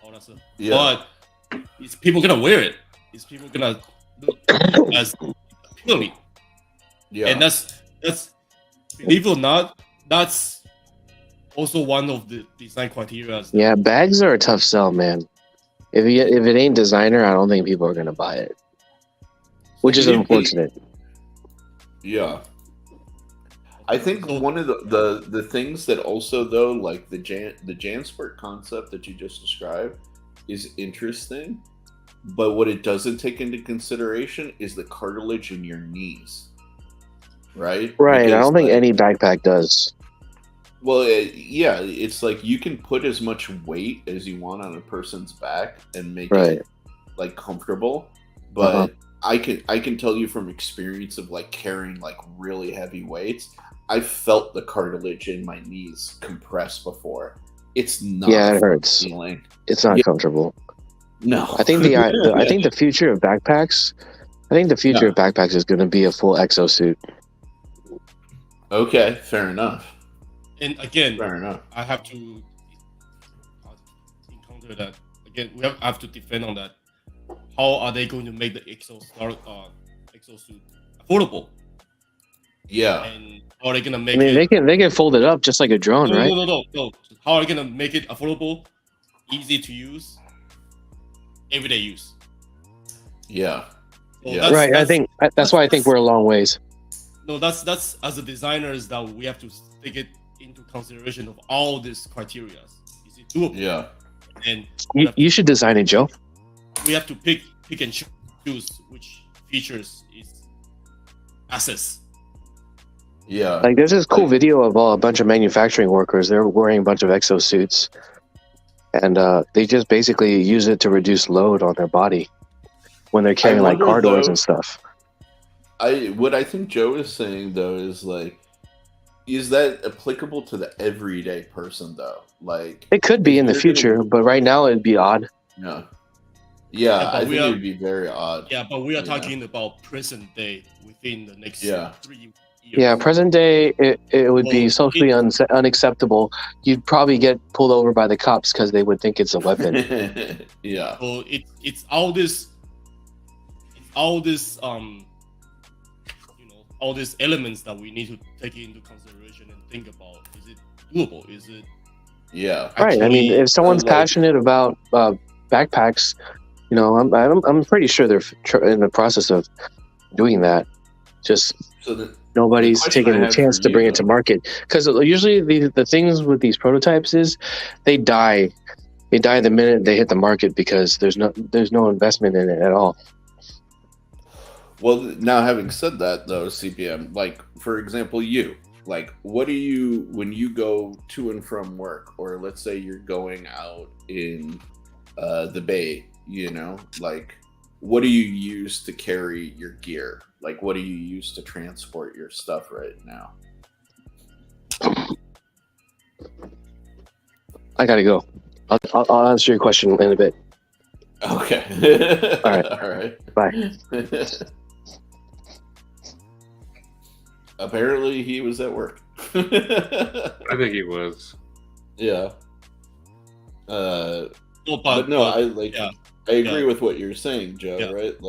all that stuff. yeah. But is people gonna wear it? Is people gonna look as appealing? Yeah. And that's believe it or not, that's also one of the design criteria. Yeah, bags are a tough sell, man. If it ain't designer, I don't think people are gonna buy it, which is Maybe- unfortunate. Yeah. I think So- one of the things that also though, like the JanSport concept that you just described is interesting, but what it doesn't take into consideration is the cartilage in your knees. Right? Right. I Because, don't think like, any backpack does. well, yeah, it's like you can put as much weight as you want on a person's back and make Right. it like comfortable, but Uh-huh. I can tell you from experience of like carrying like really heavy weights, I felt the cartilage in my knees compress before. It's not Yeah, a it fun hurts. feeling. It's not Yeah. comfortable. No, I think I think the future of backpacks. I think the future Yeah. of backpacks is going to be a full exosuit. Okay, fair enough. And again, Fair enough. I have to encounter that again. I have to defend on that. How are they going to make the exosuit affordable? Yeah. And how are they gonna I make mean, it? they can fold it up just like a drone, No, right? no. How are they gonna make it affordable, easy to use, everyday use? Yeah. So Yeah. Right. I think that's why I think we're a long ways. No, that's as a designers that we have to take it into consideration of all these criteria. Is it doable? Yeah. And You should design it, Joe. we have to pick and choose which features is assets. Yeah. Like, there's this cool Like- video of a bunch of manufacturing workers. They're wearing a bunch of exosuits, and they just basically use it to reduce load on their body when they're carrying like wonder, car doors though- and stuff. What I think Joe is saying though is like, is that applicable to the everyday person though? Like, It could be in the You're gonna- future, but right now it'd be odd. yeah, but I we think are- it would be very odd. Yeah, but we are Yeah. talking about present day within the next Yeah. 3 years. Yeah, present day, it would be Well, socially unacceptable. You'd probably get pulled over by the cops because they would think it's a weapon. Yeah, So it's all this you know, all these elements that we need to take into consideration and think about. Is it doable? Is it Yeah. Right. I mean, Actually, if someone's like- passionate about backpacks, you know, I'm pretty sure they're in the process of doing that. Just So the nobody's question taking I the have chance for to you, bring it to though- market, because usually the things with these prototypes is they die. They die the minute they hit the market because there's no investment in it at all. Well, now having said that, though, CPM, like for example, what do you when you go to and from work, or let's say you're going out in the Bay, you know, like what do you use to carry your gear? Like, what do you use to transport your stuff right now? I gotta go. I'll answer your question in a bit. Okay. All right. All right. Bye. Apparently, he was at work. I think he was. Yeah. no, But no, I like. yeah. I agree Yeah. with what you're saying, Joe. Yeah. Right?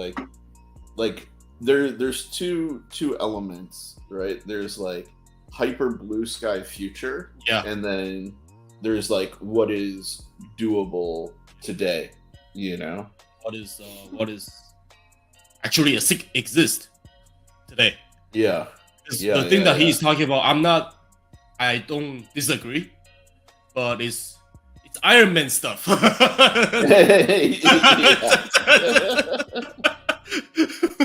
Like there's two elements, right? There's like hyper blue sky future, Yeah. and then there's like what is doable today. You know? what is actually exist today. Yeah. 'Cause Yeah, the thing yeah, that he's talking about, I don't disagree, but it's Iron Man stuff.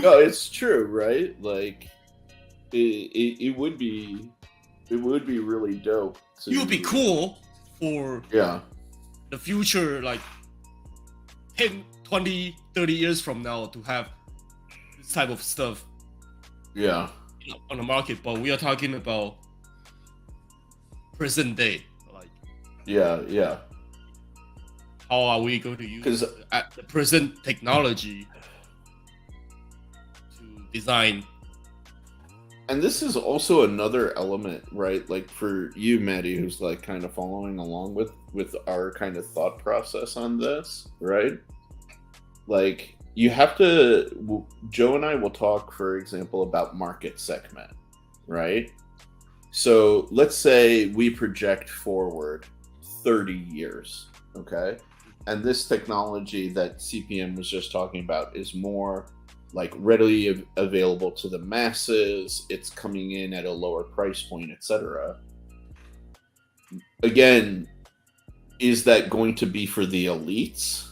No, it's true, right? Like it would be really dope. It would be cool for Yeah. the future, like 10, 20, 30 years from now, to have this type of stuff Yeah. on the market. But we are talking about present day, like Yeah. Yeah. how are we going to use 'Cause- the present technology to design. And this is also another element, right? Like for you, Maddie, who's like kind of following along with our kind of thought process on this, right? Like you have to. Joe and I will talk, for example, about market segment, right? So let's say we project forward 30 years, okay? And this technology that CPM was just talking about is more like readily available to the masses. It's coming in at a lower price point, etc. Again, is that going to be for the elites?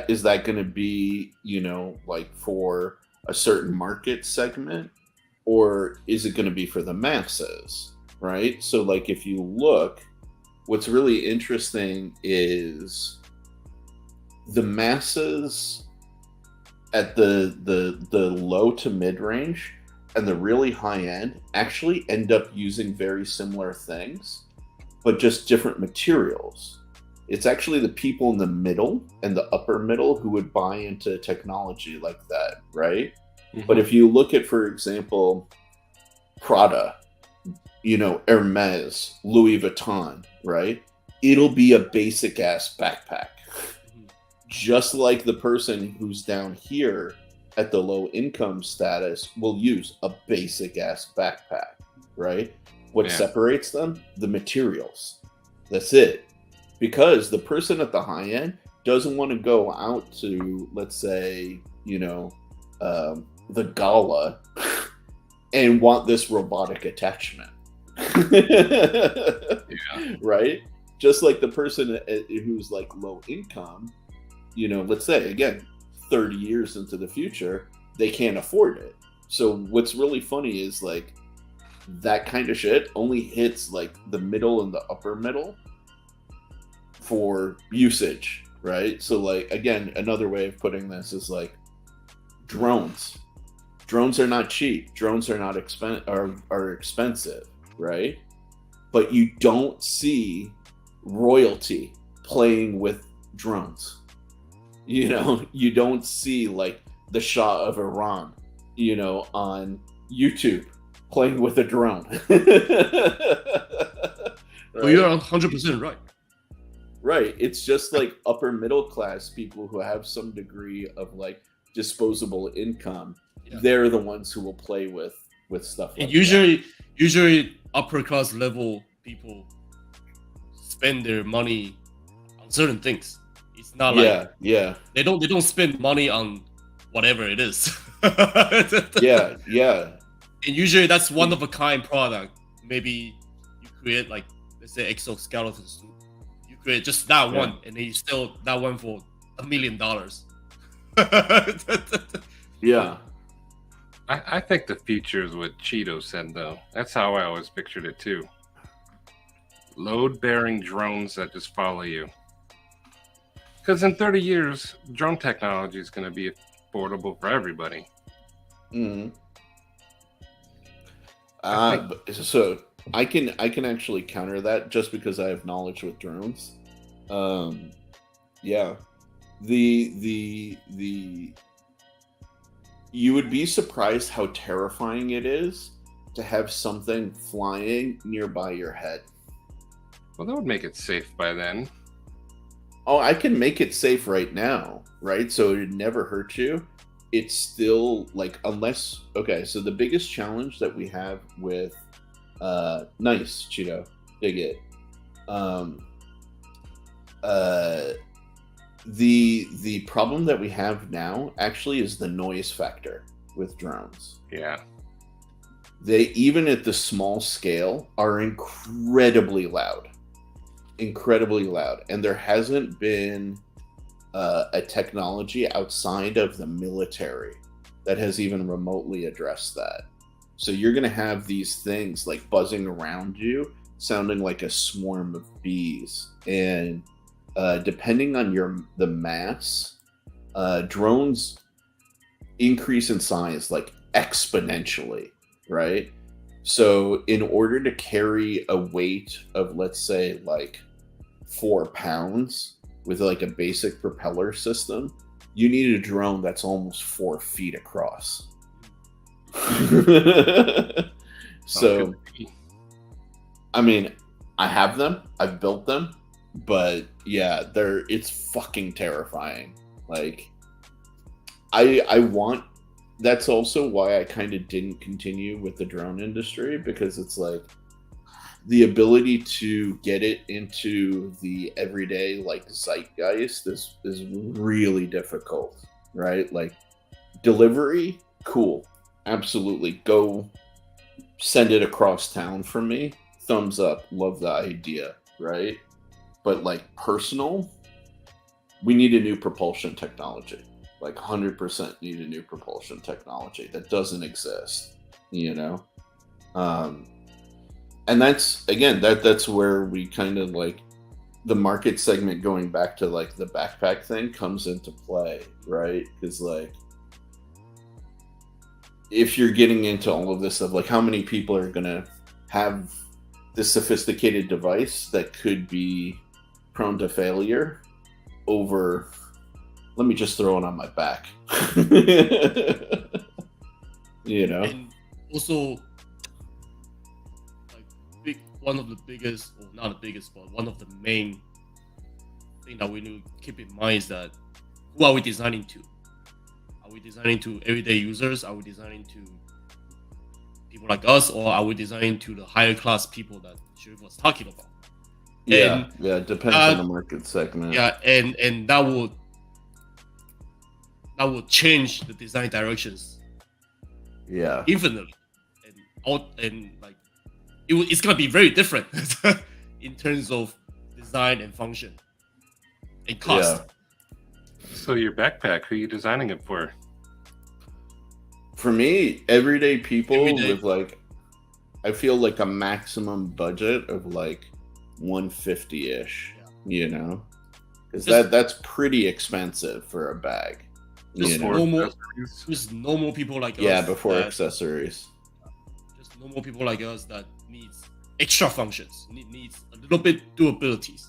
Is that going to be, you know, like for a certain market segment, or is it going to be for the masses, right? So like if you look, what's really interesting is the masses at the low to mid range and the really high end actually end up using very similar things, but just different materials. It's actually the people in the middle and the upper middle who would buy into technology like that, right? But if you look at, for example, Prada, you know, Hermes, Louis Vuitton, right? It'll be a basic ass backpack. Just like the person who's down here at the low income status will use a basic ass backpack, right? What Yeah. separates them? The materials. That's it. Because the person at the high end doesn't want to go out to, let's say, you know, the gala and want this robotic attachment. Right? Just like the person who's like low income, you know, let's say again, 30 years into the future, they can't afford it. So what's really funny is like that kind of shit only hits like the middle and the upper middle for usage, right? So like again, another way of putting this is like drones. Drones are not cheap. Drones are not are expensive, right? But you don't see royalty playing with drones. You know, you don't see like the Shah of Iran, you know, on YouTube playing with a drone. Well, you're 100% right. Right. It's just like upper middle class people who have some degree of like disposable income. Yeah. They're the ones who will play with stuff like And usually upper class level people spend their money on certain things. It's not like they don't spend money on whatever it is. yeah. And usually that's one of a kind product. Maybe you create like, let's say, exoskeleton suit. You create just that one, and then you sell that one for $1 million. Yeah. I think the future is what Cheeto said, though. That's how I always pictured it, too. Load-bearing drones that just follow you. Because in 30 years, drone technology is going to be affordable for everybody. Mm-hmm. So I can actually counter that just because I have knowledge with drones. Yeah. The you would be surprised how terrifying it is to have something flying nearby your head. Well, that would make it safe by then. Oh, I can make it safe right now, right? So it never hurt you. It's still like, unless, okay, so the biggest challenge that we have with nice, Cheeto, dig it. The problem that we have now actually is the noise factor with drones. Yeah. They, even at the small scale, are incredibly loud. And there hasn't been a technology outside of the military that has even remotely addressed that. So you're going to have these things like buzzing around you, sounding like a swarm of bees. And depending on the mass, drones increase in size like exponentially, right? So in order to carry a weight of, let's say, like 4 pounds with like a basic propeller system, you need a drone that's almost 4 feet across. So, I mean, I have them, I've built them, but yeah, it's fucking terrifying. Like, I want, that's also why I kind of didn't continue with the drone industry, because it's like the ability to get it into the everyday like zeitgeist is really difficult, right? Like delivery, cool, absolutely, go send it across town for me, thumbs up, love the idea, right? But like personal, we need a new propulsion technology. Like 100% need a new propulsion technology that doesn't exist, you know? And that's, again, that's where we kind of like the market segment, going back to like the backpack thing, comes into play, right? Because like, if you're getting into all of this of like how many people are going to have this sophisticated device that could be prone to failure over, let me just throw it on my back. You know? And also, like, one of the biggest, or not the biggest, but one of the main thing that we need to keep in mind is that, who are we designing to? Are we designing to everyday users? Are we designing to people like us? Or are we designing to the higher class people that Sharif was talking about? Yeah, it depends on the market segment. Yeah, and that will change the design directions. Yeah, infinitely, and like it's gonna be very different in terms of design and function and cost. Yeah. So your backpack, who are you designing it for? For me, everyday people with like, I feel like a maximum budget of like 150-ish, you know, because that's pretty expensive for a bag. Just normal people like us. Yeah, before accessories. Just normal people like us that needs extra functions, needs a little bit doabilities.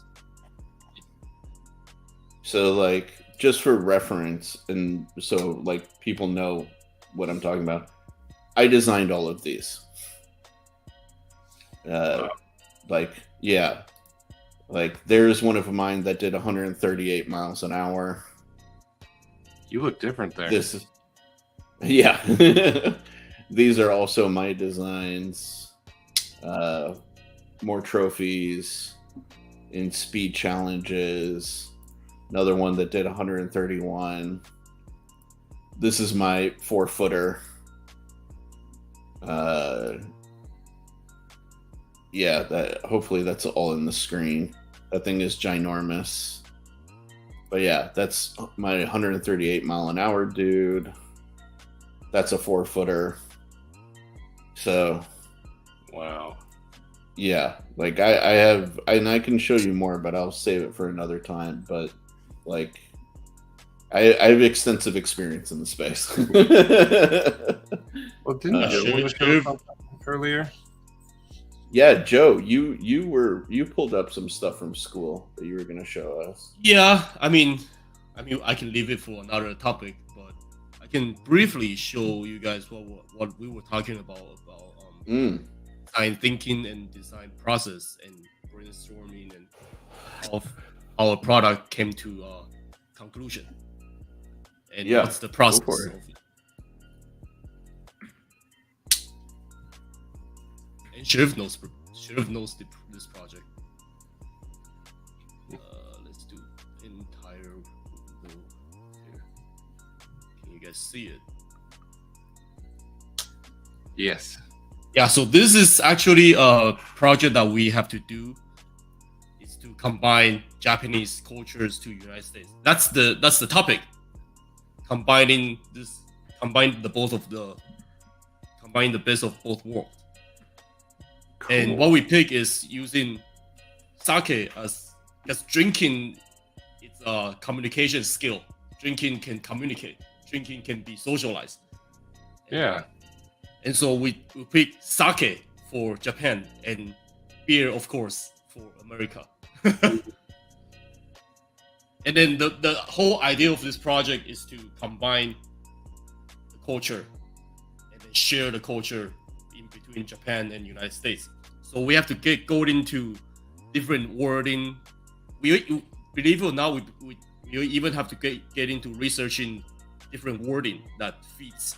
So like, just for reference, and so like people know what I'm talking about, I designed all of these. Like, yeah, like there's one of mine that did 138 miles an hour. You look different there. This is, yeah. These are also my designs. More trophies. in speed challenges. Another one that did 131. This is my 4-footer. Yeah, that hopefully that's all in the screen. That thing is ginormous. But yeah, that's my 138 mile an hour dude. That's a 4-footer. So Wow. yeah, like I have, and I can show you more, but I'll save it for another time. But like, I have extensive experience in the space. Well, didn't you want to show something earlier? Yeah, Joe, you pulled up some stuff from school that you were going to show us. Yeah, I mean, I can leave it for another topic, but I can briefly show you guys what we were talking about design thinking and design process and brainstorming and how our product came to a conclusion. And what's the process of it. And Sheriff knows this project. Let's do entire window here. Can you guys see it? Yes. Yeah, so this is actually a project that we have to do. Is to combine Japanese cultures to United States. That's the topic. Combine the best of both worlds. Cool. And what we pick is using sake as because drinking it's a communication skill. Drinking can communicate. Drinking can be socialized. Yeah. And so we pick sake for Japan and beer, of course, for America. And then the whole idea of this project is to combine the culture and then share the culture in between Japan and United States. So we have to go into different wording. We believe it or not, we even have to get into researching different wording that fits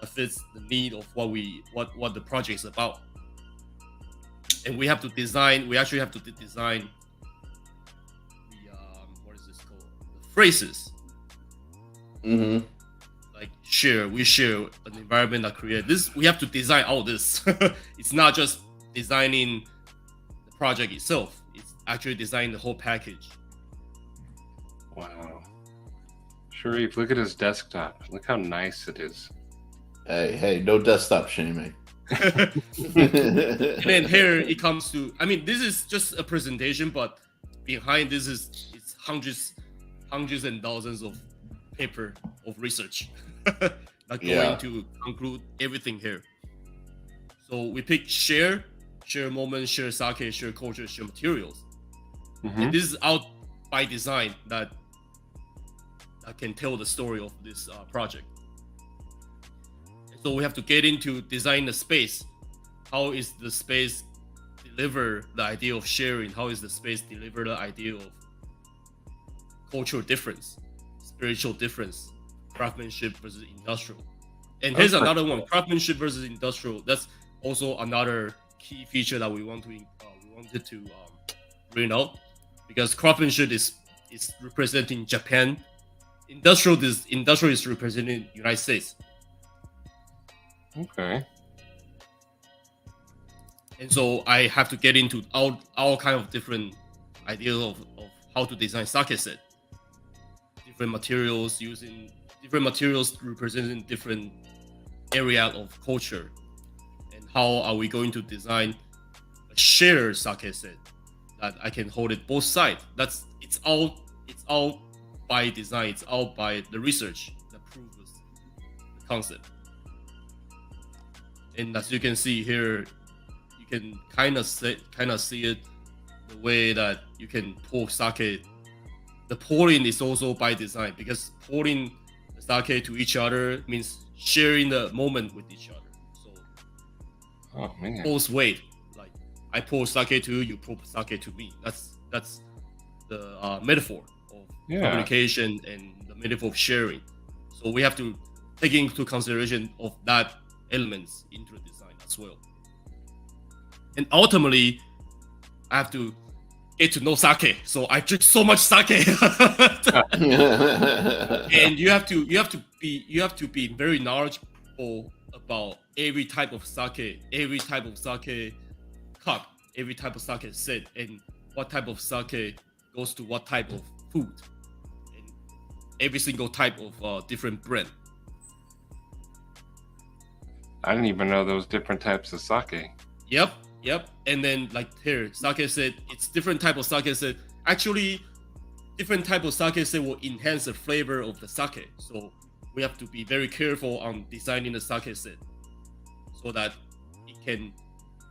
the need of what the project is about. And we actually have to design the phrases. Mm-hmm. Like we share an environment that create this. We have to design all this. It's not just designing the project itself. It's actually designing the whole package. Wow. Sharif, look at his desktop. Look how nice it is. Hey, no desktop shaming. And then here it comes to, this is just a presentation, but behind this it's hundreds and thousands of paper of research that going to conclude everything here. So we pick share moment, share sake, share culture, share materials. Mm-hmm. And this is out by design that can tell the story of this project. So we have to get into design the space. How is the space deliver the idea of sharing? How is the space deliver the idea of cultural difference, spiritual difference, craftsmanship versus industrial? And here's another one: craftsmanship versus industrial. That's also another key feature that we wanted to bring out, because craftsmanship is representing Japan, industrial is representing United States. Okay. And so I have to get into all kind of different ideas of how to design sake set. Different materials representing different area of culture. And how are we going to design a shared sake set that I can hold it both sides? It's all by design, it's all by the research that proves the concept. And as you can see here, you can kind of see it the way that you can pour sake. The pouring is also by design, because pouring the sake to each other means sharing the moment with each other. So both ways. Like I pour sake to you, you pour sake to me. That's the metaphor of communication and the metaphor of sharing. So we have to take into consideration of that elements into the design as well. And ultimately, I have to get to know sake. So I drink so much sake. And you have to be very knowledgeable about every type of sake cup, every type of sake set, and what type of sake goes to what type of food, and every single type of different brand. I didn't even know those different types of sake. Yep. And then like here, sake set, it's different type of sake set. Actually, different type of sake set will enhance the flavor of the sake. So we have to be very careful on designing the sake set so that it can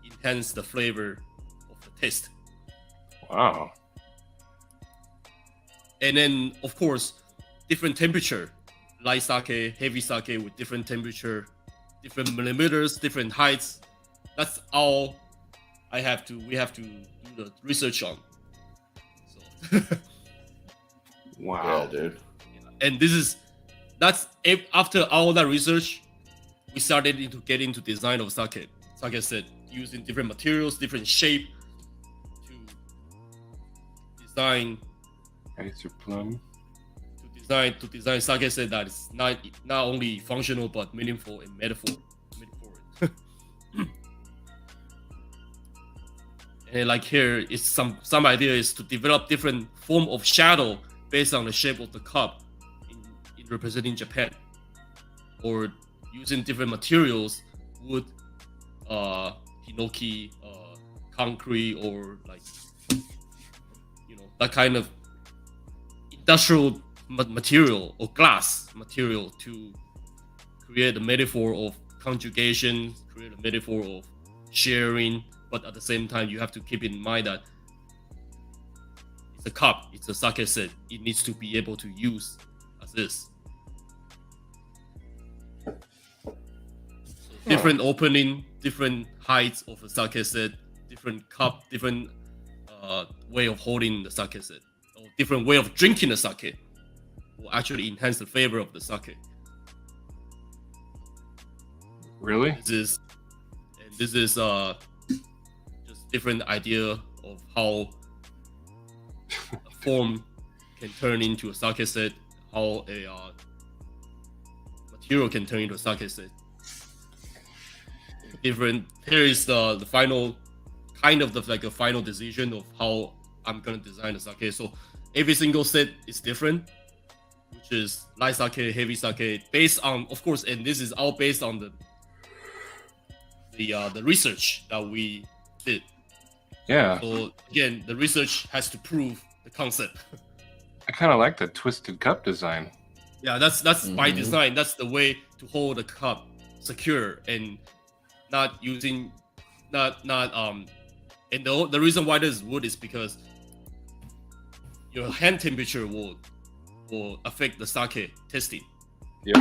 enhance the flavor of the taste. Wow. And then of course, different temperature, light sake, heavy sake with different temperature, different millimeters, different heights. That's all we have to do the research on. So Wow. Yeah, dude. and that's after all that research, we started to get into design of sake. Like I said, using different materials, different shape to design Ice or plum. to design sake set that is not only functional but meaningful and metaphor. And like here, it's some idea is to develop different form of shadow based on the shape of the cup in representing Japan, or using different materials, wood, hinoki, concrete, or like that kind of industrial material or glass material to create a metaphor of conjugation, create a metaphor of sharing. But at the same time, you have to keep in mind that it's a cup, it's a sake set. It needs to be able to use as is. So different opening, different heights of a sake set, different cup, different way of holding the sake set, or different way of drinking the sake will actually enhance the flavor of the sake. Really? This is just different idea of how a form can turn into a sake set, how a material can turn into a sake set. Different. Here is the final kind of like a final decision of how I'm gonna design the sake. So every single set is different, which is light sake, heavy sake, based on, of course, and this is all based on the research that we did. Yeah. So again, the research has to prove the concept. I kind of like the twisted cup design. Yeah, that's by design. That's the way to hold the cup secure and not using and the reason why this is wood is because your hand temperature will affect the sake tasting. Yep.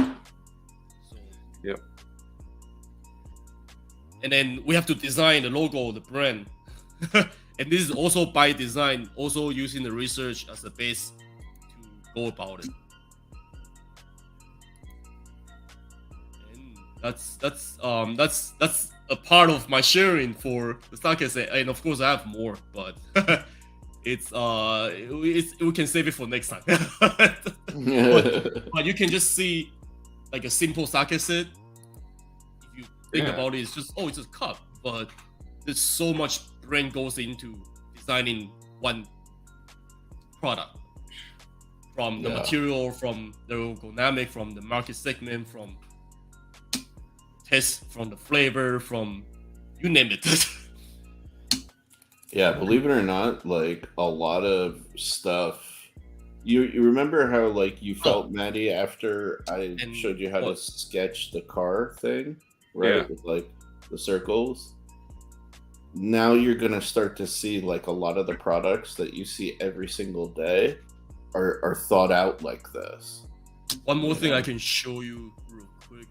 So, Yep. and then we have to design the logo, the brand. And this is also by design, also using the research as a base to go about it. And that's a part of my sharing for the sake set. And of course I have more, but it's we can save it for next time. But you can just see like a simple sake set. If you think about it, it's just it's a cup, but there's so much brain goes into designing one product, from the material, from the ergonomic, from the market segment, from taste, from the flavor, from you name it. Yeah, believe it or not, like a lot of stuff. You remember how like you felt, Maddie, after I showed you how to sketch the car thing, right? Yeah. With like the circles. Now you're gonna start to see like a lot of the products that you see every single day are thought out like this. One more thing I can show you real quick.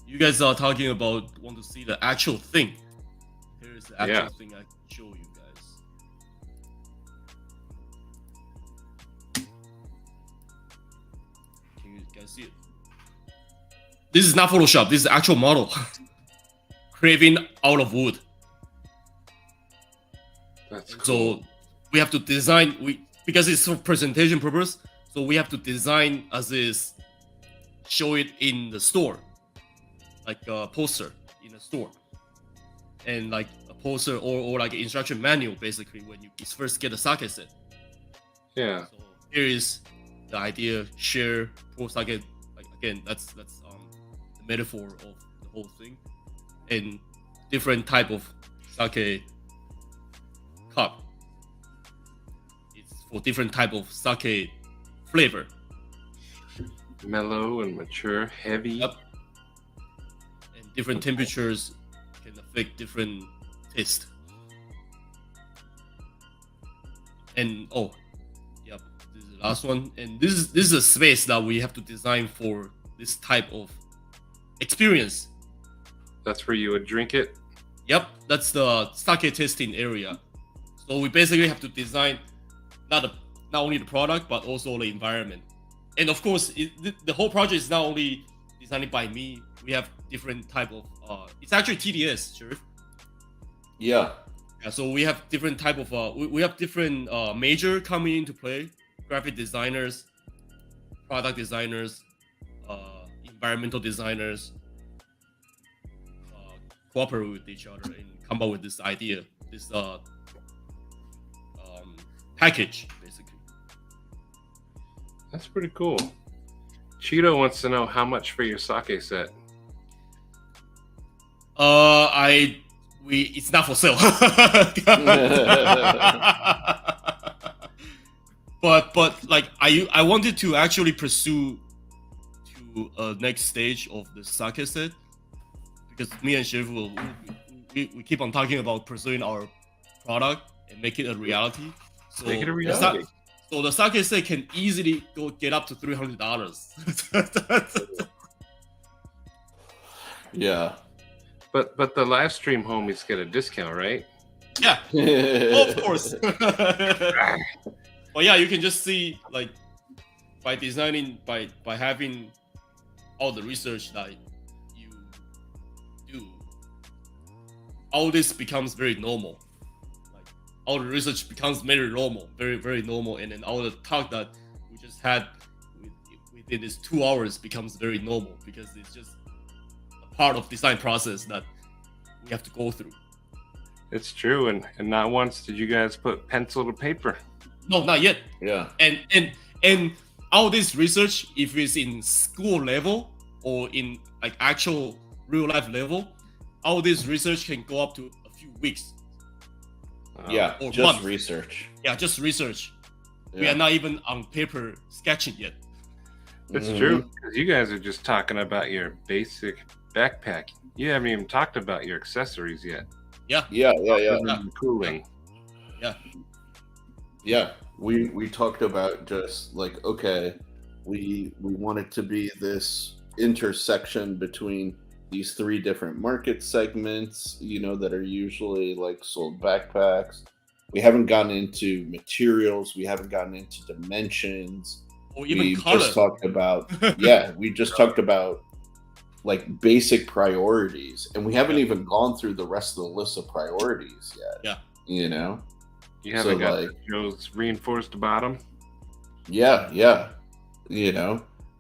You guys are talking about want to see the actual thing. Here's the actual thing I can show you guys. Can you guys see it? This is not Photoshop. This is the actual model. Carving out of wood. That's cool. So we have to design because it's for presentation purpose, so we have to design as is, show it in the store, like a poster in a store, and like a poster or like an instruction manual basically when you first get a sake set. Yeah. So here is the idea: share, pour sake. Like again, that's the metaphor of the whole thing, and different type of sake cup. It's for different type of sake flavor. Mellow and mature, heavy. Yep. And different temperatures can affect different taste. And yep, this is the last one. And this is a space that we have to design for this type of experience. That's where you would drink it. Yep, that's the sake tasting area. So we basically have to design not only the product but also the environment. And of course, the whole project is not only designed by me. We have different type of. It's actually TDS, Sheriff. Yeah. Yeah. So we have different type of. We have different major coming into play: graphic designers, product designers, environmental designers. Cooperate with each other and come up with this idea, this package, basically. That's pretty cool. Cheeto wants to know how much for your sake set. It's not for sale. but like I wanted to actually pursue to a next stage of the sake set, because me and Chef we keep on talking about pursuing our product and make it a reality. So Make it a reality. So the sake set can easily get up to $300. Yeah. But the live stream homies get a discount, right? Yeah, of course. But yeah, you can just see, like, by designing, by having all the research that you do, all this becomes very normal. Like, all the research becomes very normal, very, very normal, and then all the talk that we just had within these 2 hours becomes very normal, because it's just a part of design process that we have to go through. It's true, and not once did you guys put pencil to paper. No, not yet. Yeah. And all this research, if it's in school level or in like actual real life level, all this research can go up to a few weeks. Yeah, Or just months. research. Yeah, just research. We Yeah. are not even on paper sketching yet. It's Mhm. true, because you guys are just talking about your basic backpack. You haven't even talked about your accessories yet. Yeah. Yeah. The cooling. Yeah, we talked about just like, okay, we want it to be this intersection between these three different market segments, that are usually like sold backpacks. We haven't gotten into materials, we haven't gotten into dimensions. Or even We color. just talked about we just talked about like basic priorities, and we haven't even gone through the rest of the list of priorities yet. Yeah. You haven't So, got like- Joe's reinforced bottom. Yeah,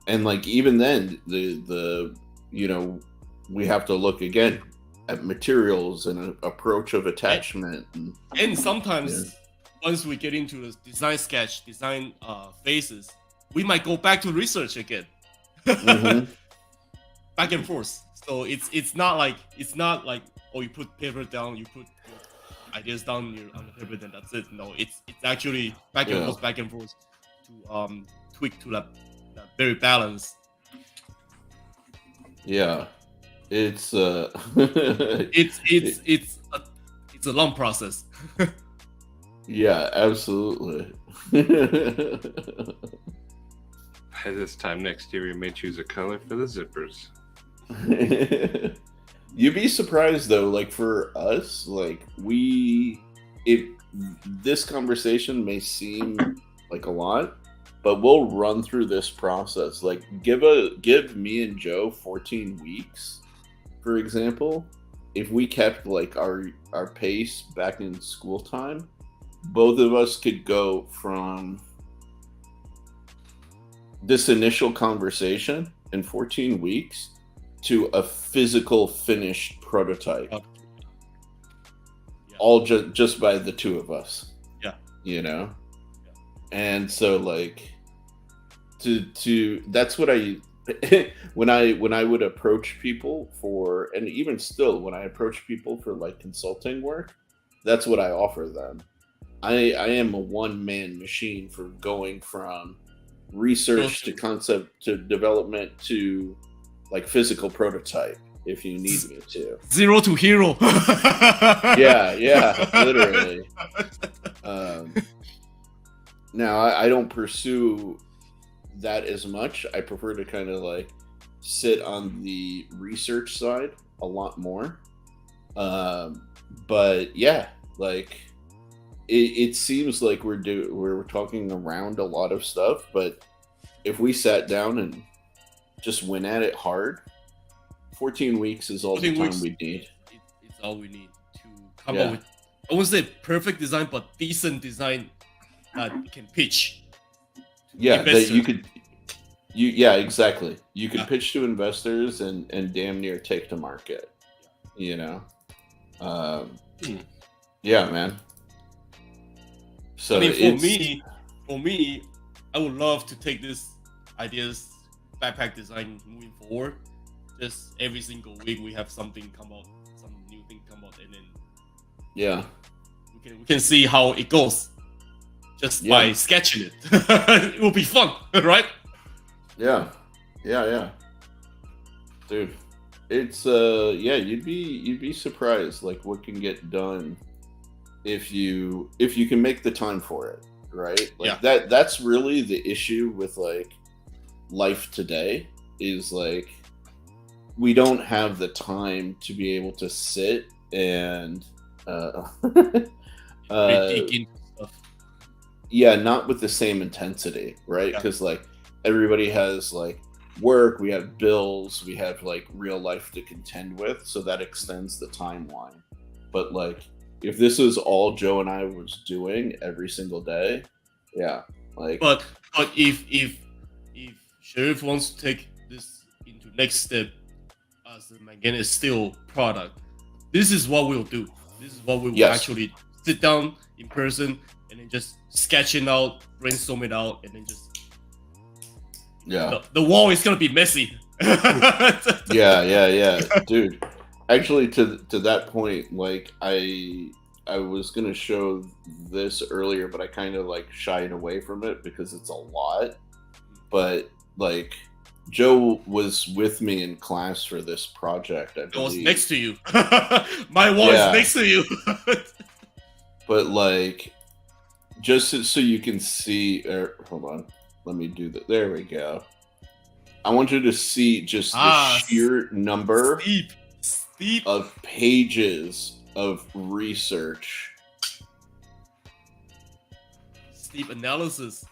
and like even then the we have to look again at materials and an approach of attachment. And sometimes once we get into the design phases, we might go back to research again. Mhm. Back and forth. So it's not like oh, you put paper down, you put your ideas down on the paper, then that's it. No, it's actually back and forth to tweak to that very balance. Yeah, it's It's a long process. yeah, absolutely. By this time next year, we may choose a color for the zippers. You'd be surprised though, like for us, like this conversation may seem like a lot, but we'll run through this process. Like give me and Joe 14 weeks, for example. If we kept like our pace back in school time, both of us could go from this initial conversation in 14 weeks to a physical finished prototype, all just by the two of us. You know, and so like to that's what I when I would approach people for, and even still when I approach people for like consulting work, that's what I offer them. I am a one-man machine for going from research to concept to development to like physical prototype if you need me to. 0 to hero. yeah, literally. Now I don't pursue that as much. I prefer to kind of like sit on the research side a lot more. But yeah, like it seems like we're talking around a lot of stuff, but if we sat down and just went at it hard, 14 weeks is all the time we need. It's all we need to come up with, I won't say perfect design, but decent design that you can pitch. Yeah, that you could. Exactly. You could pitch to investors and damn near take to market. You know. Yeah, man. So I mean, for me, I would love to take this ideas, backpack design moving forward. Just every single week we have something come out, some new thing come out, and then we can see how it goes. Just by sketching it, it will be fun, right? Yeah, dude. It's you'd be surprised like what can get done if you can make the time for it, right? Like that's really the issue with like life today is like we don't have the time to be able to sit and dig into stuff. Yeah, not with the same intensity, right? Because like everybody has like work, we have bills, we have like real life to contend with, so that extends the timeline. But like if this is all Joe and I was doing every single day, like. But if Sheriff wants to take this into next step as the Manganese Steel product, this is what we'll do. This is what we will actually sit down in person and then just sketch it out, brainstorm it out, and then just the wall is gonna be messy. yeah, dude. Actually, to that point, like I was gonna show this earlier, but I kind of like shied away from it because it's a lot. But like Joe was with me in class for this project. I was next to you. My wall is next to you. But like, just so you can see, hold on, let me do that. There we go. I want you to see just the sheer number of pages of research. Steep analysis.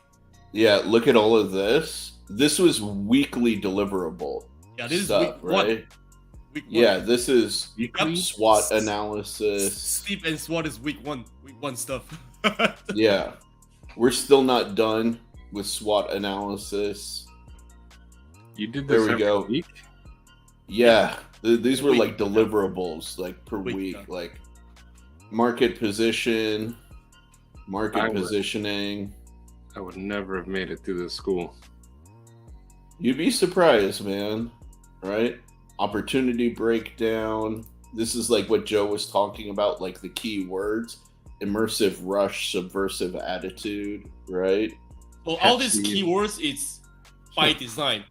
Yeah, look at all of this. This was weekly deliverable. Yeah, this stuff, is right? Week 1. Yeah, this is SWOT analysis. Steep and SWOT is week one stuff. Yeah, we're still not done with SWOT analysis. You did this every week? Yeah, these were like deliverables, like per week, like market position, positioning. I would never have made it through this school. You'd be surprised, man. Right? Opportunity breakdown. This is like what Joe was talking about, like the key words: immersive rush, subversive attitude. Right? Well, all these keywords, it's by design,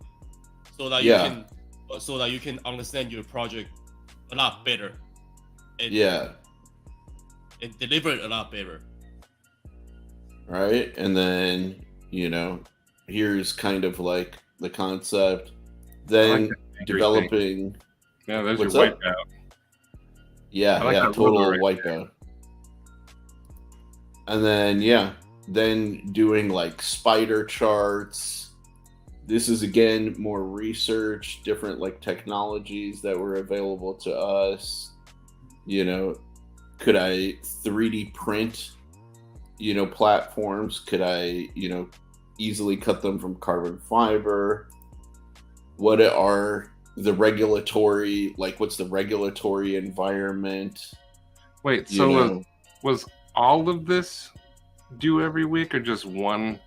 so that you can understand your project a lot better, and and deliver it a lot better. Right, and then here's kind of like the concept, then developing. Yeah, there's your whiteout. Yeah, total whiteout. And then doing like spider charts. This is again more research, different like technologies that were available to us. Could I 3D print platforms could I, easily cut them from carbon fiber? What are the regulatory, what's the regulatory environment? Wait, so was all of this due every week or just one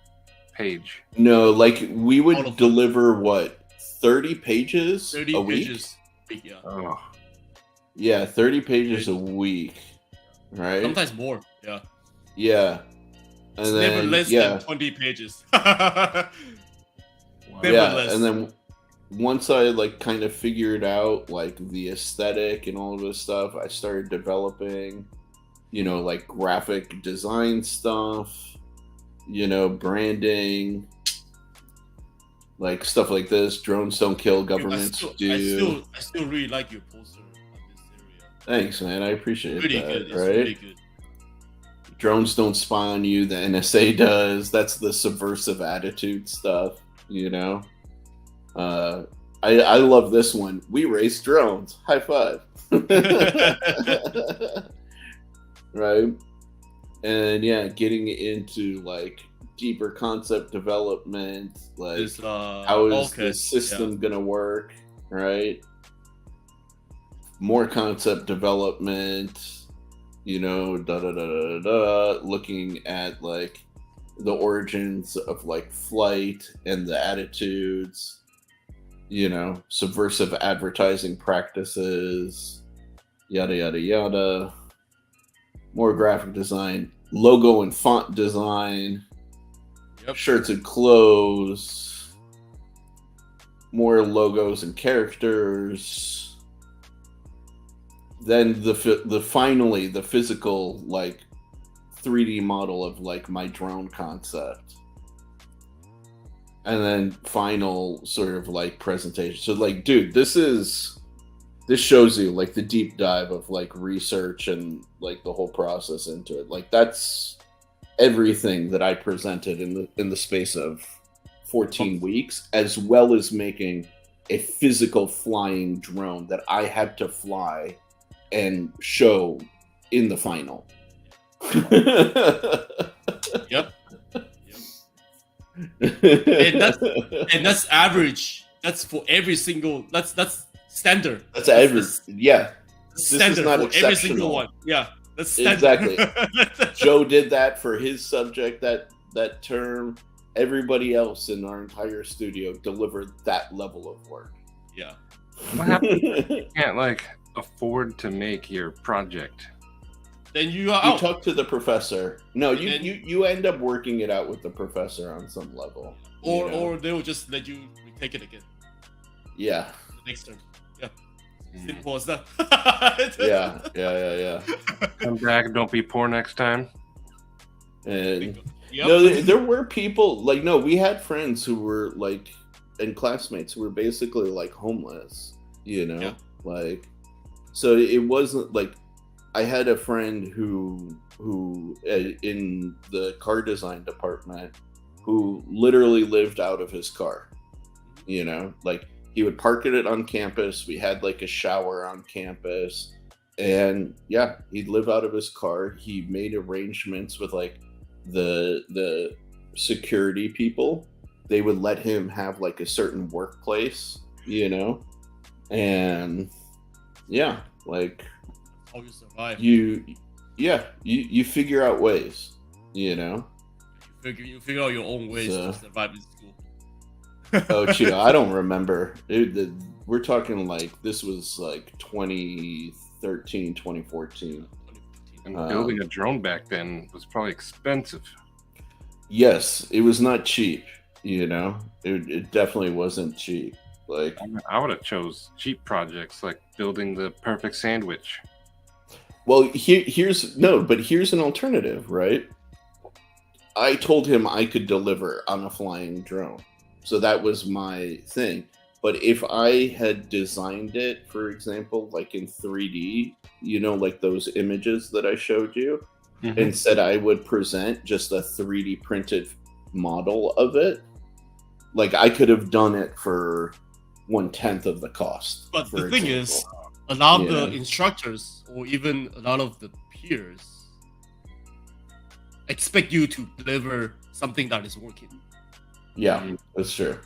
page? No, we would deliver 30 pages 30 a week? pages a week, yeah. Oh, Yeah, 30 pages a week, right? Sometimes more, yeah. Yeah. And It's then, never less than 20 pages. yeah, less. and then once I kind of figured out the aesthetic and all of this stuff, I started developing, graphic design stuff, branding, stuff like this. Drones don't kill, governments do. I still really like your poster on this area. Thanks, man. I appreciate Really that. good. It's right? really good. Drones don't spy on you. The NSA does. That's the subversive attitude stuff. I love this one. We race drones. High five. Right? And yeah, getting into deeper concept development, how is the system gonna work, right? More concept development, looking at the origins of flight and the attitudes, subversive advertising practices, yada yada yada. More graphic design, logo and font design, shirts and clothes, more logos and characters. Then the physical 3D model of my drone concept, and then final sort of presentation. So dude, this shows you the deep dive of research and the whole process into it. That's everything that I presented in the space of 14 weeks, as well as making a physical flying drone that I had to fly and show in the final. Yep. And that's average. That's for every single. That's standard. That's average. Yeah. Standard not for every single one. Yeah. That's standard. Exactly. Joe did that for his subject that term. Everybody else in our entire studio delivered that level of work. Yeah. what happens if you can't afford to make your project? Then you are out. Talk to the professor. No, you end up working it out with the professor on some level. Or they will just let you retake it again. Yeah. The next term. Yeah. Simple as that. Yeah. Come back, don't be poor next time. And there were people we had friends who were and classmates who were basically homeless, so it wasn't I had a friend who in the car design department who literally lived out of his car. He would park it on campus. We had a shower on campus, and yeah, he'd live out of his car. He made arrangements with the security people. They would let him have a certain workplace, and yeah, how you survive. You figure out ways, You figure out your own ways to survive in school. Oh, Chio, I don't remember. We're talking this was 2013, 2014. And building a drone back then was probably expensive. Yes, it was not cheap. It definitely wasn't cheap. I would have chose cheap projects like building the perfect sandwich. Well, here's an alternative, right? I told him I could deliver on a flying drone. So that was my thing. But if I had designed it, for example, in 3D, those images that I showed you, and said I would present just a 3D printed model of it, I could have done it for 1/10 of the cost. But the thing is, a lot of the instructors or even a lot of the peers, expect you to deliver something that is working. Yeah, that's true.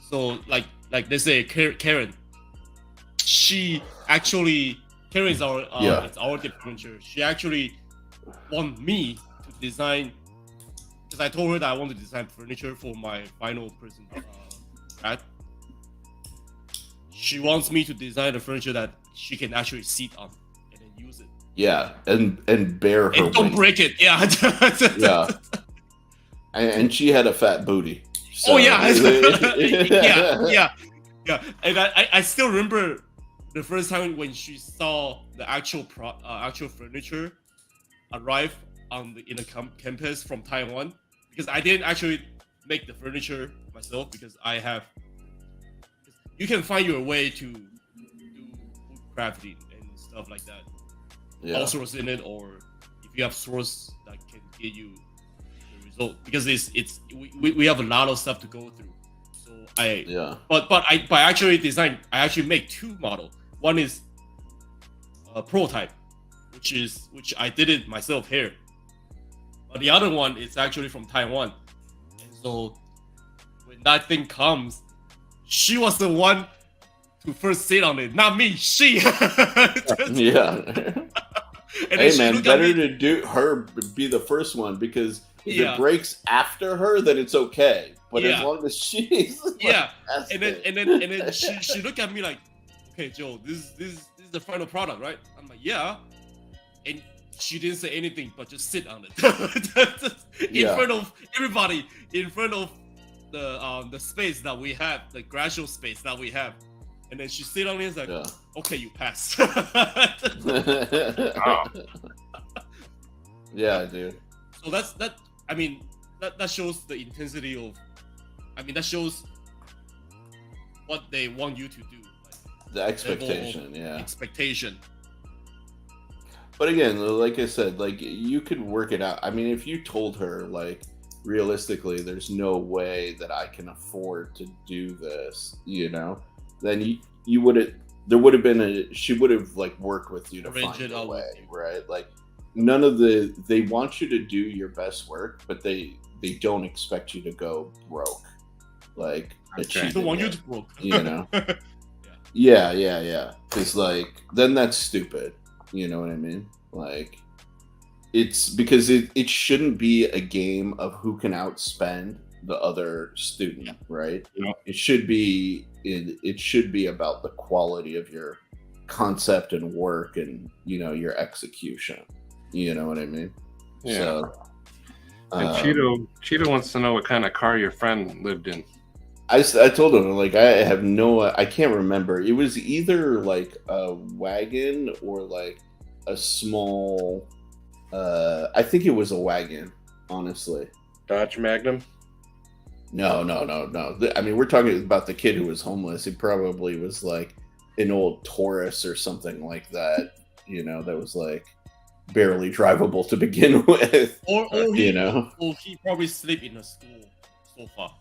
So like let's say Karen, Karen is our it's our furniture. She actually want me to design, because I told her that I want to design furniture for my final person at. She wants me to design a furniture that she can actually sit on and then use it. Yeah, and bear her And don't weight. break it. Yeah. Yeah. And she had a fat booty. So. Oh yeah. yeah. And I still remember the first time when she saw the actual furniture arrive in the campus from Taiwan, because I didn't actually make the furniture myself, because you can find your way to do wood crafting and stuff like that. Yeah. Outsource in it, or if you have source that can get you the result, because we have a lot of stuff to go through. So but I actually make two models. One is a prototype, which I did it myself here. But the other one is actually from Taiwan. And so when that thing comes, she was the one to first sit on it, not me. She. Yeah. And hey man, better to be the first one, because if it breaks after her, then it's okay. But as long as she's and then she looked at me like, okay, Joe, this is the final product, right? I'm like, yeah. And she didn't say anything, but just sit on it in front of everybody, in front of the space that we have, the gradual space that we have. And then she sit on it and is like, okay, you pass. Yeah, dude. So that shows the intensity of, that shows what they want you to do. Like, the expectation, expectation. But again, like I said, like, you could work it out. I mean, if you told her, like, realistically, there's no way that I can afford to do this, then you would have, she would have, like, worked with you to find a way, right? Like, they want you to do your best work, but they don't expect you to go broke. Like, they don't want you to broke. Yeah. Because, like, then that's stupid. You know what I mean? Like, it's because it shouldn't be a game of who can outspend the other student, right? Yeah. It should be about the quality of your concept and work and, your execution. You know what I mean? Yeah. So, and Cheeto wants to know what kind of car your friend lived in. I told him, like, I can't remember. It was either like a wagon or like a small, I think it was a wagon, honestly. Dodge Magnum? No. I mean, we're talking about the kid who was homeless. It probably was like an old Taurus or something like that, that was like barely drivable to begin with. Or he probably sleep in a school sofa.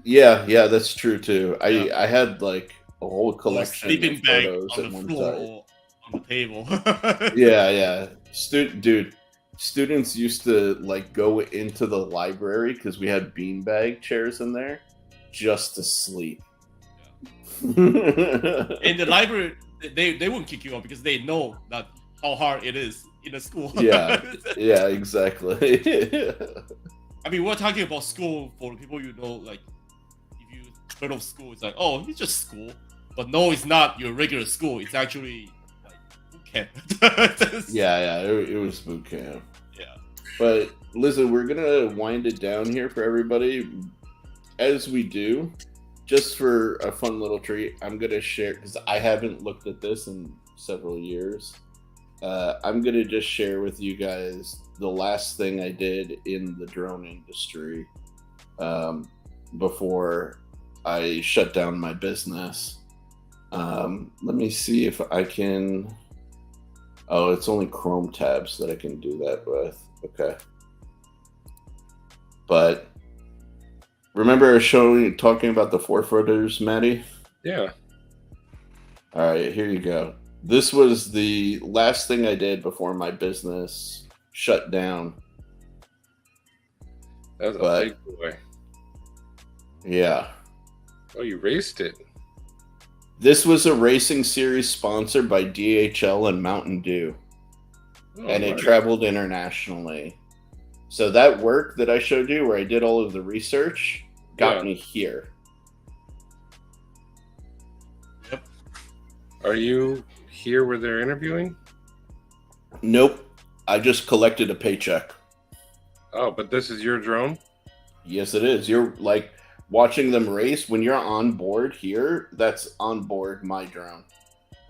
Yeah, that's true too. I had like a whole collection sleeping of bag photos on at the one floor time. or on the table. Yeah. Students used to, like, go into the library because we had beanbag chairs in there just to sleep. In the library, they wouldn't kick you out because they know that how hard it is in a school. Yeah, exactly. I mean, we're talking about school for people like, if you heard of school, it's like, oh, it's just school. But no, it's not your regular school. It's actually like boot camp. It was boot camp. Yeah. But listen, we're gonna wind it down here for everybody. As we do, just for a fun little treat, I'm gonna share, because I haven't looked at this in several years. I'm gonna just share with you guys the last thing I did in the drone industry before I shut down my business. Let me see if I can. Oh, it's only Chrome tabs that I can do that with. Okay. But remember I was talking about the 4-footers, Maddie? Yeah. All right, here you go. This was the last thing I did before my business shut down. That was a But- big boy. Yeah. Oh, you raced it. This was a racing series sponsored by DHL and Mountain Dew, Oh, and it nice. traveled internationally. So that work that I showed you, where I did all of the research, got Yeah. me here. Are you here where they're interviewing? Nope. I just collected a paycheck. Oh, but this is your drone? Yes, it is. You're like watching them race. When you're on board here, that's on board my drone.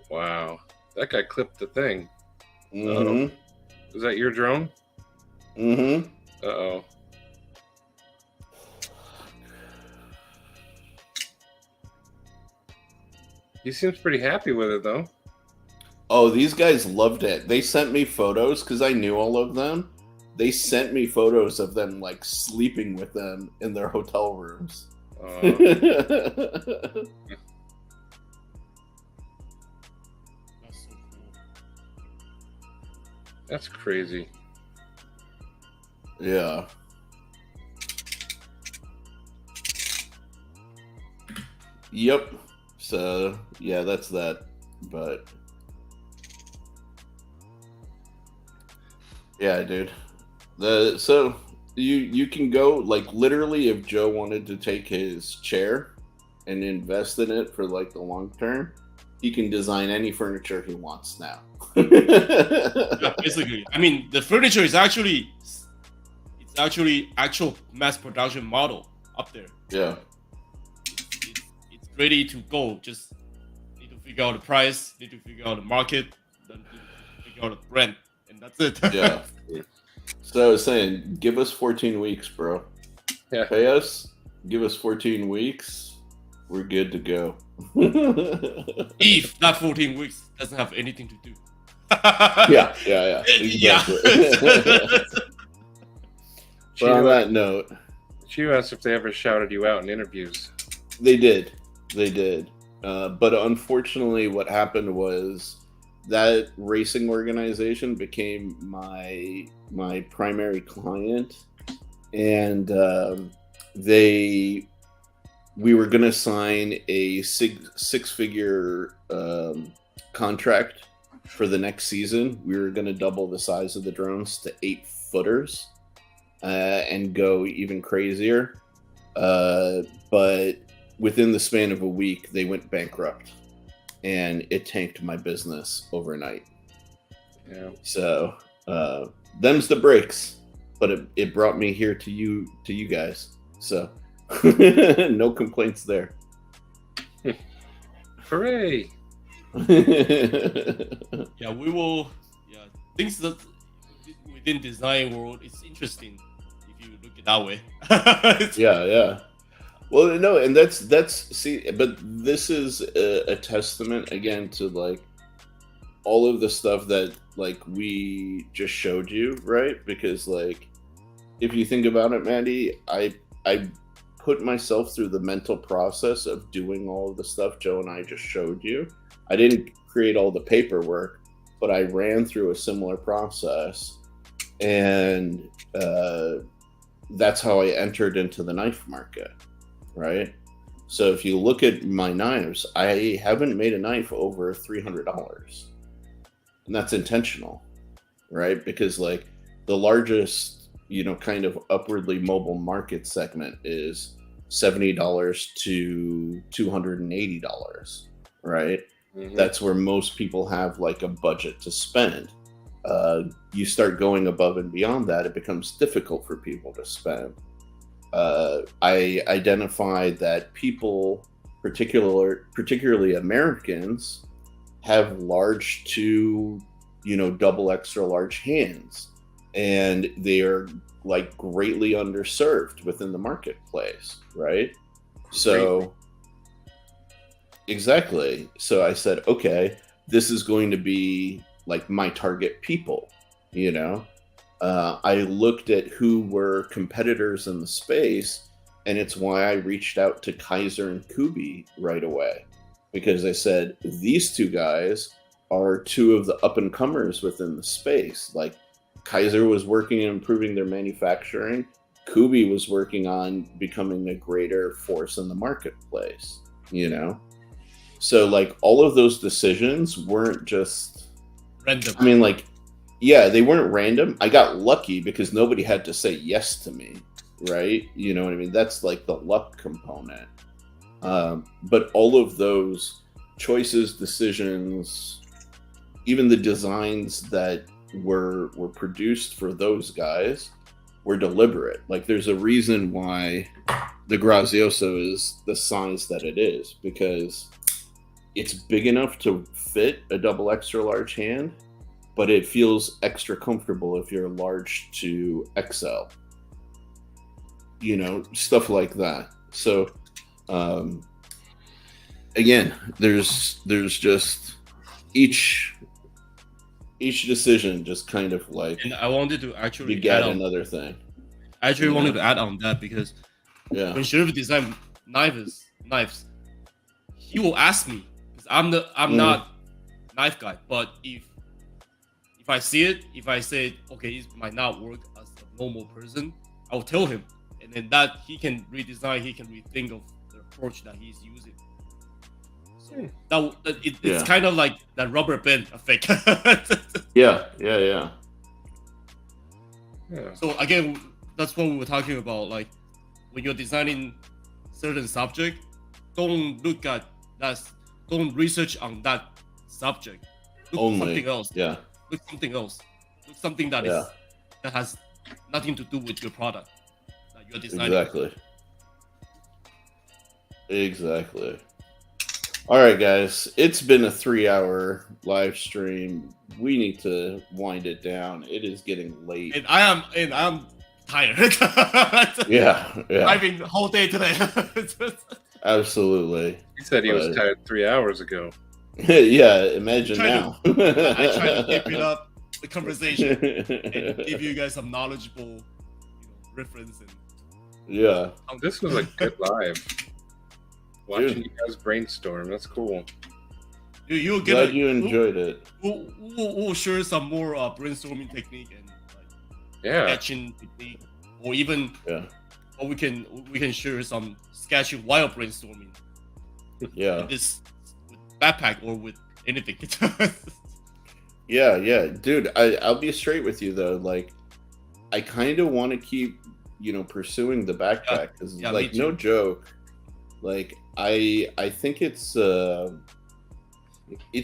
Wow. That guy clipped the thing. Mm-hmm. Is that your drone? Mm-hmm. Uh-oh. He seems pretty happy with it, though. Oh, these guys loved it. They sent me photos because I knew all of them. They sent me photos of them like sleeping with them in their hotel rooms. That's so cool. That's crazy. Yeah. Yep. So yeah, that's that. But yeah, dude. So you can go like literally if Joe wanted to take his chair and invest in it for like the long term, he can design any furniture he wants now. Yeah, basically, I mean, the furniture is actually actual mass production model up there. Yeah. It's ready to go. Just need to figure out the price, need to figure out the market, then need to figure out the brand, and that's it. Yeah. So I was saying, give us 14 weeks, bro. Yeah. Pay us, give us 14 weeks, we're good to go. If that 14 weeks doesn't have anything to do. Yeah. Exactly. But on that note, She asked if they ever shouted you out in interviews. they did. But unfortunately, what happened was that racing organization became my primary client, and we were gonna sign a six-figure contract for the next season. We were gonna double the size of the drones to 8-footers and go even crazier. But within the span of a week, they went bankrupt, and it tanked my business overnight. Yeah. So them's the breaks, but it brought me here to you guys. So no complaints there. Hooray! Yeah, we will. Yeah, things that within design world, it's interesting if you look at that way. Yeah. Well, no, and that's see, but this is a testament again to like all of the stuff that like we just showed you, right? Because like if you think about it, Mandy, I put myself through the mental process of doing all of the stuff Joe and I just showed you. I didn't create all the paperwork, but I ran through a similar process, and that's how I entered into the knife market, right? So if you look at my knives, I haven't made a knife over $300, and that's intentional, right? Because like the largest, kind of upwardly mobile market segment is $70 to $280, right? Mhm. That's where most people have like a budget to spend. You start going above and beyond that, it becomes difficult for people to spend. I identified that people, particularly Americans, have large to double extra large hands, and they are like greatly underserved within the marketplace, right? So exactly. So I said, okay, this is going to be like my target people. I looked at who were competitors in the space, and it's why I reached out to Kaiser and Kubi right away, because I said these two guys are two of the up and comers within the space. Like Kaiser was working on improving their manufacturing. Kubi was working on becoming a greater force in the marketplace, So like all of those decisions weren't just Random. I mean, like, yeah, they weren't random. I got lucky because nobody had to say yes to me, right? You know what I mean? That's like the luck component. But all of those choices, decisions, even the designs that were produced for those guys were deliberate. Like, there's a reason why the Grazioso is the size that it is, because it's big enough to fit a double extra large hand, but it feels extra comfortable if you're large to XL. Stuff like that. So, again, there's just each decision just kind of like, and I wanted to actually beget another thing. I actually wanted to add on that because Yeah. when Sheriff design knives, he will ask me, because I'm not knife guy, but if I see it, if I say, okay, it might not work as a normal person, I'll tell him, and then that he can redesign, he can rethink of the approach that he's using. So it's kind of like that rubber band effect. Yeah. So again, that's what we were talking about. Like, when you're designing certain subject, don't research on that subject. Look Only. something else. Yeah. Look something else. Look something that has nothing to do with your product that you're designing. Exactly. All right, guys. It's been a 3-hour live stream. We need to wind it down. It is getting late. And I'm tired. Yeah. Driving the whole day today. Absolutely. He said he was tired 3 hours ago. Yeah, imagine now. I try to keep it up, the conversation, and give you guys some knowledgeable, reference. And Yeah. This was a good live. Watching you guys brainstorm, that's cool. You'll get Glad you enjoyed it. We'll share some more brainstorming technique and sketching technique, or even or we can share some sketching while brainstorming. Yeah. With backpack or with anything. Yeah, dude. I'll be straight with you though. Like, I kind of want to keep, pursuing the backpack because, like, no joke. Like, I think it's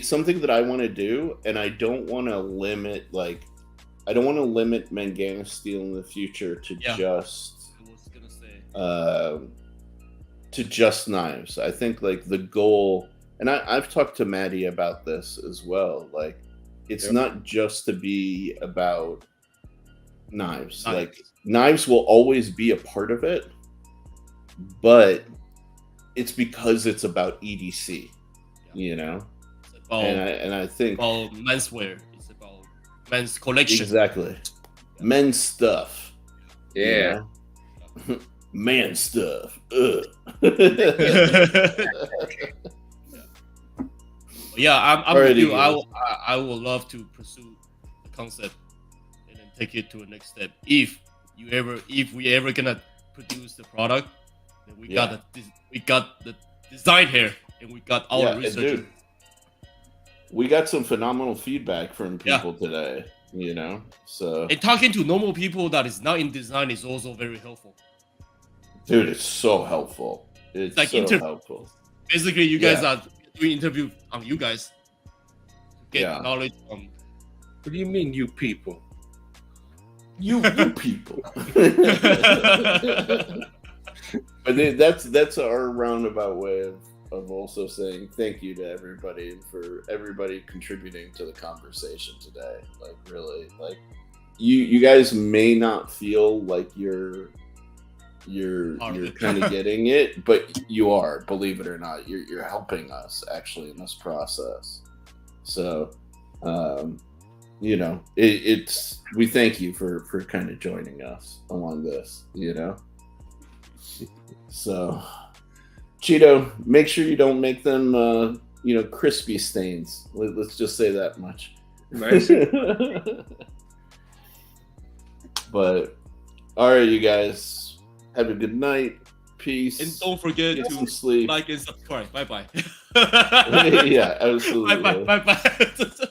something that I want to do, and I don't want to limit Mangana Steel in the future to just knives. I think, like, the goal, and I've talked to Maddie about this as well. Like, it's not just to be about knives. Like, knives will always be a part of it, but it's because it's about EDC, and I think about menswear. It's about men's collection. Exactly. Men's stuff. Yeah. Man stuff. I'm with you. I would love to pursue the concept and then take it to a next step. If we ever gonna produce the product, then we got the design here, and we got our research. We got some phenomenal feedback from people today. So, and talking to normal people that is not in design is also very helpful. Dude, it's so helpful. It's like so helpful. Basically, you guys are doing interview on you guys to get knowledge from. What do you mean, you people? You people. But that's our roundabout way of also saying thank you to everybody for everybody contributing to the conversation today. Like, really, like, you guys may not feel like you're kind of getting it, but you are, believe it or not. You're helping us actually in this process. So, it's we thank you for kind of joining us along this. So, Cheeto, make sure you don't make them crispy stains. Let's just say that much. Nice. But All right, you guys. Have a good night. Peace. And don't forget Get to some sleep. like and subscribe. Bye bye. Yeah, absolutely. Bye bye. Bye bye.